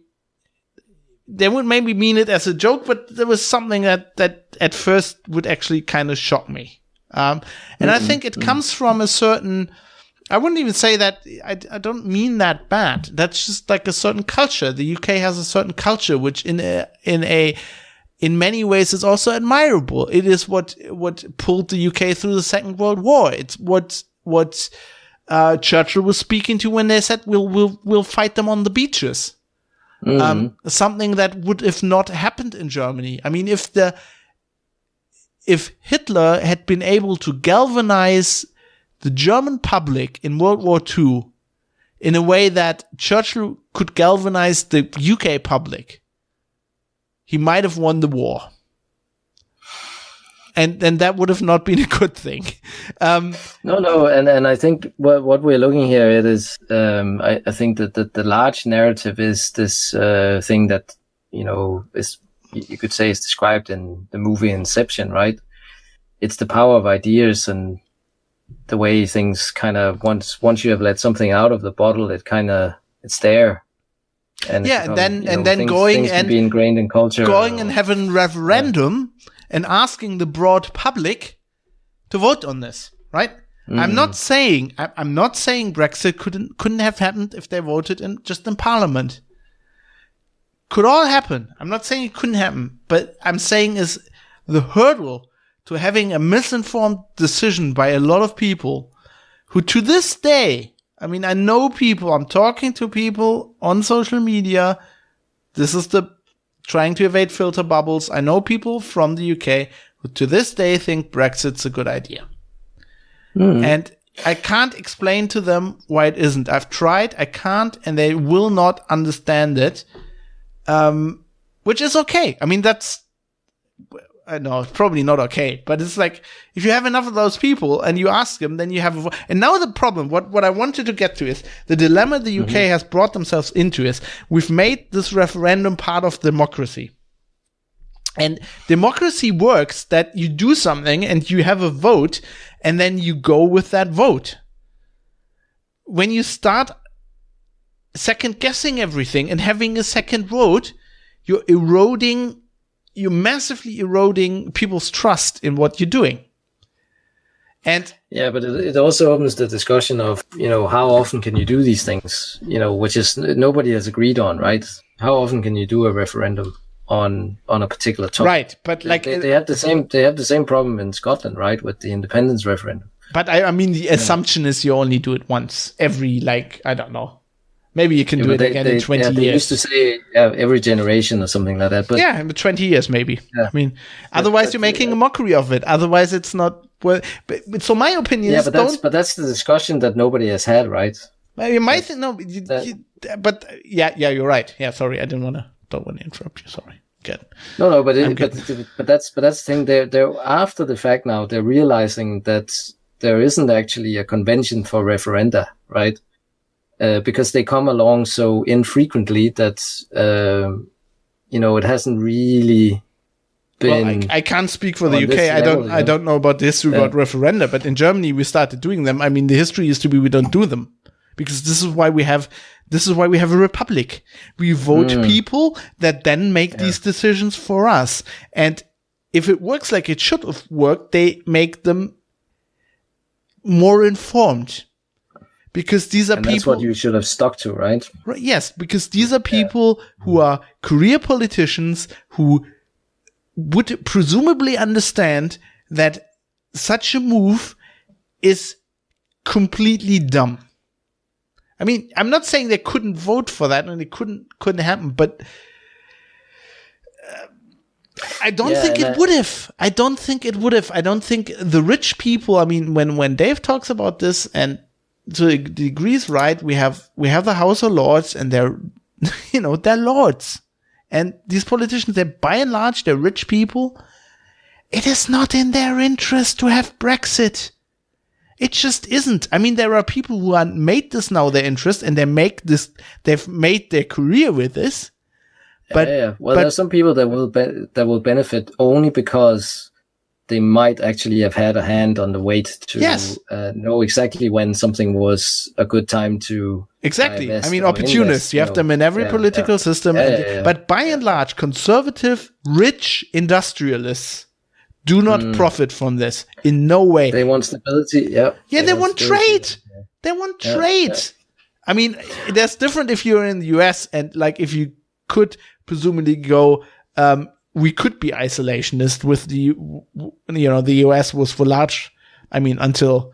they would maybe mean it as a joke, but there was something that at first would actually kind of shock me. And I think it comes from a certain, I wouldn't even say that, I don't mean that bad. That's just like a certain culture. The UK has a certain culture, which in many ways is also admirable. It is what pulled the UK through the Second World War. It's what Churchill was speaking to when they said we'll fight them on the beaches. Something that would have not happened in Germany. I mean, if Hitler had been able to galvanize the German public in World War II in a way that Churchill could galvanize the UK public, he might have won the war. And that would have not been a good thing. No, and I think what we're looking here, it is, I think that the large narrative is this thing that, is, you could say, is described in the movie Inception, right? It's the power of ideas and the way things kind of, once you have let something out of the bottle, it's there. And then things, going things and be ingrained in culture. Going and having a referendum and asking the broad public to vote on this, right? I'm not saying Brexit couldn't have happened if they voted in Parliament. Could all happen. I'm not saying it couldn't happen, but I'm saying is the hurdle to having a misinformed decision by a lot of people who to this day, I mean, I know people, I'm talking to people on social media. This is the trying to evade filter bubbles. I know people from the UK who to this day think Brexit's a good idea. And I can't explain to them why it isn't. I've tried, I can't, and they will not understand it. Which is okay. I mean, no, it's probably not okay, but it's like, if you have enough of those people and you ask them, then you have and now the problem, what I wanted to get to is the dilemma the UK has brought themselves into is we've made this referendum part of democracy. And democracy works that you do something and you have a vote and then you go with that vote. When you start second guessing everything and having a second vote, you're massively eroding people's trust in what you're doing. And yeah, but it also opens the discussion of, how often can you do these things, which is nobody has agreed on, right? How often can you do a referendum on a particular topic? Right, but like they have the same problem in Scotland, right, with the independence referendum. But I mean, the assumption is you only do it once every, I don't know. Maybe you can do it again in 20 years. They used to say every generation or something like that. But yeah, in 20 years maybe. Yeah. I mean, otherwise you're making a mockery of it. Otherwise it's not. Well, but so my opinion is but that's the discussion that nobody has had, right? You might think no, but you're right. Yeah, sorry, I don't want to interrupt you. Sorry. Good. No, but that's the thing. They're after the fact now. They're realizing that there isn't actually a convention for referenda, right? Because they come along so infrequently that, it hasn't really been. Well, I can't speak for the UK. I don't know about the history about referenda, but in Germany we started doing them. I mean, the history used to be we don't do them because this is why we have a republic. We vote people that then make these decisions for us. And if it works like it should have worked, they make them more informed. Because these are people. That's what you should have stuck to, right? Right. Yes, because these are people who are career politicians who would presumably understand that such a move is completely dumb. I mean, I'm not saying they couldn't vote for that and it couldn't happen, but I don't think it would have. I don't think it would have. I don't think the rich people. I mean, when Dave talks about this and to a degree is right. We have the House of Lords and they're, they're lords. And these politicians, they're by and large, they're rich people. It is not in their interest to have Brexit. It just isn't. I mean, there are people who have made this now their interest and they've made their career with this. But Well, there are some people that will benefit only because they might actually have had a hand on the weight to Yes. know exactly when something was a good time to Exactly. divest I mean, or opportunists. invest, You have them in every political system. But by and large, conservative, rich industrialists do not profit from this in no way. They want stability. Yeah. Yeah, they want trade. They want trade. I mean, that's different if you're in the US and like if you could presumably go, we could be isolationist with the US was for large, I mean, until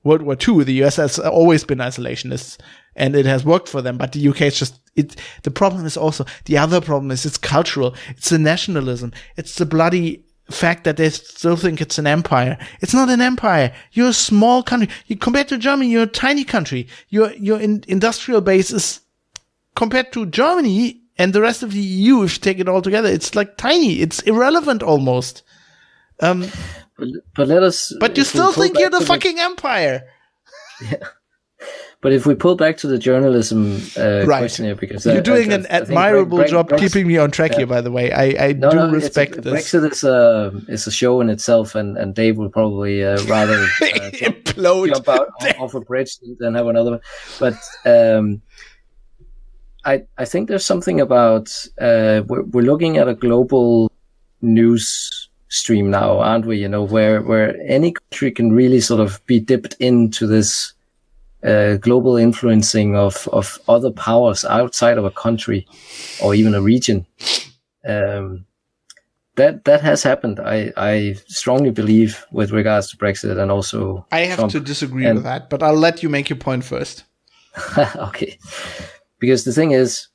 World War II, the US has always been isolationists and it has worked for them. But the UK is just, the problem is also, the other problem is it's cultural. It's the nationalism. It's the bloody fact that they still think it's an empire. It's not an empire. You're a small country. Compared to Germany, you're a tiny country. Your industrial base is, compared to Germany and the rest of the EU, if you take it all together, it's like tiny. It's irrelevant almost. But let us. But you still think you're the fucking empire. Yeah. But if we pull back to the journalism question here, because you're doing an admirable job keeping me on track here, by the way. I do respect this. Brexit is a show in itself, and Dave will probably rather jump out off a bridge than have another one. But I think there's something about we're looking at a global news stream now, aren't we? You know, where any country can really sort of be dipped into this global influencing of other powers outside of a country or even a region. That has happened. I strongly believe with regards to Brexit and also I have Trump. To disagree with that, but I'll let you make your point first. Okay. Because the thing is,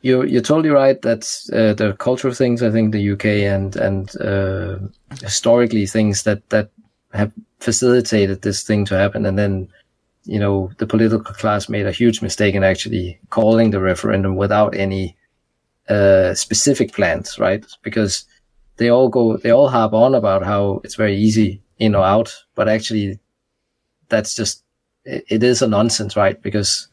you're totally right that the cultural things, I think the UK and historically things that have facilitated this thing to happen. And then, you know, the political class made a huge mistake in actually calling the referendum without any specific plans, right? Because they all harp on about how it's very easy in or out, but actually that's just, it is a nonsense, right? Because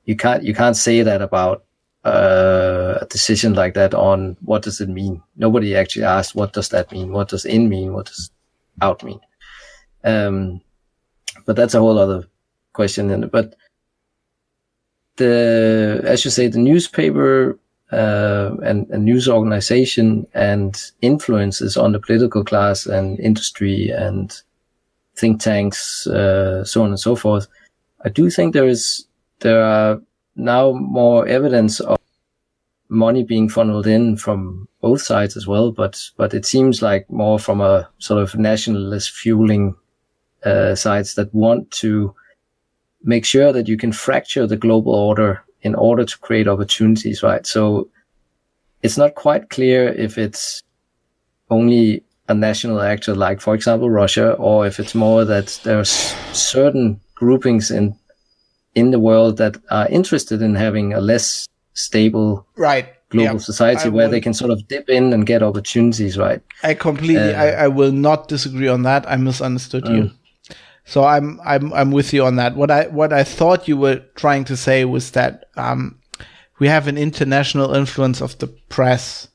you can't say that about a decision like that on what does it mean. Nobody actually asked, what does that mean? What does in mean? What does out mean? But that's a whole other question. But as you say, the newspaper and news organization and influences on the political class and industry and think tanks, so on and so forth. I do think there are now more evidence of money being funneled in from both sides as well, but it seems like more from a sort of nationalist fueling sides that want to make sure that you can fracture the global order in order to create opportunities, right? So it's not quite clear if it's only a national actor like, for example, Russia, or if it's more that there's certain groupings in the world that are interested in having a less stable global society where they can sort of dip in and get opportunities, right? I completely, I will not disagree on that. I misunderstood you. So I'm with you on that. What I thought you were trying to say was that we have an international influence of the press,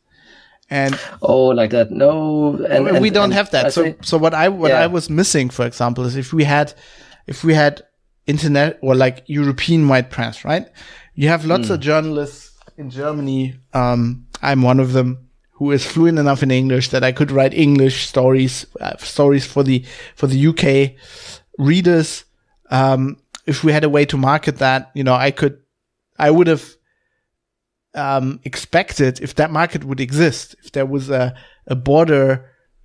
and like that. No, and we don't have that. So what I was missing, for example, is if we had internet or like European-wide press, right? You have lots of journalists in Germany. I'm one of them who is fluent enough in English that I could write English stories for the UK readers. If we had a way to market that, you know, I would have expected if that market would exist, if there was a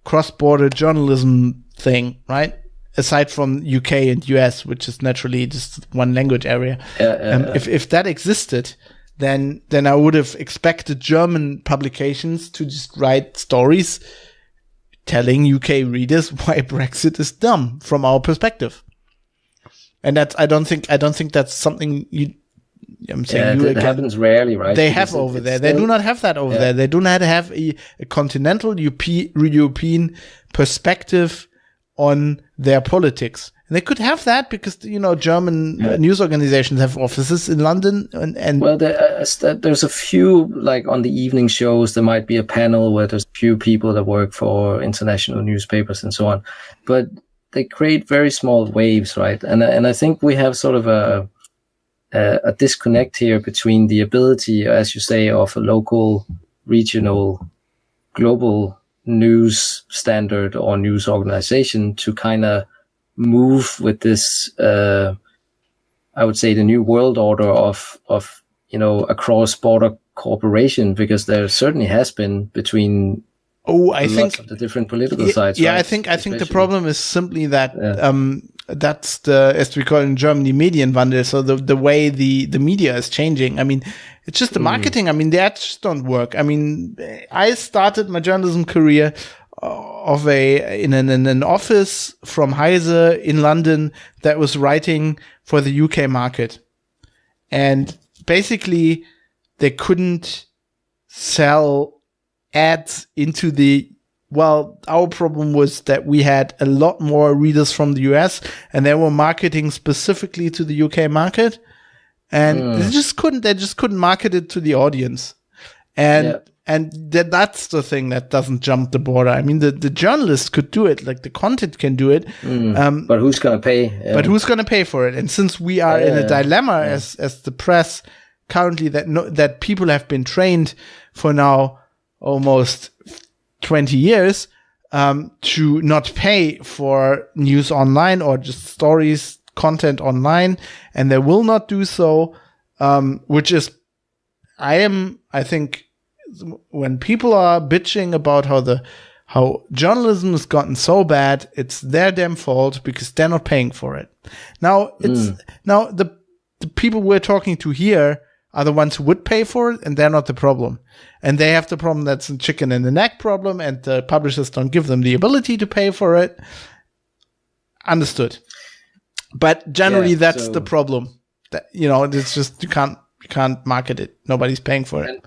cross-border journalism thing, right? Aside from UK and US, which is naturally just one language area. If that existed, then I would have expected German publications to just write stories telling UK readers why Brexit is dumb from our perspective. And that's, I don't think that's something I'm saying it happens rarely, right? They have over there. They do not have that over there. They do not have a continental European perspective on their politics. And they could have that because, German news organizations have offices in London. And well, there's a few, like on the evening shows, there might be a panel where there's a few people that work for international newspapers and so on. But they create very small waves, right? And I think we have sort of a disconnect here between the ability, as you say, of a local, regional, global news standard or news organization to kind of move with this, I would say, the new world order of a cross-border cooperation, because there certainly has been between lots of the different political sides. Yeah, right? I think the problem is simply that that's the, as we call it in Germany, Medienwandel. So the way the media is changing. I mean, it's just the marketing. I mean, the ads just don't work. I mean, I started my journalism career in an office from Heise in London that was writing for the UK market. And basically they couldn't sell ads into our problem was that we had a lot more readers from the US and they were marketing specifically to the UK market. And they just couldn't market it to the audience. And that's the thing that doesn't jump the border. I mean, the journalist could do it, like the content can do it. But who's going to pay? But who's going to pay for it? And since we are in a dilemma as the press currently, that people have been trained for now almost 20 years to not pay for news online or just stories, content online, and they will not do so, which is, I think, when people are bitching about how journalism has gotten so bad, it's their damn fault because they're not paying for it. Now now the people we're talking to here are the ones who would pay for it, and they're not the problem. And they have the problem that's a chicken and an egg problem, and the publishers don't give them the ability to pay for it. Understood. But generally, that's the problem. That, it's just you can't market it. Nobody's paying for it.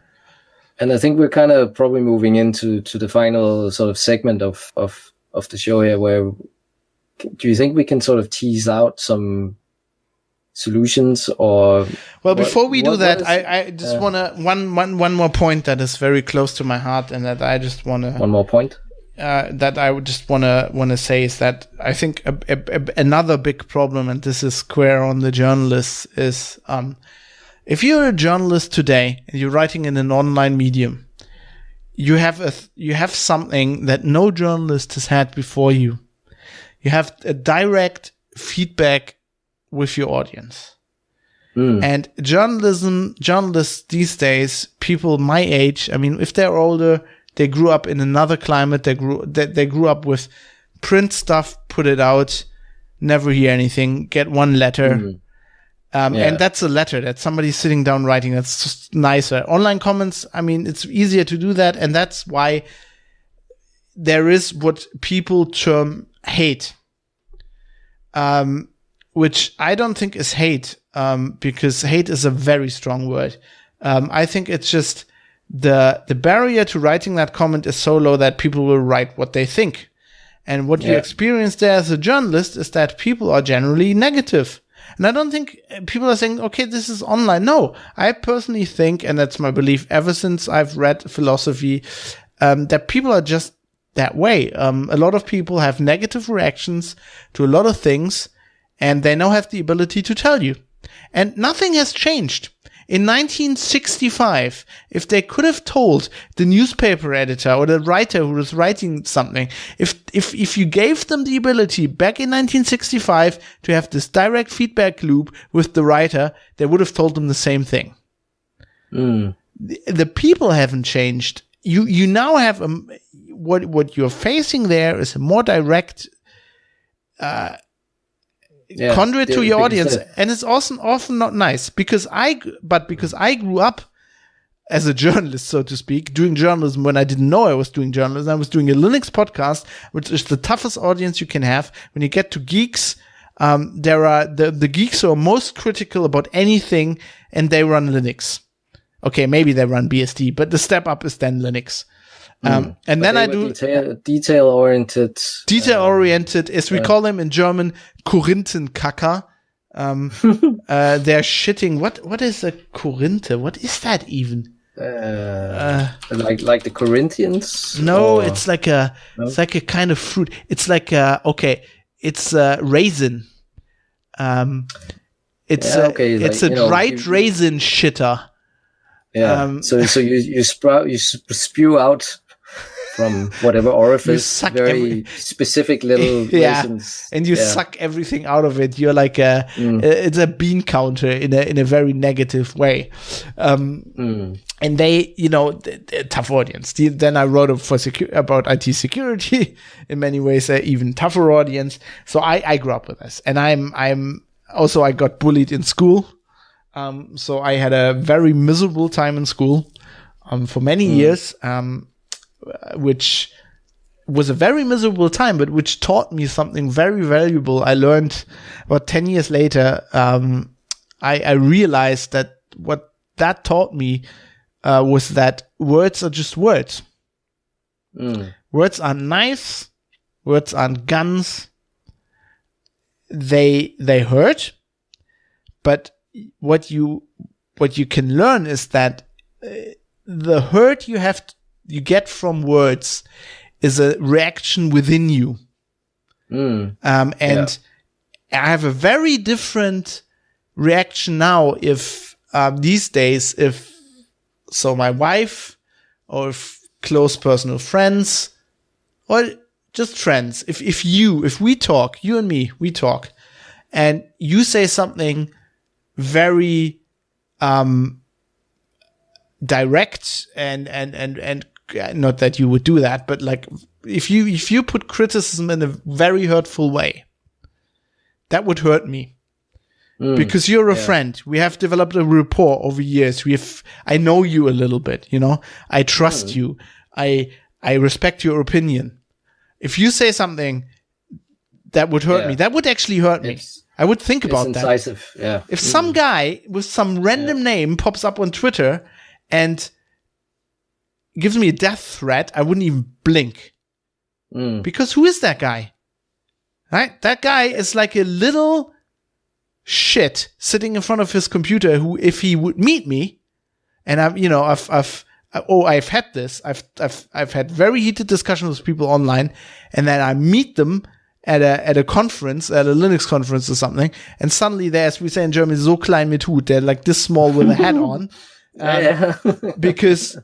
And I think we're kind of probably moving into the final sort of segment of the show here, where do you think we can sort of tease out some solutions or? Well, before we do that, I just want to one more point that is very close to my heart, and that I just want to one more point. That I would just want to say is that I think another big problem, and this is square on the journalists, is if you're a journalist today and you're writing in an online medium, you have something that no journalist has had before you. You have a direct feedback with your audience. And journalists these days, people my age, I mean, if they're older, they grew up in another climate. They grew up with print stuff, put it out, never hear anything, get one letter. And that's a letter that somebody's sitting down writing. That's just nicer. Online comments, I mean, it's easier to do that. And that's why there is what people term hate, which I don't think is hate, because hate is a very strong word. I think it's just the barrier to writing that comment is so low that people will write what they think. And what you experience there as a journalist is that people are generally negative. And I don't think people are saying, okay, this is online. No, I personally think, and that's my belief ever since I've read philosophy, that people are just that way. A lot of people have negative reactions to a lot of things, and they now have the ability to tell you. And nothing has changed. In 1965, if they could have told the newspaper editor or the writer who was writing something, if you gave them the ability back in 1965 to have this direct feedback loop with the writer, they would have told them the same thing. The people haven't changed. You now have what you're facing there is a more direct conduit to your audience, and it's often not nice because I grew up as a journalist, so to speak, doing journalism when I didn't know I was doing journalism. I was doing a Linux podcast, which is the toughest audience you can have. When you get to geeks, there are the geeks who are most critical about anything, and they run Linux. Okay, maybe they run BSD, but the step up is then Linux. And then I do detail-oriented. Detail-oriented, as we call them in German, Korinthenkacker. They're shitting. What is a Korinthe? What is that even? Like the Corinthians? No, it's like a kind of fruit. It's like it's a raisin. It's a dried raisin shitter. Yeah. So you spew out from whatever orifice specific little raisins. And you suck everything out of it. You're like it's a bean counter in a very negative way. And they, they're a tough audience. Then I wrote about IT security. In many ways, an even tougher audience. So I grew up with this, and I'm also, I got bullied in school. So I had a very miserable time in school for many years. Which was a very miserable time, but which taught me something very valuable. I learned about 10 years later, I realized that what that taught me was that words are just words. Words are knives. Words aren't guns. They hurt. But what you can learn is that the hurt you get from words is a reaction within you. I have a very different reaction now if these days, if my wife or if close personal friends or just friends, if we talk, you and me, we talk, and you say something very direct and not that you would do that, but like if you put criticism in a very hurtful way, that would hurt me. Because you're a friend. We have developed a rapport over years. I know you a little bit, I trust you. I respect your opinion. If you say something that would hurt me, that would actually hurt me. I would think about incisive. That. If some guy with some random name pops up on Twitter and gives me a death threat, I wouldn't even blink. Because who is that guy? Right? That guy is like a little shit sitting in front of his computer who, if he would meet me, and I've had this. I've had very heated discussions with people online, and then I meet them at a conference, at a Linux conference or something, and suddenly they're, as we say in German, so klein mit Hut. They're like this small with a hat on. Because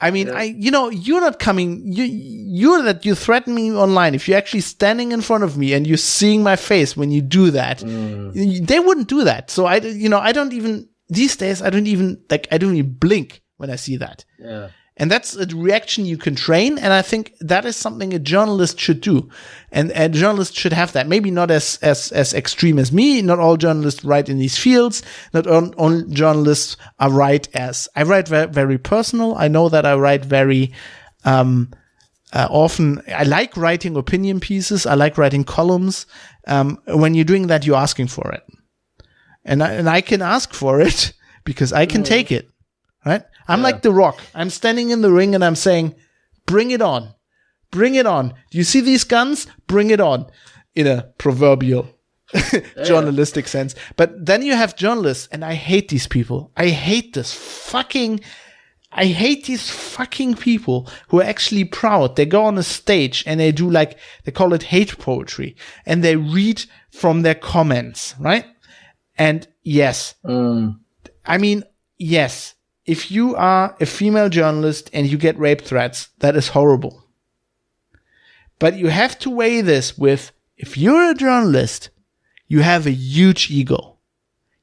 you're not coming. You threaten me online. If you're actually standing in front of me and you're seeing my face when you do that, they wouldn't do that. So I don't even these days. I don't even blink when I see that. Yeah. And that's a reaction you can train, and I think that is something a journalist should do. And a journalist should have that. Maybe not as extreme as me. Not all journalists write in these fields. Not all journalists I write very personal. I know that I write very often. I like writing opinion pieces. I like writing columns. When you're doing that, you're asking for it. And I can ask for it because I can take it. Right? I'm like The Rock. I'm standing in the ring and I'm saying, bring it on. Bring it on. Do you see these guns? Bring it on. In a proverbial journalistic sense. But then you have journalists, and I hate these people. I hate these fucking people who are actually proud. They go on a stage and they do they call it hate poetry. And they read from their comments, right? And yes. Yes. If you are a female journalist and you get rape threats, that is horrible. But you have to weigh this with, if you're a journalist, you have a huge ego.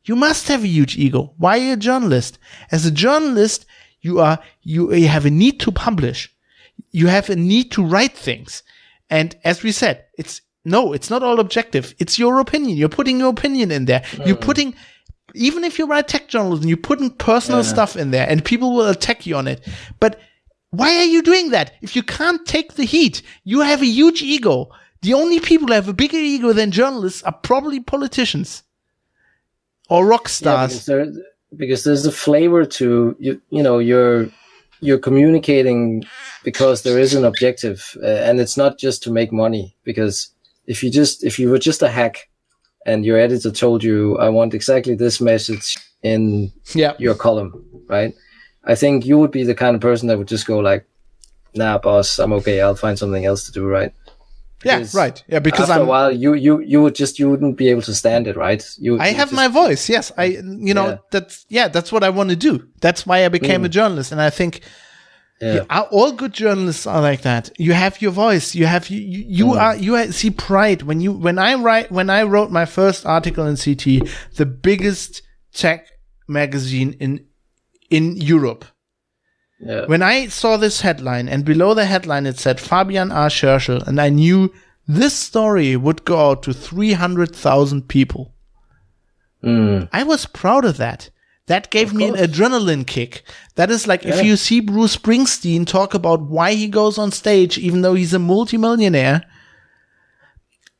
You must have a huge ego. Why are you a journalist? As a journalist, you have a need to publish. You have a need to write things. And as we said, it's not all objective. It's your opinion. You're putting your opinion in there. You're putting... Even if you write tech journalism, you're putting personal stuff in there and people will attack you on it. But why are you doing that? If you can't take the heat, you have a huge ego. The only people who have a bigger ego than journalists are probably politicians or rock stars. Because there's a flavor to, your you're communicating because there is an objective, and it's not just to make money. Because if you were just a hack, and your editor told you, I want exactly this message in your column, right? I think you would be the kind of person that would just go like, nah, boss, I'm okay. I'll find something else to do, right? Because right. Yeah, because after a while, you wouldn't be able to stand it, right? I have my voice. Yes, that's what I want to do. That's why I became a journalist, and I think all good journalists are like that. You have your voice. You have you see pride when I wrote my first article in CT, the biggest tech magazine in Europe. Yeah. When I saw this headline, and below the headline it said Fabian A. Scherschel, and I knew this story would go out to 300,000 people. I was proud of that. That gave me an adrenaline kick. That is like if you see Bruce Springsteen talk about why he goes on stage, even though he's a multimillionaire,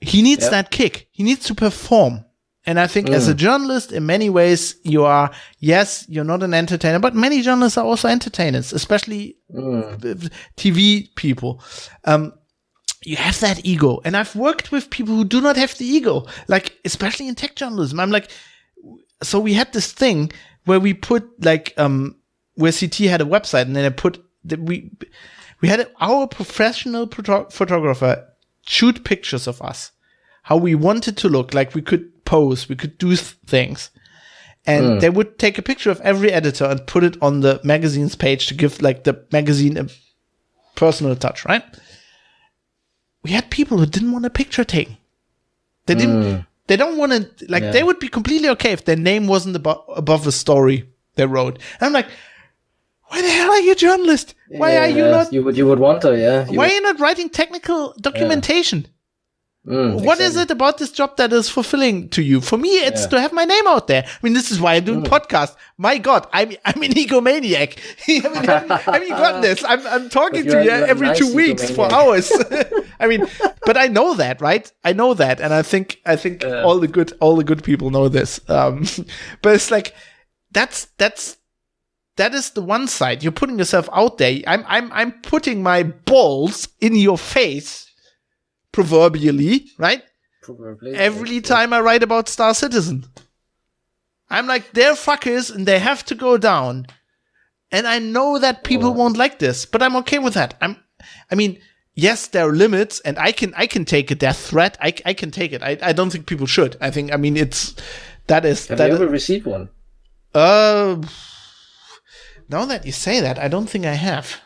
he needs that kick. He needs to perform. And I think as a journalist, in many ways, you're not an entertainer, but many journalists are also entertainers, especially TV people. You have that ego. And I've worked with people who do not have the ego, like, especially in tech journalism. I'm like, so we had this thing where we put like, where CT had a website, and then I put, we had our professional photographer shoot pictures of us, how we wanted to look, like we could pose, we could do things, and they would take a picture of every editor and put it on the magazine's page to give like the magazine a personal touch, right? We had people who didn't want a picture taken. They didn't. They don't want to, like, they would be completely okay if their name wasn't above the story they wrote. And I'm like, why the hell are you a journalist? Why are you not? You would want to, why are you not writing technical documentation? What is it about this job that is fulfilling to you? For me, it's to have my name out there. I mean, this is why I'm doing podcasts. My God, I'm an egomaniac. Have you gotten this? I'm talking to you every 2 weeks for hours. I mean, but I know that, right? I know that, and I think all the good people know this. But it's like that is the one side. You're putting yourself out there. I'm putting my balls in your face. Proverbially, right? Every time I write about Star Citizen, I'm like, they're fuckers and they have to go down. And I know that people won't like this, but I'm okay with that. I mean, yes, there are limits, and I can take a death threat. I can take it. I don't think people should. I think, I mean, have you ever received one? Now that you say that, I don't think I have.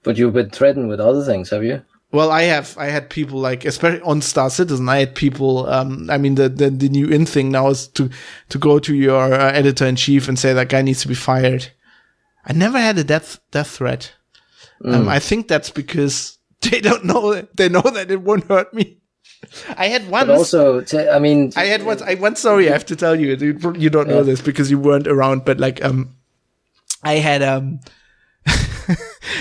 But you've been threatened with other things, have you? Well, I had people, like, especially on Star Citizen, I had people, I mean, the new in thing now is to go to your editor-in-chief and say that guy needs to be fired. I never had a death threat. I think that's because they don't know, they know that it won't hurt me. I had once. But also, I once, sorry, I have to tell you, you don't know this because you weren't around, but like, I had,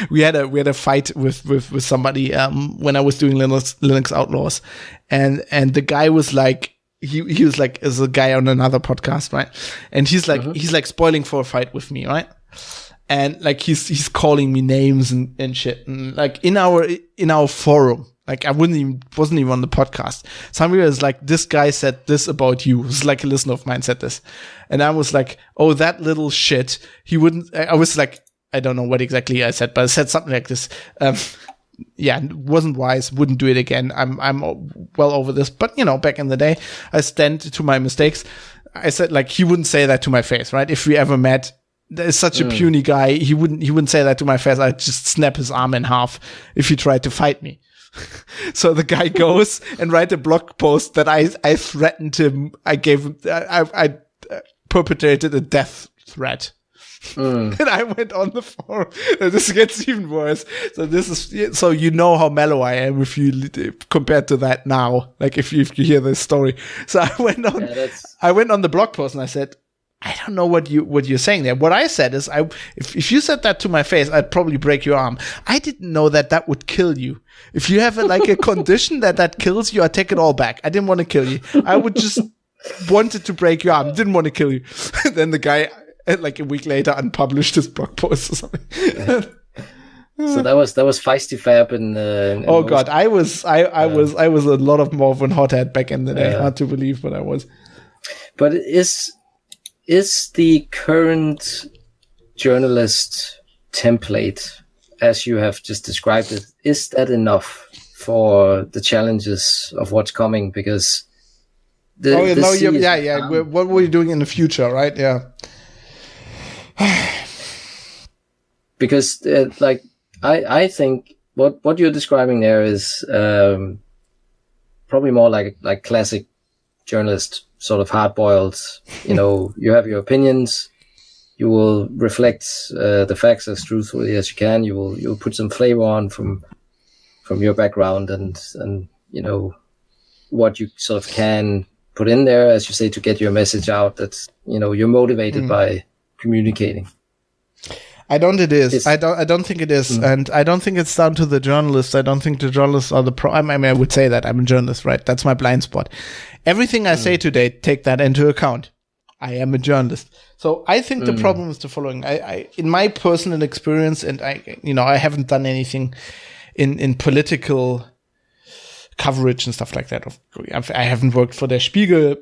we had a fight with somebody when I was doing Linux Outlaws, and the guy was like, he was like, as a guy on another podcast, right? And he's like spoiling for a fight with me, right? And like he's calling me names and shit, and like in our forum, like I wasn't even on the podcast. Somebody was like, this guy said this about you. It was like a listener of mine said this, and I was like, oh, that little shit. He wouldn't. I was like, I don't know what exactly I said, but I said something like this. Wasn't wise, wouldn't do it again. I'm well over this. But, you know, back in the day, I stand to my mistakes. I said, like, he wouldn't say that to my face, right? If we ever met, there's such a puny guy, he wouldn't say that to my face. I'd just snap his arm in half if he tried to fight me. So the guy goes and write a blog post that I threatened him. I perpetrated a death threat. And I went on the forum. This gets even worse. So you know how mellow I am if you compared to that now. Like if you hear this story. So I went on the blog post and I said, I don't know what you're saying there. What I said is, if you said that to my face, I'd probably break your arm. I didn't know that would kill you. If you have a condition that kills you, I take it all back. I didn't want to kill you. I would just wanted to break your arm. Didn't want to kill you. Then the guy and like a week later unpublished his blog post or something. So that was feisty fab in oh god, I was a lot of more of a hothead back in the day. Hard to believe, but I was. But is the current journalist template, as you have just described it, is that enough for the challenges of what's coming? Because what were you doing in the future, right? Yeah. Because I think what you're describing there is probably more like classic journalist, sort of hard-boiled. You have your opinions. You will reflect the facts as truthfully as you can. You'll put some flavor on from your background and what you sort of can put in there, as you say, to get your message out. That you're motivated by communicating. I don't think it is, and I don't think it's down to the journalists. I don't think the journalists are the problem. I mean, I would say that I'm a journalist, right? That's my blind spot. Everything I say today, take that into account. I am a journalist. So I think the problem is the following. I in my personal experience, and I haven't done anything in political coverage and stuff like that. I haven't worked for Der Spiegel,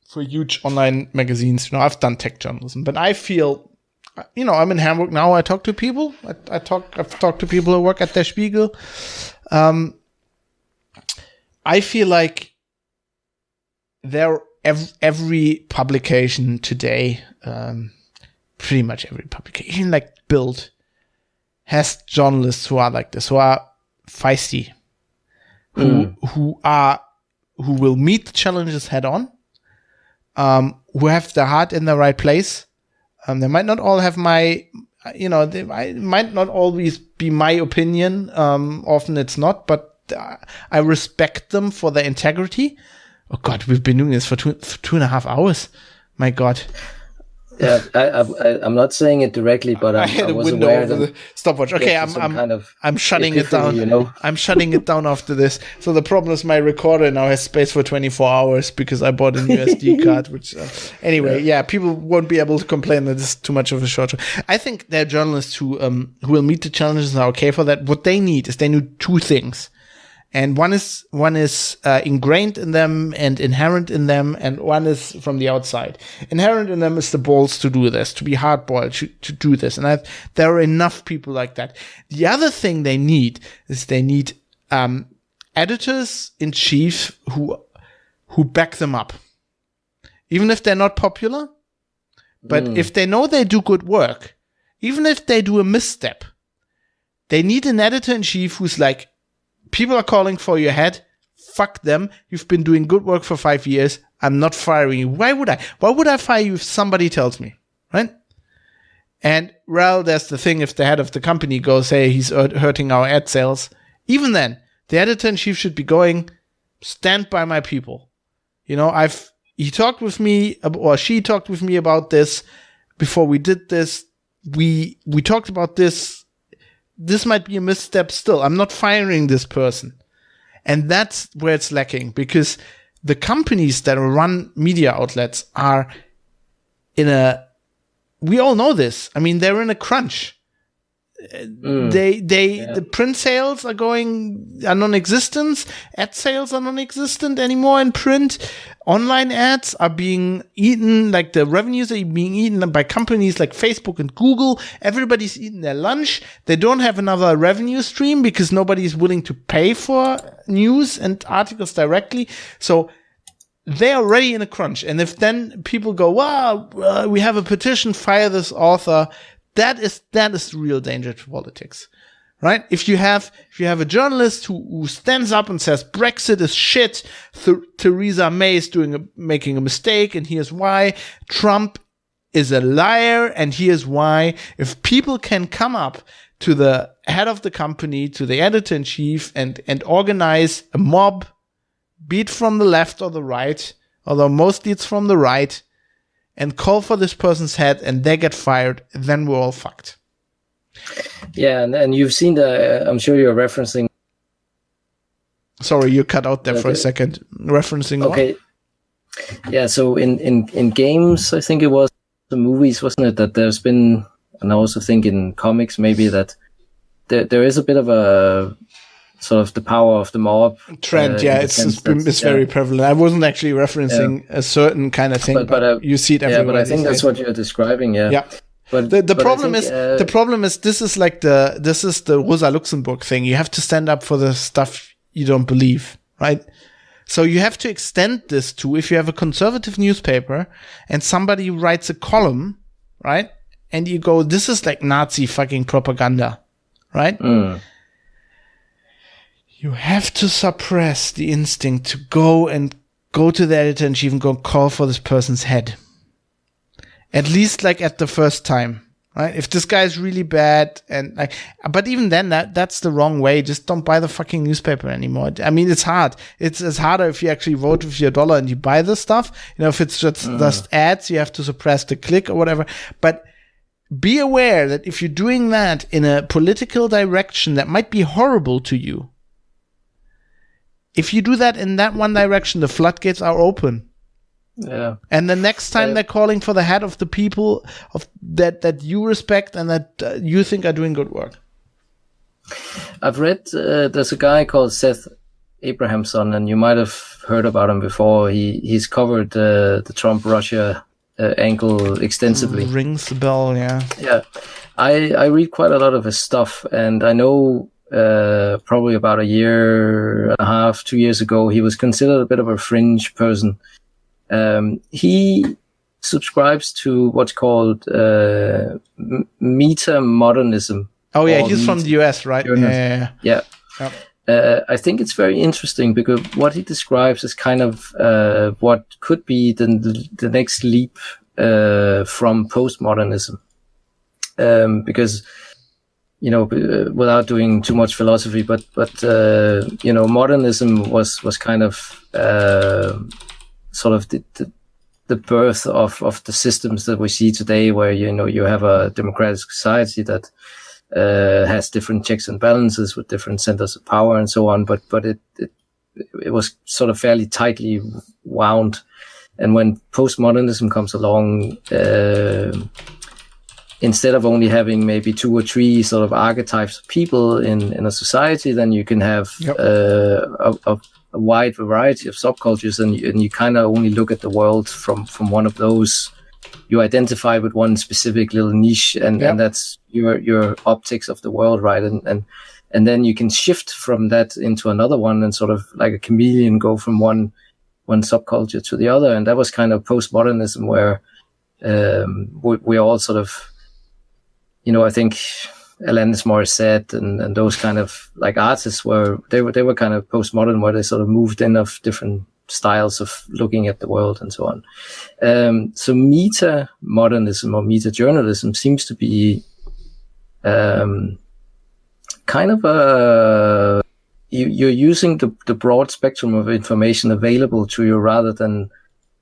for huge online magazines. I've done tech journalism, but I feel, I'm in Hamburg now. I talk to people. I've talked to people who work at Der Spiegel. I feel like every publication today, pretty much every publication, even like Bild, has journalists who are like this, who are feisty, who will meet the challenges head on, who have their heart in the right place. They might not all have they might not always be my opinion. Often it's not, but I respect them for their integrity. Oh God, we've been doing this for 2.5 hours. My God. Yeah, I'm not saying it directly, but I had a was window aware over that the stopwatch. Okay, I'm shutting it down. I'm shutting it down after this. So the problem is my recorder now has space for 24 hours because I bought a new SD card. Which anyway, people won't be able to complain that this is too much of a short show. I think there are journalists who will meet the challenges and are okay for that. What they need is two things. And one is ingrained in them and inherent in them, and one is from the outside. Inherent in them is the balls to do this, to be hard-boiled, to do this. And there are enough people like that. The other thing they need is editors-in-chief who back them up. Even if they're not popular, but if they know they do good work, even if they do a misstep, they need an editor-in-chief who's like, people are calling for your head. Fuck them. You've been doing good work for 5 years. I'm not firing you. Why would I? Why would I fire you if somebody tells me? Right? And, there's the thing. If the head of the company goes, hey, he's hurting our ad sales. Even then, the editor-in-chief should be going, stand by my people. He talked with me, or she talked with me about this before we did this. We talked about this. This might be a misstep still. I'm not firing this person. And that's where it's lacking, because the companies that run media outlets are we all know this. I mean, they're in a crunch. The print sales are non-existent. Ad sales are non-existent anymore in print. Online ads are being eaten, like the revenues are being eaten by companies like Facebook and Google. Everybody's eating their lunch. They don't have another revenue stream because nobody is willing to pay for news and articles directly. So they're already in a crunch. And if then people go, wow, we have a petition, fire this author, that is the real danger to politics, right? If you have a journalist who stands up and says Brexit is shit, Theresa May is making a mistake, and here's why. Trump is a liar, and here's why. If people can come up to the head of the company, to the editor-in-chief, and organize a mob, be it from the left or the right, although mostly it's from the right, and call for this person's head, and they get fired, then we're all fucked. Yeah, and you've seen I'm sure you're referencing. Sorry, you cut out there for a second. Referencing okay. What? Yeah, so in games, I think it was the movies, wasn't it, that there's been, and I also think in comics maybe that there is a bit of a sort of the power of the mob trend. It's very prevalent. I wasn't actually referencing a certain kind of thing, but you see it everywhere. Yeah, but I think that's what you're describing. Yeah. Yeah. But the problem is this is the Rosa Luxemburg thing. You have to stand up for the stuff you don't believe, right? So you have to extend this to if you have a conservative newspaper and somebody writes a column, right? And you go, this is like Nazi fucking propaganda, right? Mm. You have to suppress the instinct to go to the editor and even go call for this person's head. At least like at the first time, right? If this guy is really bad but even then that's the wrong way. Just don't buy the fucking newspaper anymore. I mean, it's hard. It's harder if you actually vote with your dollar and you buy the stuff. You know, if it's just ads, you have to suppress the click or whatever. But be aware that if you're doing that in a political direction that might be horrible to you, if you do that in that one direction, the floodgates are open. Yeah. And the next time they're calling for the head of the people that you respect and that you think are doing good work. I've read there's a guy called Seth Abrahamson, and you might have heard about him before. He's covered the Trump-Russia angle extensively. Rings the bell, yeah. Yeah. I read quite a lot of his stuff, and I know probably about a year and a half, 2 years ago, he was considered a bit of a fringe person. He subscribes to what's called meta-modernism. Oh yeah, he's from the US, right? Yeah. Yep. I think it's very interesting because what he describes is kind of what could be the next leap from postmodernism. Because, you know, without doing too much philosophy, but you know, modernism was kind of sort of the birth of the systems that we see today, where, you know, you have a democratic society that has different checks and balances with different centers of power and so on, but it was sort of fairly tightly wound. And when postmodernism comes along, instead of only having maybe 2 or 3 sort of archetypes of people in a society, then you can have a wide variety of subcultures, and you kind of only look at the world from one of those. You identify with one specific little niche, and that's your optics of the world, right? And then you can shift from that into another one, and sort of like a chameleon go from one subculture to the other. And that was kind of postmodernism, where we all sort of, you know, I think Alanis Morissette and those kind of like artists they were kind of postmodern, where they sort of moved in of different styles of looking at the world and so on. So meta-modernism or meta-journalism seems to be kind of you're using the broad spectrum of information available to you rather than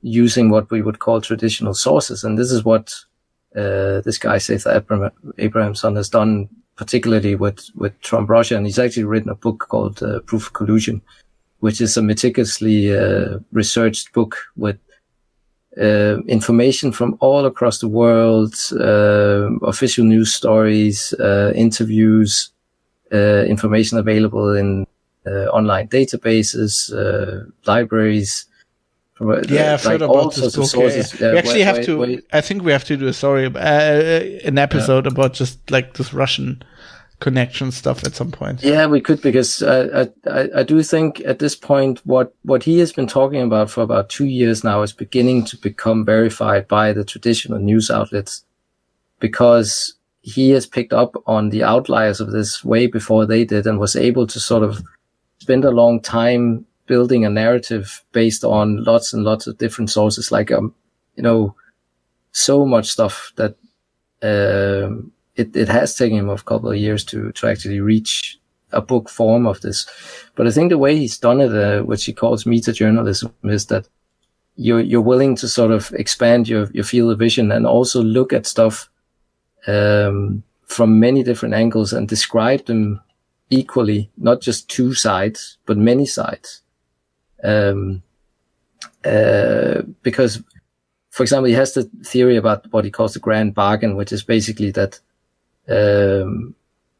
using what we would call traditional sources. And this is what this guy Seth Abrahamson has done, particularly with Trump Russia, and he's actually written a book called Proof of Collusion, which is a meticulously researched book with information from all across the world, official news stories, interviews, information available in online databases, libraries. Yeah, I've heard about this book. We actually have to. I think we have to do an episode about just like this Russian connection stuff at some point. Yeah, we could, because I do think at this point what he has been talking about for about 2 years now is beginning to become verified by the traditional news outlets, because he has picked up on the outliers of this way before they did, and was able to sort of spend a long time building a narrative based on lots and lots of different sources, like, you know, so much stuff that, it has taken him a couple of years to actually reach a book form of this. But I think the way he's done it, which he calls meta-journalism, is that you're willing to sort of expand your field of vision and also look at stuff, from many different angles and describe them equally, not just 2 sides, but many sides. Because for example, he has the theory about what he calls the grand bargain, which is basically that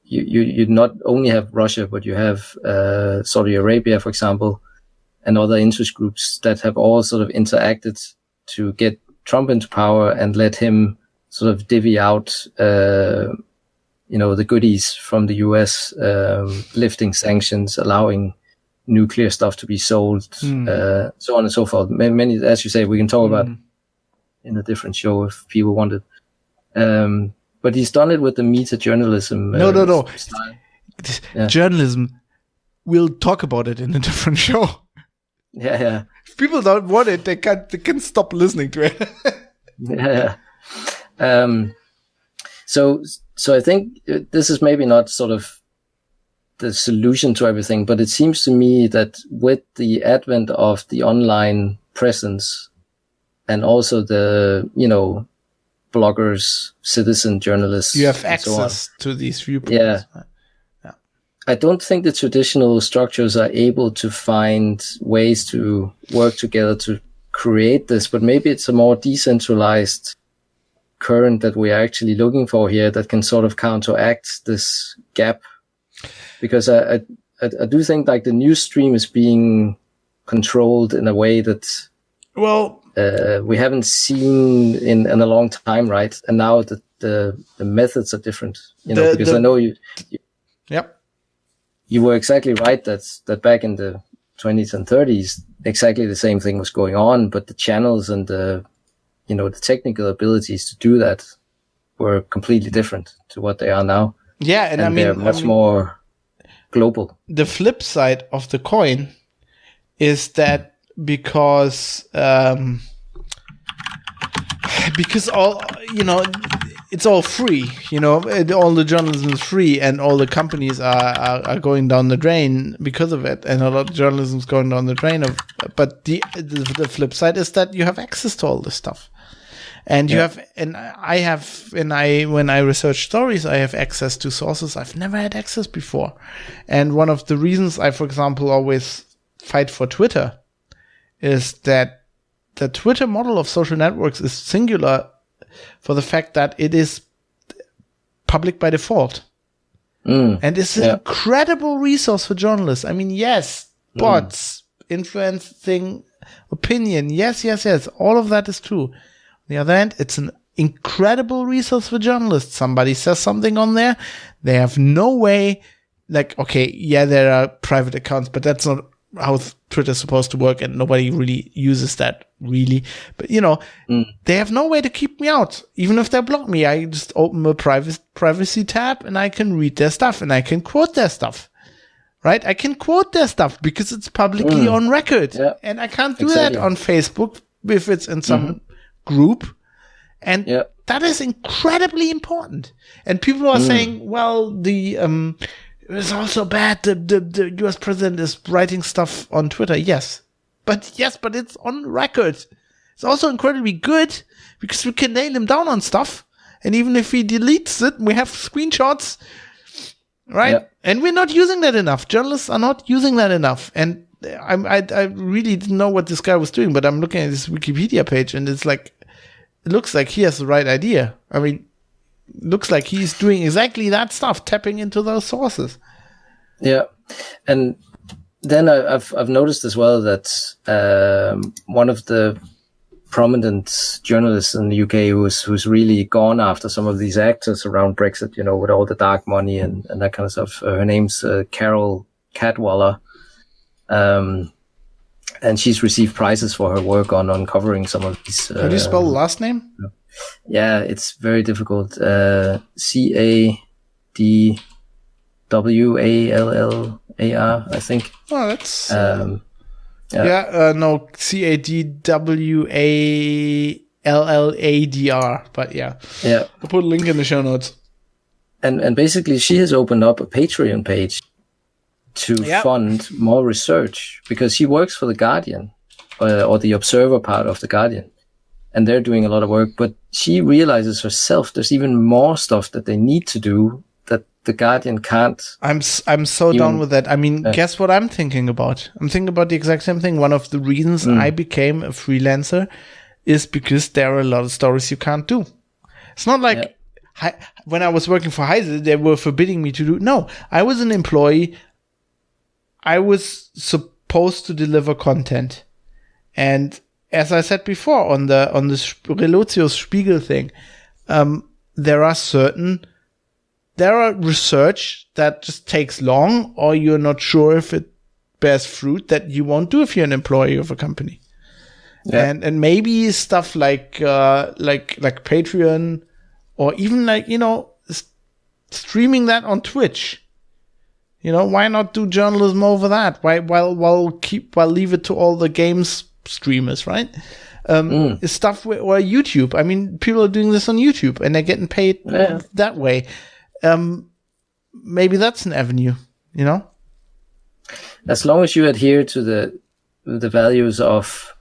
you not only have Russia, but you have Saudi Arabia, for example, and other interest groups that have all sort of interacted to get Trump into power and let him sort of divvy out, the goodies from the US, lifting sanctions, allowing nuclear stuff to be sold, so on and so forth. Many, as you say, we can talk about in a different show if people wanted. But he's done it with the meta journalism. No. Style. Journalism. We'll talk about it in a different show. Yeah. If people don't want it, they can stop listening to it. Yeah. So I think this is maybe not sort of the solution to everything, but it seems to me that with the advent of the online presence and also the, bloggers, citizen journalists, you have access to these viewpoints. Yeah. I don't think the traditional structures are able to find ways to work together to create this, but maybe it's a more decentralized current that we are actually looking for here that can sort of counteract this gap. Because I do think like the news stream is being controlled in a way that we haven't seen in a long time, right? And now the methods are different, because I know you. Yep. You were exactly right that back in the 20s and 30s, exactly the same thing was going on, but the channels and the technical abilities to do that were completely different to what they are now. Yeah, and they're much more global. The flip side of the coin is that because all, it's all free, all the journalism is free and all the companies are going down the drain because of it, and a lot of journalism is going down the drain but the flip side is that you have access to all this stuff. And you have, and I have, when I research stories, I have access to sources I've never had access before. And one of the reasons I, for example, always fight for Twitter is that the Twitter model of social networks is singular for the fact that it is public by default. And it's an incredible resource for journalists. I mean, yes, bots, influencing opinion. Yes. All of that is true. On the other hand, it's an incredible resource for journalists. Somebody says something on there. They have no way, there are private accounts, but that's not how Twitter's supposed to work, and nobody really uses that, really. But, they have no way to keep me out. Even if they block me, I just open a privacy tab and I can read their stuff and I can quote their stuff. Right? I can quote their stuff because it's publicly on record. Yeah. And I can't do that on Facebook if it's in some group. And that is incredibly important. And people are saying, well, it's also bad the US president is writing stuff on Twitter. Yes, but it's on record. It's also incredibly good because we can nail him down on stuff. And even if he deletes it, we have screenshots, right? Yeah. And we're not using that enough. Journalists are not using that enough. And I really didn't know what this guy was doing, but I'm looking at his Wikipedia page and it looks like he has the right idea. I mean, looks like he's doing exactly that stuff, tapping into those sources. Yeah. And then I've noticed as well that one of the prominent journalists in the UK who's really gone after some of these actors around Brexit, with all the dark money and that kind of stuff. Her name's Carol Cadwallader. And she's received prizes for her work on uncovering some of these. How do you spell the last name? Yeah, it's very difficult. Cadwalladar, I think. Oh, that's. No, Cadwalladar, but yeah. Yeah. I'll put a link in the show notes. And basically, she has opened up a Patreon page to fund more research because she works for The Guardian or the Observer part of The Guardian. And they're doing a lot of work, but she realizes herself there's even more stuff that they need to do that The Guardian can't. I'm so down with that. I mean, guess what I'm thinking about? I'm thinking about the exact same thing. One of the reasons I became a freelancer is because there are a lot of stories you can't do. It's not like when I was working for Heise, they were forbidding me to do. No, I was an employee. I was supposed to deliver content. And as I said before on the Relotius Spiegel thing, there are research that just takes long, or you're not sure if it bears fruit, that you won't do if you're an employee of a company. Yeah. And maybe stuff like Patreon, or even like, you know, streaming that on Twitch. You know, why not do journalism over that? Why leave it to all the games streamers, right? Stuff or YouTube. I mean, people are doing this on YouTube and they're getting paid that way. Maybe that's an avenue, you know? As long as you adhere to the values of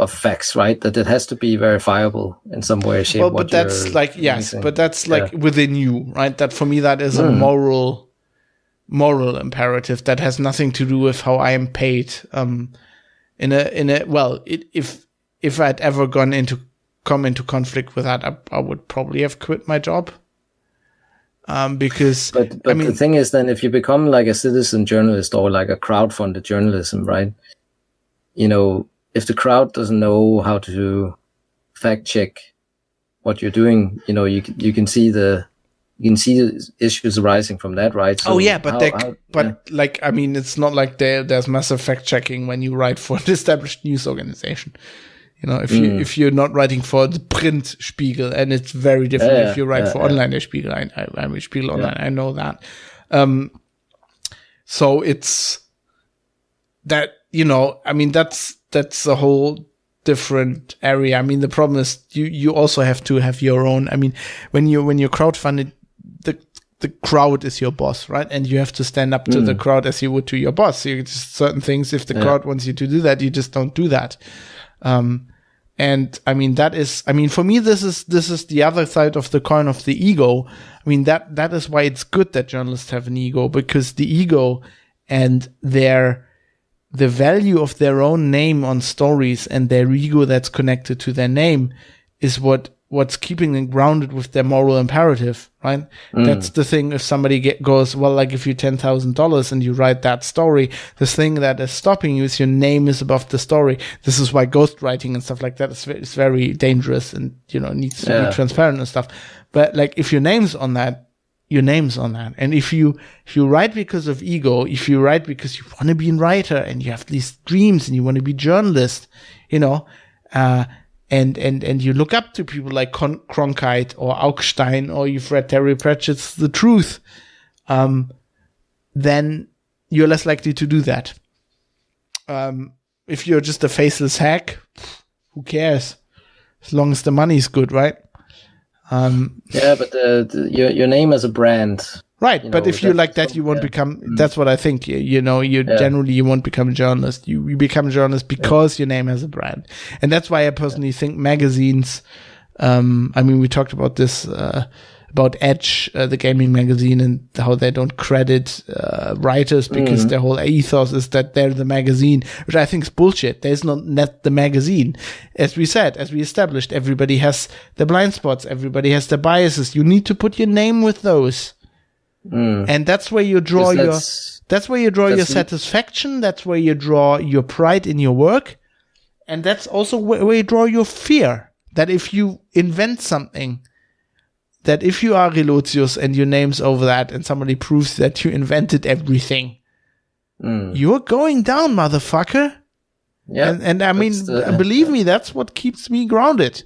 facts, right? That it has to be verifiable in some way, shape. Well, but that's like, yes, but that's like within you, right? That for me, that is a moral imperative that has nothing to do with how I am paid. If I'd ever come into conflict with that, I would probably have quit my job. Because but I mean, the thing is, then if you become like a citizen journalist or like a crowd-funded journalism, right? You know, if the crowd doesn't know how to fact check what you're doing, you know, you can see the issues arising from that, right? So like, I mean, it's not like there's massive fact checking when you write for an established news organization. You know, if you're not writing for the print Spiegel, and it's very different if you write for online Der Spiegel. I read Spiegel Online. I know that. So it's that, you know, I mean, that's a whole different area. I mean, the problem is you also have to have your own. I mean, when you're crowdfunded, the crowd is your boss, right? And you have to stand up to the crowd as you would to your boss. So you just certain things. If the crowd wants you to do that, you just don't do that. And I mean, for me, this is the other side of the coin of the ego. I mean, that is why it's good that journalists have an ego, because the ego and the value of their own name on stories and their ego that's connected to their name is what's keeping them grounded with their moral imperative, right? That's the thing. If somebody goes, well, like if you $10,000 and you write that story, the thing that is stopping you is your name is above the story. This is why ghostwriting and stuff like that is very dangerous, and, you know, needs to be transparent and stuff. But like, if your name's on that, your name's on that. And if you write because of ego, if you write because you want to be a writer and you have these dreams and you want to be a journalist, you know, and you look up to people like Cronkite or Augstein, or you've read Terry Pratchett's The Truth, then you're less likely to do that. If you're just a faceless hack, who cares? As long as the money's good, right? But your name as a brand. Right, but if you like that, you won't become. That's what I think. Generally you won't become a journalist. You become a journalist because your name has a brand, and that's why I personally think magazines. I mean, we talked about this about Edge, the gaming magazine, and how they don't credit writers because their whole ethos is that they're the magazine, which I think is bullshit. There's not the magazine. As we established, everybody has the blind spots. Everybody has the biases. You need to put your name with those. And that's where you draw your satisfaction. That's where you draw your pride in your work. And that's also where you draw your fear that if you invent something, that if you are Relotius and your name's over that and somebody proves that you invented everything, you're going down, motherfucker. Yeah. And I mean, believe me, that's what keeps me grounded.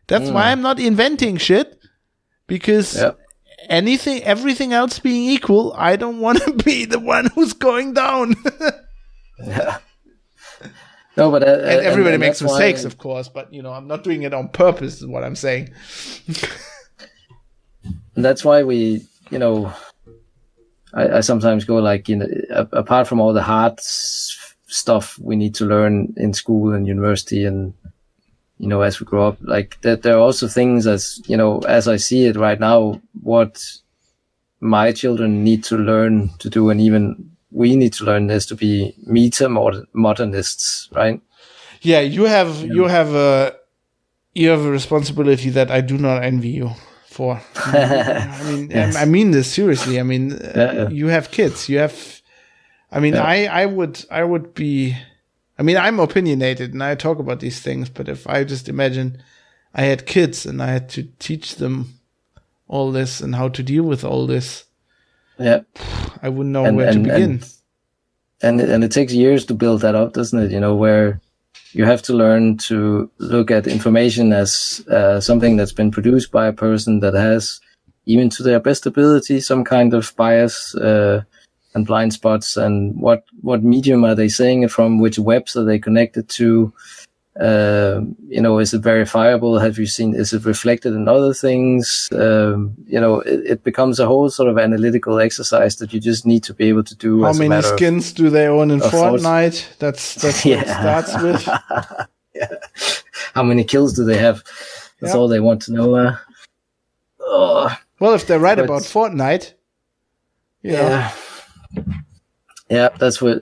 That's why I'm not inventing shit, because everything else being equal, I don't want to be the one who's going down. No, but and everybody makes mistakes, of course, but I'm not doing it on purpose, is what I'm saying. And that's why we, I sometimes go like, apart from all the hard stuff we need to learn in school and university, and as we grow up, like that, there are also things as I see it right now, what my children need to learn to do, and even we need to learn, is to be meta modernists, right? Yeah, you have a responsibility that I do not envy you for. Yes. I mean this seriously. I mean, you have kids. You have. I mean, I would be. I mean, I'm opinionated and I talk about these things, but if I just imagine I had kids and I had to teach them all this and how to deal with all this, I wouldn't know where to begin. And it takes years to build that up, doesn't it? You know, where you have to learn to look at information as something that's been produced by a person that has, even to their best ability, some kind of bias and blind spots. And what medium are they saying it from? Which webs are they connected to? You know, is it verifiable? Have you seen, is it reflected in other things? You know, it becomes a whole sort of analytical exercise that you just need to be able to do. How many skins do they own in Fortnite? That's what it starts with. How many kills do they have? That's all they want to know. Well, if they're right about Fortnite, yeah, that's what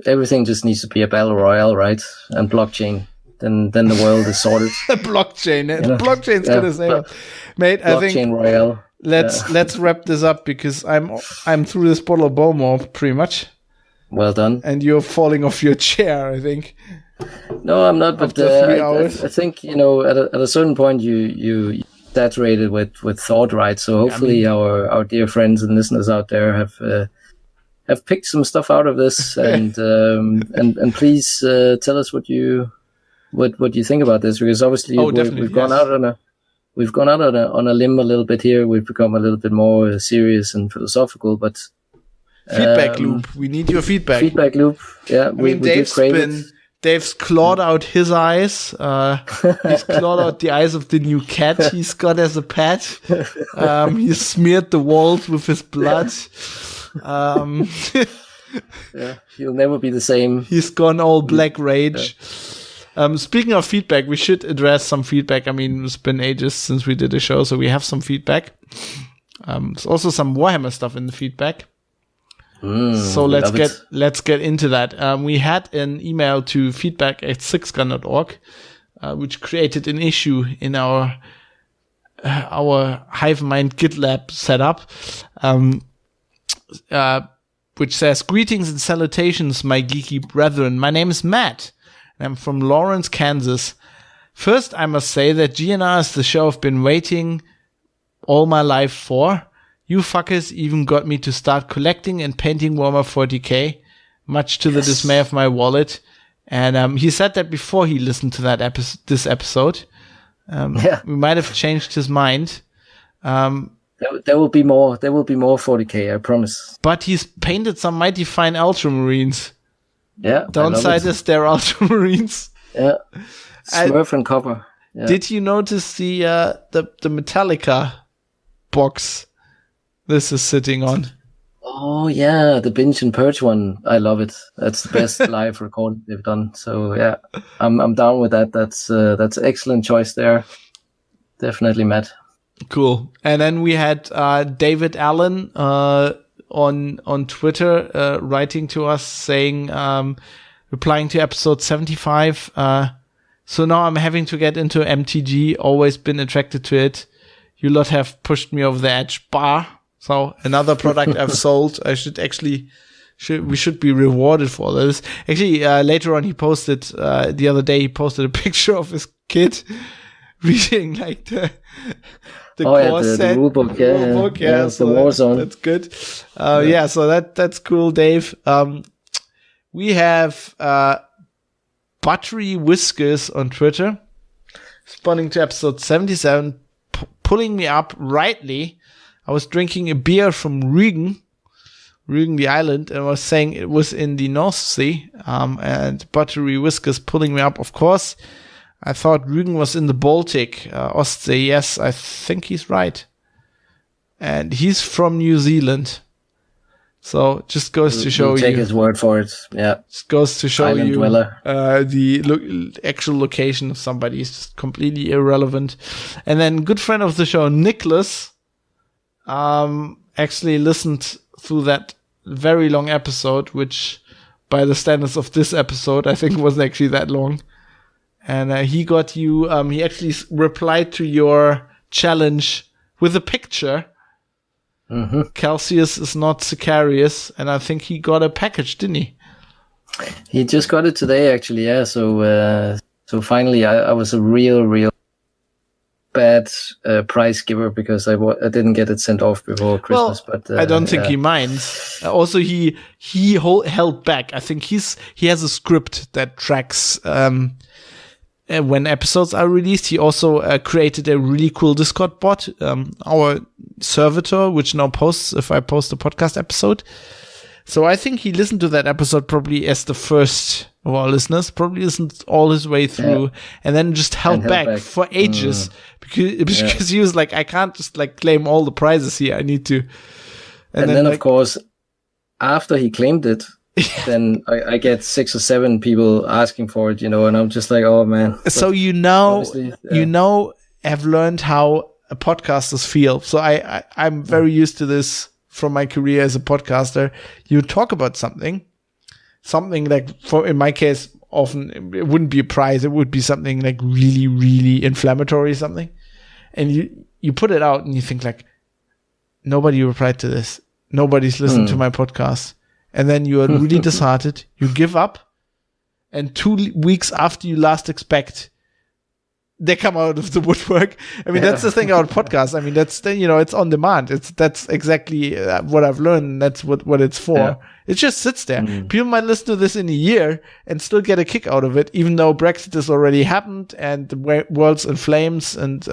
everything just needs to be a battle royale, right? And blockchain. Then the world is sorted. Blockchain. Blockchain's gonna say, mate. I think blockchain royale. Let's wrap this up because I'm through this bottle of Bowmore pretty much. Well done. And you're falling off your chair, I think. No, I'm not. But 3 hours. I think, you know, at a certain point you saturated with thought, right? So hopefully our dear friends and listeners out there have picked some stuff out of this, and please tell us what you think about this, because obviously we've gone out on a limb a little bit here. We've become a little bit more serious and philosophical, but feedback loop. We need your feedback. Feedback loop. Yeah, we Dave's clawed out his eyes. He's clawed out the eyes of the new cat he's got as a pet. He smeared the walls with his blood. He'll never be the same. He's gone all black rage. Speaking of feedback, we should address some feedback. I mean, it's been ages since we did a show, so we have some feedback. There's also some Warhammer stuff in the feedback. So let's get into that. We had an email to feedback@sixgun.org, which created an issue in our HiveMind GitLab setup, which says, "Greetings and salutations, my geeky brethren. My name is Matt. I'm from Lawrence, Kansas. First, I must say that GNR is the show I've been waiting all my life for. You fuckers even got me to start collecting and painting Warhammer 40k, much to the dismay of my wallet." And he said that before he listened to this episode. We might have changed his mind. There will be more. There will be more 40k, I promise. But he's painted some mighty fine Ultramarines. Yeah. Downside is they're Ultramarines. Yeah. Smurf and copper. Yeah. Did you notice the Metallica box this is sitting on? Oh yeah, the Binge and Purge one. I love it. That's the best live recording they've done. So yeah, I'm down with that. That's excellent choice there. Definitely, Matt. Cool. And then we had David Allen on Twitter writing to us saying, replying to episode 75. So now I'm having to get into MTG. Always been attracted to it. You lot have pushed me over the edge. Bah. So another product I've sold. We should be rewarded for this. Actually, later on he posted, the other day he posted a picture of his kid reading like the core set. The rule book, yeah, so the Warzone. That's good. So that's cool, Dave. We have Buttery Whiskers on Twitter, responding to episode 77, pulling me up rightly. I was drinking a beer from Rügen, the island, and was saying it was in the North Sea, and Buttery Whiskers pulling me up. Of course, I thought Rügen was in the Baltic, Ostsee. Yes, I think he's right. And he's from New Zealand. So just goes to show you. Take his word for it. Yeah. Just goes to show Island you dweller. The actual location of somebody is just completely irrelevant. And then good friend of the show, Nicholas, actually listened through that very long episode, which by the standards of this episode, I think wasn't actually that long. And he got you, he actually replied to your challenge with a picture. Mm-hmm. Celsius is not Sicarius, and I think he got a package, didn't he? He just got it today, actually. Yeah. So finally, I was a real bad prize giver because I didn't get it sent off before Christmas. Well, but I don't think he minds. Also, he held back. I think he has a script that tracks when episodes are released. He also created a really cool Discord bot, our servitor, which now posts if I post a podcast episode. So I think he listened to that episode probably as the first of our listeners, probably listened all his way through, and then just held back for ages because he was like, I can't just like claim all the prizes here. I need to. And then like, of course, after he claimed it, then I get 6 or 7 people asking for it, and I'm just like, oh man. So have learned how podcasters feel. So I'm very used to this from my career as a podcaster. You talk about something like, in my case, often it wouldn't be a prize. It would be something like really, really inflammatory something. And you put it out and you think like, nobody replied to this. Nobody's listened to my podcast. And then you are really disheartened. You give up. And 2 weeks after you last expect, they come out of the woodwork. I mean, that's the thing about podcasts. I mean, that's, it's on demand. That's exactly what I've learned. That's what it's for. Yeah. It just sits there. People might listen to this in a year and still get a kick out of it, even though Brexit has already happened and the world's in flames and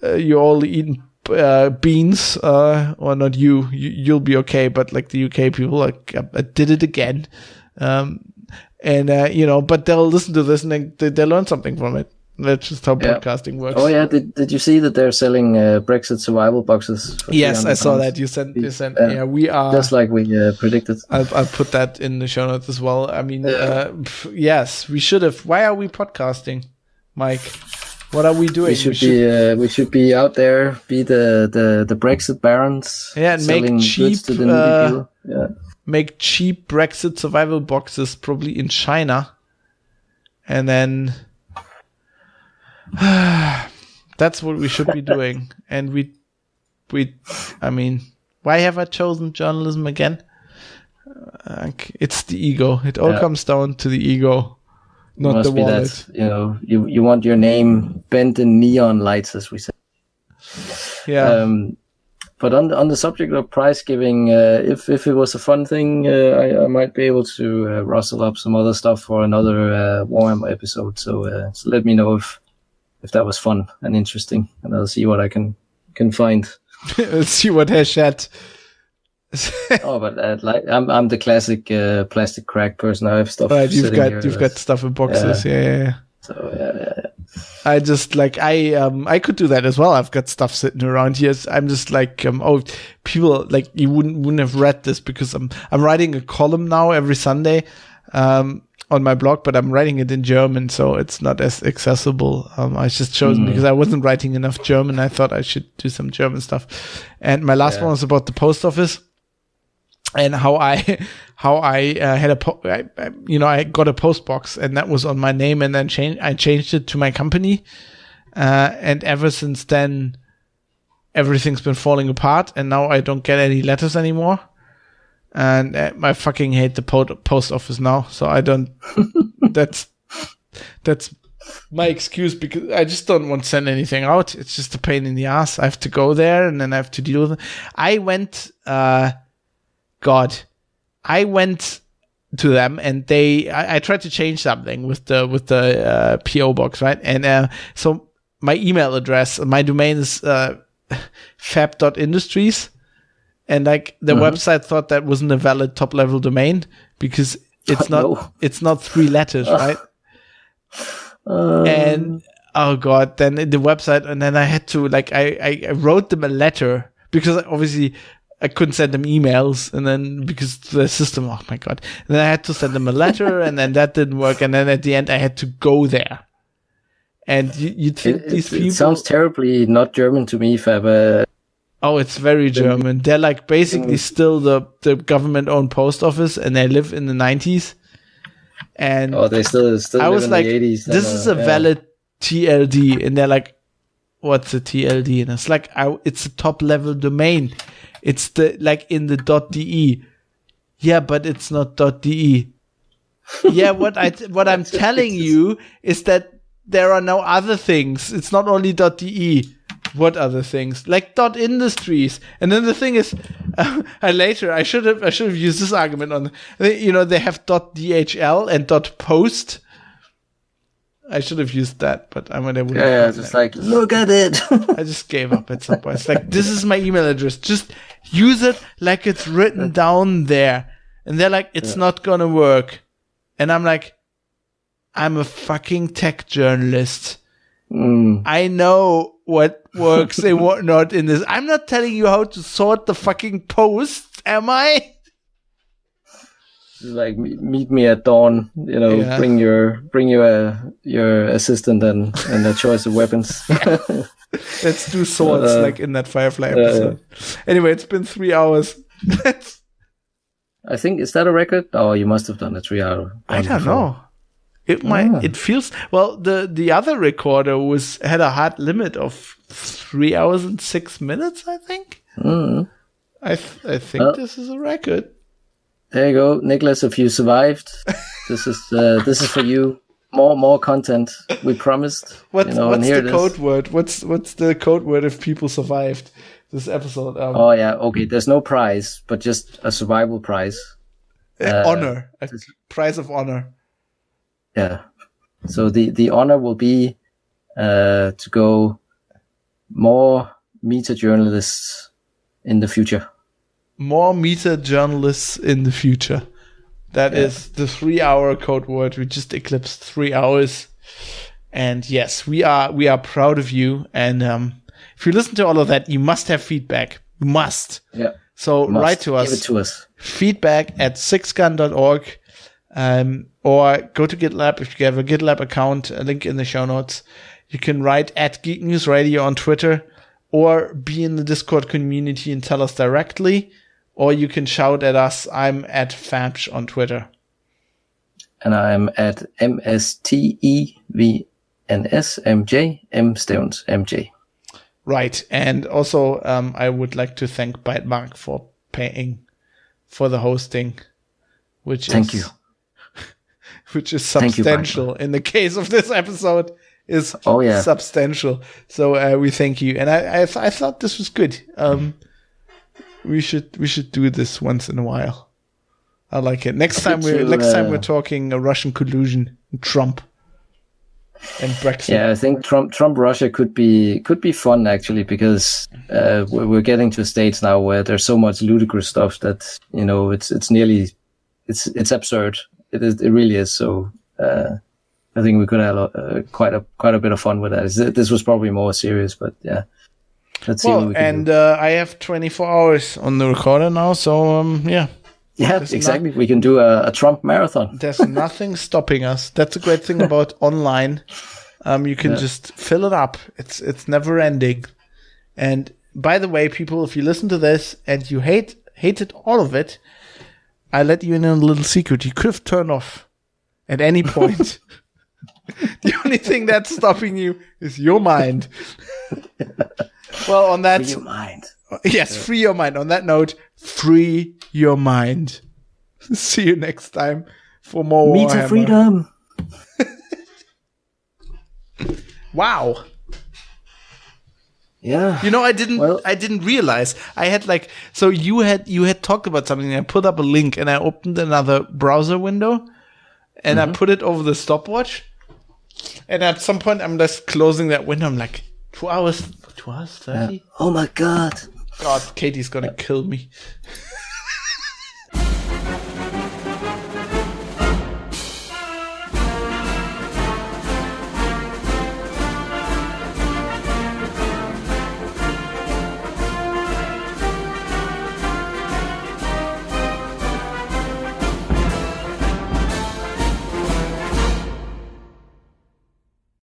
you're all eating beans, or not you'll be okay, but like the UK people like did it again. But they'll listen to this and they learn something from it. That's just how podcasting works. Oh yeah, did you see that they're selling Brexit survival boxes? Yes, I saw that. You sent. Yeah, we are just like we predicted. I'll put that in the show notes as well. I mean, yes, we should have. Why are we podcasting, Mike? What are we doing? We should be out there, be the Brexit barons. Yeah, and make cheap to the needy people. Yeah. Make cheap Brexit survival boxes, probably in China, and then that's what we should be doing. And I mean, why have I chosen journalism again? It's the ego. It all comes down to the ego. Not the wallet. That, you want your name bent in neon lights, as we say. Yeah. But on the subject of prize giving, if it was a fun thing, I might be able to rustle up some other stuff for another Warhammer episode. So let me know if that was fun and interesting, and I'll see what I can find. Let's see what has chat. Oh, but I'm the classic plastic crack person. I have stuff. Right, you've got stuff in boxes. Yeah. So yeah. I just like I could do that as well. I've got stuff sitting around here. I'm just like people like you wouldn't have read this because I'm writing a column now every Sunday on my blog, but I'm writing it in German, so it's not as accessible. I was just chosen because I wasn't writing enough German. I thought I should do some German stuff. And my last one was about the post office. And how I had I got a post box and that was on my name, and then I changed it to my company, and ever since then everything's been falling apart, and now I don't get any letters anymore, and I fucking hate the post office now. So I don't. that's my excuse, because I just don't want to send anything out. It's just a pain in the ass. I have to go there and then I have to deal with it. I went to them and I tried to change something with the PO box, right? And so my email address, my domain is fab.industries, and like the website thought that wasn't a valid top level domain because it's not 3 letters, right? And oh god, then the website, and then I had to I wrote them a letter because obviously I couldn't send them emails, and then because the system, oh my god, and then I had to send them a letter, and then that didn't work, and then at the end I had to go there. And you think these people? It sounds terribly not German to me, Fab. Oh, it's very German. They're like basically still the government-owned post office, and they live in the 90s. And they still I live was in like, the 80s. this is a valid TLD. And they're like, what's a TLD? And it's like, it's a top level domain. It's in the .de. Yeah, but it's not .de. Yeah, what I'm telling you is that there are no other things. It's not only .de. What other things? Like .industries. And then the thing is, I should have used this argument on, they have .dhl and .post. I should have used that, but I wouldn't. Yeah, just like, look at it. I just gave up at some point. It's like, this is my email address. Just use it like it's written down there. And they're like, it's not gonna work. And I'm like, I'm a fucking tech journalist. I know what works and what not in this. I'm not telling you how to sort the fucking posts, am I? Like, meet me at dawn. Bring your assistant and a choice of weapons. Let's do swords like in that Firefly episode. Anyway, it's been 3 hours. I think, is that a record? Oh, you must have done a 3 hour. I don't know. It might. It feels well. The other recorder had a hard limit of 3 hours and 6 minutes. I think. I think this is a record. There you go, Nicholas. If you survived, this is for you. More content. We promised. What's the code word? What's the code word if people survived this episode? Oh yeah, okay. There's no prize, but just a survival prize. Honor, a prize of honor. Yeah. So the honor will be to go more meta journalists in the future. More meta journalists in the future. That is the 3 hour code word. We just eclipsed 3 hours. And yes, we are proud of you. And if you listen to all of that, you must have feedback. You must. Yeah. So write to us. Give it to us. Feedback@sixgun.org. Or go to GitLab if you have a GitLab account, a link in the show notes. You can write @Geek News Radio on Twitter, or be in the Discord community and tell us directly, or you can shout at us. I'm @Fabsh on Twitter. And I'm at MSTEVNSMJ, Stones MJ. Right. And also, I would like to thank Bytemark for paying for the hosting, which is substantial. In the case of this episode, is substantial. So we thank you, and I thought this was good. We should do this once in a while. I like it. Next time we're talking Russian collusion, Trump, and Brexit. Yeah, I think Trump Russia could be fun actually, because we're getting to a stage now where there's so much ludicrous stuff that it's absurd. It really is. So I think we could have quite a bit of fun with that. This was probably more serious, but yeah. Let's see what we can do. I have 24 hours on the recorder now, so yeah. Yeah, exactly. We can do a Trump marathon. There's nothing stopping us. That's a great thing about online. You can just fill it up. It's never ending. And by the way, people, if you listen to this and you hated all of it, I let you in on a little secret. You could have turned off at any point. The only thing that's stopping you is your mind. Well, on that... Free your mind. Yes, free your mind. On that note, free your mind. See you next time for more Meta freedom. Wow. Yeah. I didn't realize. I had so you had talked about something, and I put up a link and I opened another browser window and I put it over the stopwatch. And at some point I'm just closing that window. I'm like, 2 hours 30? Oh my God. God, Katie's gonna kill me.